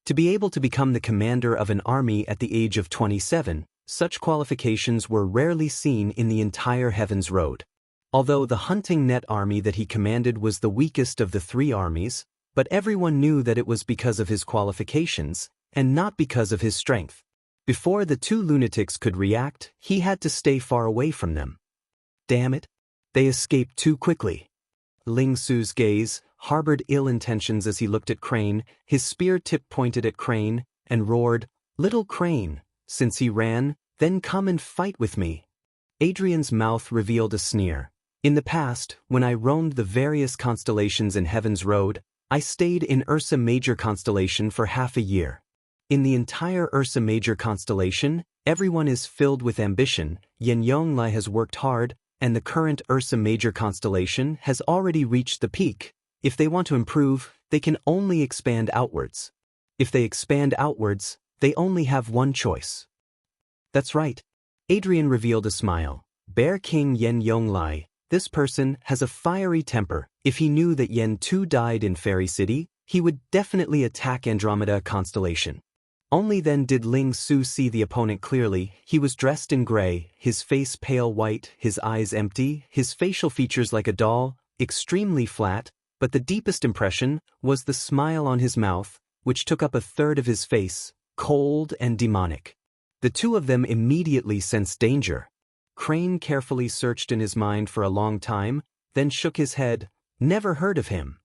To be able to become the commander of an army at the age of 27, such qualifications were rarely seen in the entire Heaven's Road. Although the hunting net army that he commanded was the weakest of the three armies, but everyone knew that it was because of his qualifications, and not because of his strength. Before the two lunatics could react, he had to stay far away from them. Damn it! They escaped too quickly. Ling Su's gaze harbored ill intentions as he looked at Crane, his spear tip pointed at Crane, and roared, "Little Crane, since he ran, then come and fight with me." Adrian's mouth revealed a sneer. "In the past, when I roamed the various constellations in Heaven's Road, I stayed in Ursa Major constellation for half a year. In the entire Ursa Major constellation, everyone is filled with ambition. Yin Yonglai has worked hard, and the current Ursa Major constellation has already reached the peak. If they want to improve, they can only expand outwards. If they expand outwards, they only have one choice." "That's right." Adrian revealed a smile. "Bear King Yen Yonglai, this person has a fiery temper. If he knew that Yen Tu died in Fairy City, he would definitely attack Andromeda constellation." Only then did Ling Su see the opponent clearly. He was dressed in gray, his face pale white, his eyes empty, his facial features like a doll, extremely flat, but the deepest impression was the smile on his mouth, which took up a third of his face, cold and demonic. The two of them immediately sensed danger. Crane carefully searched in his mind for a long time, then shook his head. "Never heard of him."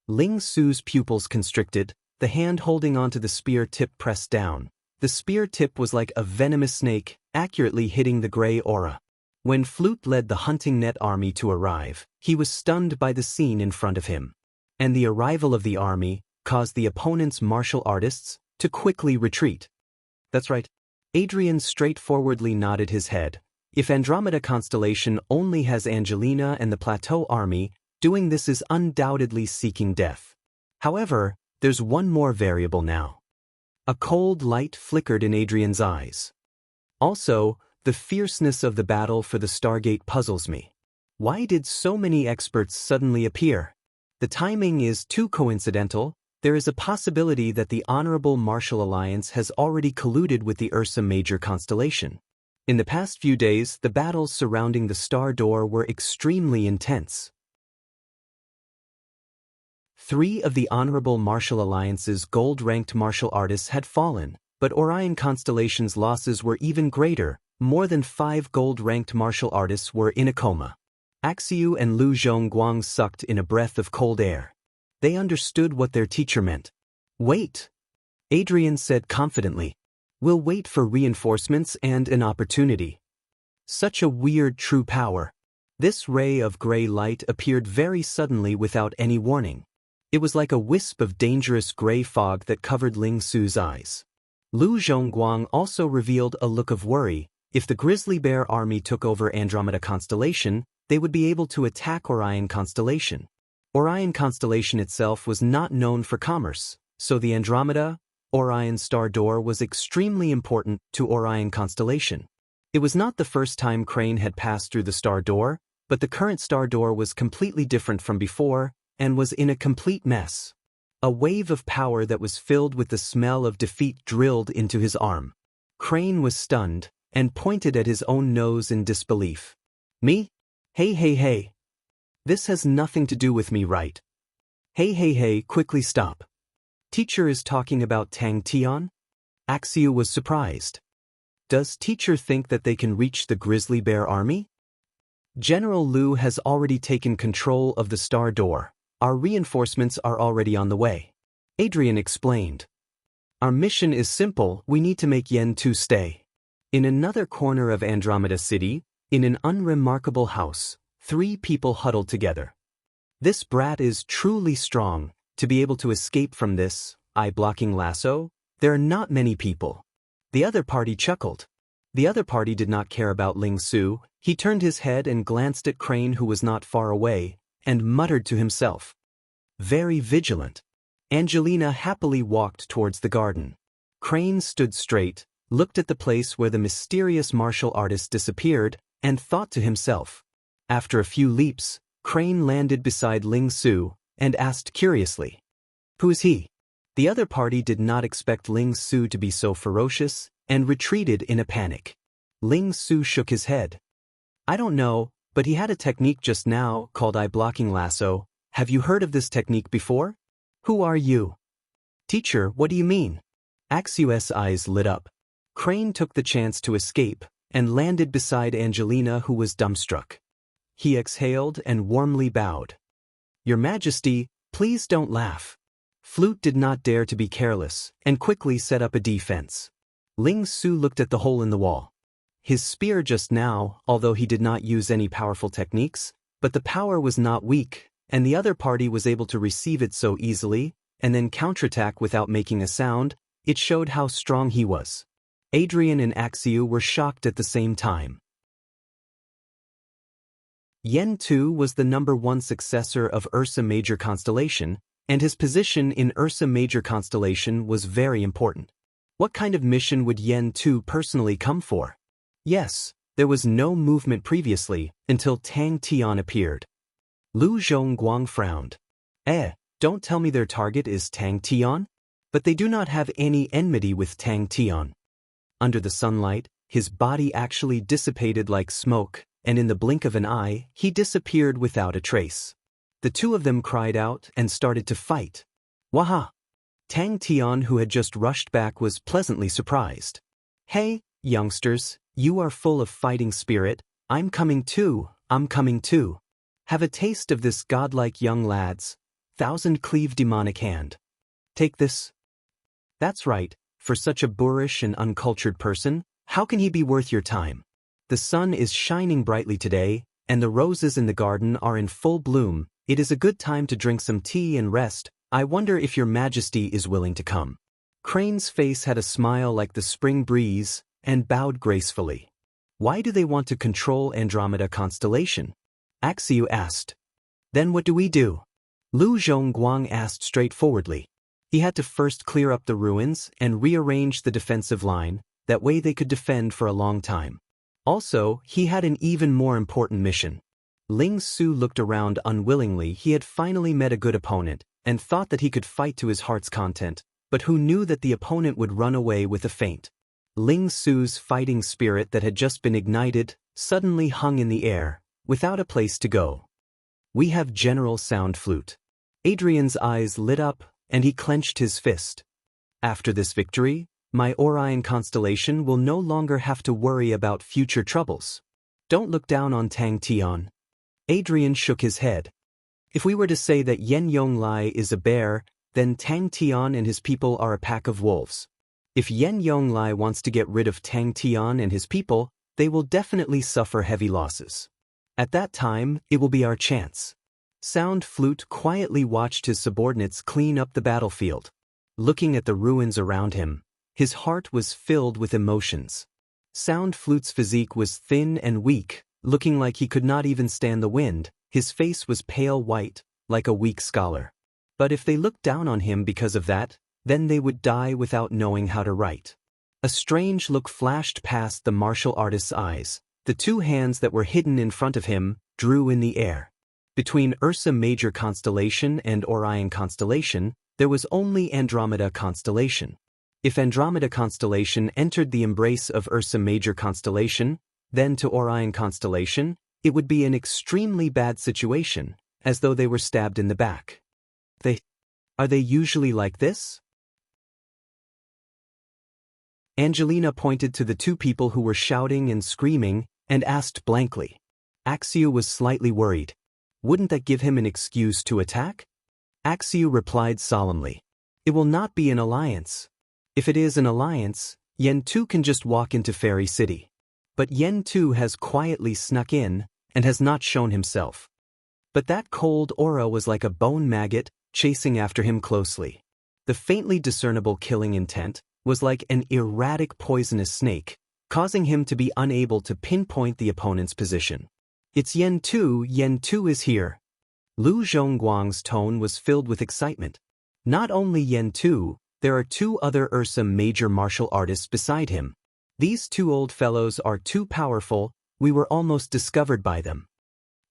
Ling Su's pupils constricted, the hand holding onto the spear tip pressed down. The spear tip was like a venomous snake, accurately hitting the gray aura. When Flute led the hunting net army to arrive, he was stunned by the scene in front of him. And the arrival of the army caused the opponent's martial artists to quickly retreat. "That's right." Adrian straightforwardly nodded his head. If Andromeda constellation only has Angelina and the Plateau army, doing this is undoubtedly seeking death. However, there's one more variable now. A cold light flickered in Adrian's eyes. "Also, the fierceness of the battle for the Stargate puzzles me. Why did so many experts suddenly appear? The timing is too coincidental. There is a possibility that the Honorable Martial Alliance has already colluded with the Ursa Major constellation. In the past few days, the battles surrounding the Star Door were extremely intense. 3 of the Honorable Martial Alliance's gold-ranked martial artists had fallen, but Orion Constellation's losses were even greater. More than 5 gold-ranked martial artists were in a coma. Axiu and Lu Zhongguang sucked in a breath of cold air. They understood what their teacher meant. "Wait," Adrian said confidently. "We'll wait for reinforcements and an opportunity." Such a weird true power. This ray of gray light appeared very suddenly without any warning. It was like a wisp of dangerous gray fog that covered Ling Su's eyes. Lu Zhongguang also revealed a look of worry. If the Grizzly Bear army took over Andromeda Constellation, they would be able to attack Orion Constellation. Orion Constellation itself was not known for commerce, so the Andromeda, Orion Star Door was extremely important to Orion Constellation. It was not the first time Crane had passed through the Star Door, but the current Star Door was completely different from before, and was in a complete mess. A wave of power that was filled with the smell of defeat drilled into his arm. Crane was stunned, and pointed at his own nose in disbelief. "Me? Hey. This has nothing to do with me, right? Hey, quickly stop." Teacher is talking about Tang Tian? Axiu was surprised. Does teacher think that they can reach the grizzly bear army? General Liu has already taken control of the star door. Our reinforcements are already on the way. Adrian explained. Our mission is simple, we need to make Yen Tu stay. In another corner of Andromeda City, in an unremarkable house, 3 people huddled together. This brat is truly strong. To be able to escape from this eye-blocking lasso, there are not many people. The other party chuckled. The other party did not care about Ling Su. He turned his head and glanced at Crane, who was not far away, and muttered to himself. Very vigilant. Angelina happily walked towards the garden. Crane stood straight, looked at the place where the mysterious martial artist disappeared, and thought to himself. After a few leaps, Crane landed beside Ling Su and asked curiously, "Who is he?" The other party did not expect Ling Su to be so ferocious and retreated in a panic. Ling Su shook his head. "I don't know, but he had a technique just now called eye-blocking lasso. Have you heard of this technique before?" "Who are you?" "Teacher, what do you mean?" Axiu's eyes lit up. Crane took the chance to escape and landed beside Angelina, who was dumbstruck. He exhaled and warmly bowed. "Your Majesty, please don't laugh." Flute did not dare to be careless and quickly set up a defense. Ling Su looked at the hole in the wall. His spear just now, although he did not use any powerful techniques, but the power was not weak, and the other party was able to receive it so easily, and then counterattack without making a sound. It showed how strong he was. Adrian and Axiu were shocked at the same time. Yen Tu was the #1 successor of Ursa Major constellation, and his position in Ursa Major constellation was very important. What kind of mission would Yen Tu personally come for? Yes, there was no movement previously until Tang Tian appeared. Lu Zhongguang frowned. Don't tell me their target is Tang Tian? But they do not have any enmity with Tang Tian. Under the sunlight, his body actually dissipated like smoke, and in the blink of an eye, he disappeared without a trace. The 2 of them cried out and started to fight. Waha! Tang Tian, who had just rushed back, was pleasantly surprised. "Hey, youngsters, you are full of fighting spirit. I'm coming too. Have a taste of this godlike young lad's 1,000-cleave demonic hand. Take this." That's right, for such a boorish and uncultured person, how can he be worth your time? The sun is shining brightly today, and the roses in the garden are in full bloom. It is a good time to drink some tea and rest. I wonder if your Majesty is willing to come. Crane's face had a smile like the spring breeze, and bowed gracefully. Why do they want to control Andromeda constellation? Axiu asked. Then what do we do? Lu Zhongguang asked straightforwardly. He had to first clear up the ruins and rearrange the defensive line, that way they could defend for a long time. Also, he had an even more important mission. Ling Su looked around unwillingly. He had finally met a good opponent, and thought that he could fight to his heart's content, but who knew that the opponent would run away with a feint. Ling Su's fighting spirit that had just been ignited suddenly hung in the air, without a place to go. We have General Sound Flute. Adrian's eyes lit up, and he clenched his fist. After this victory, my Orion constellation will no longer have to worry about future troubles. Don't look down on Tang Tian. Adrian shook his head. If we were to say that Yen Yonglai is a bear, then Tang Tian and his people are a pack of wolves. If Yen Yonglai wants to get rid of Tang Tian and his people, they will definitely suffer heavy losses. At that time, it will be our chance. Sound Flute quietly watched his subordinates clean up the battlefield. Looking at the ruins around him, his heart was filled with emotions. Sound Flute's physique was thin and weak, looking like he could not even stand the wind. His face was pale white, like a weak scholar. But if they looked down on him because of that, then they would die without knowing how to write. A strange look flashed past the martial artist's eyes. The 2 hands that were hidden in front of him drew in the air. Between Ursa Major constellation and Orion constellation, there was only Andromeda constellation. If Andromeda constellation entered the embrace of Ursa Major constellation, then to Orion constellation, it would be an extremely bad situation, as though they were stabbed in the back. Are they usually like this? Angelina pointed to the two people who were shouting and screaming and asked blankly. Xianxia was slightly worried. Wouldn't that give him an excuse to attack? Xianxia replied solemnly. It will not be an alliance. If it is an alliance, Yen Tu can just walk into Fairy City. But Yen Tu has quietly snuck in and has not shown himself. But that cold aura was like a bone maggot chasing after him closely. The faintly discernible killing intent was like an erratic poisonous snake, causing him to be unable to pinpoint the opponent's position. It's Yen Tu is here. Lu Zhongguang's tone was filled with excitement. Not only Yen Tu, there are two other Ursa major martial artists beside him. These two old fellows are too powerful, we were almost discovered by them.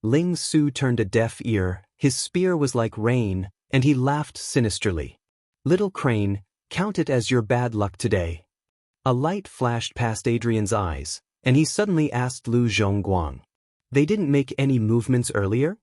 Ling Su turned a deaf ear, his spear was like rain, and he laughed sinisterly. Little Crane, count it as your bad luck today. A light flashed past Adrian's eyes, and he suddenly asked Lu Zhongguang. They didn't make any movements earlier?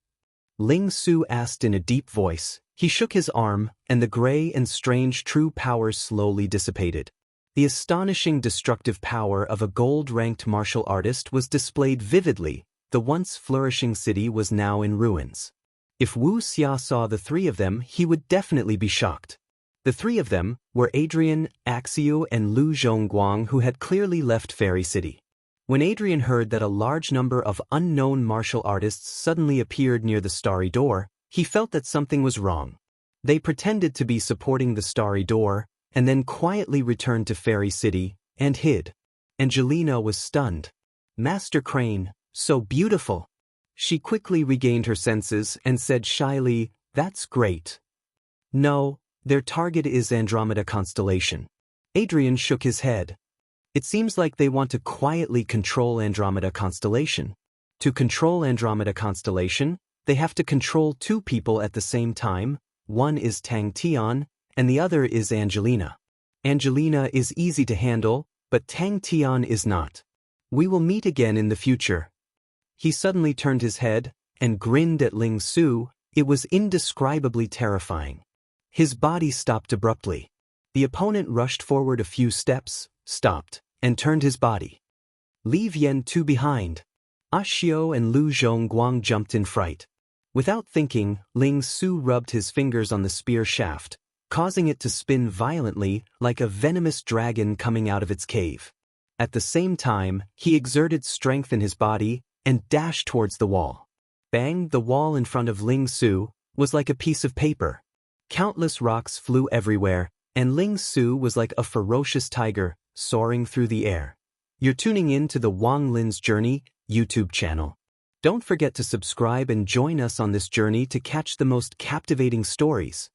Ling Su asked in a deep voice. He shook his arm, and the gray and strange true power slowly dissipated. The astonishing destructive power of a gold-ranked martial artist was displayed vividly. The once flourishing city was now in ruins. If Wuxia saw the three of them, he would definitely be shocked. The three of them were Adrian, Xianxia, and Lu Zhongguang, who had clearly left Fairy City. When Adrian heard that a large number of unknown martial artists suddenly appeared near the Starry Door, he felt that something was wrong. They pretended to be supporting the Starry Door, and then quietly returned to Fairy City, and hid. Angelina was stunned. Master Crane, so beautiful. She quickly regained her senses and said shyly, that's great. No, their target is Andromeda Constellation. Adrian shook his head. It seems like they want to quietly control Andromeda Constellation. To control Andromeda Constellation, they have to control two people at the same time. One is Tang Tian, and the other is Angelina. Angelina is easy to handle, but Tang Tian is not. We will meet again in the future. He suddenly turned his head and grinned at Ling Su. It was indescribably terrifying. His body stopped abruptly. The opponent rushed forward a few steps, stopped, and turned his body. Leave Yen Tu behind. Xiao and Lu Zhongguang jumped in fright. Without thinking, Ling Su rubbed his fingers on the spear shaft, causing it to spin violently like a venomous dragon coming out of its cave. At the same time, he exerted strength in his body and dashed towards the wall. Bang! The wall in front of Ling Su was like a piece of paper. Countless rocks flew everywhere, and Ling Su was like a ferocious tiger, soaring through the air. You're tuning in to the Wang Lin's Journey YouTube channel. Don't forget to subscribe and join us on this journey to catch the most captivating stories.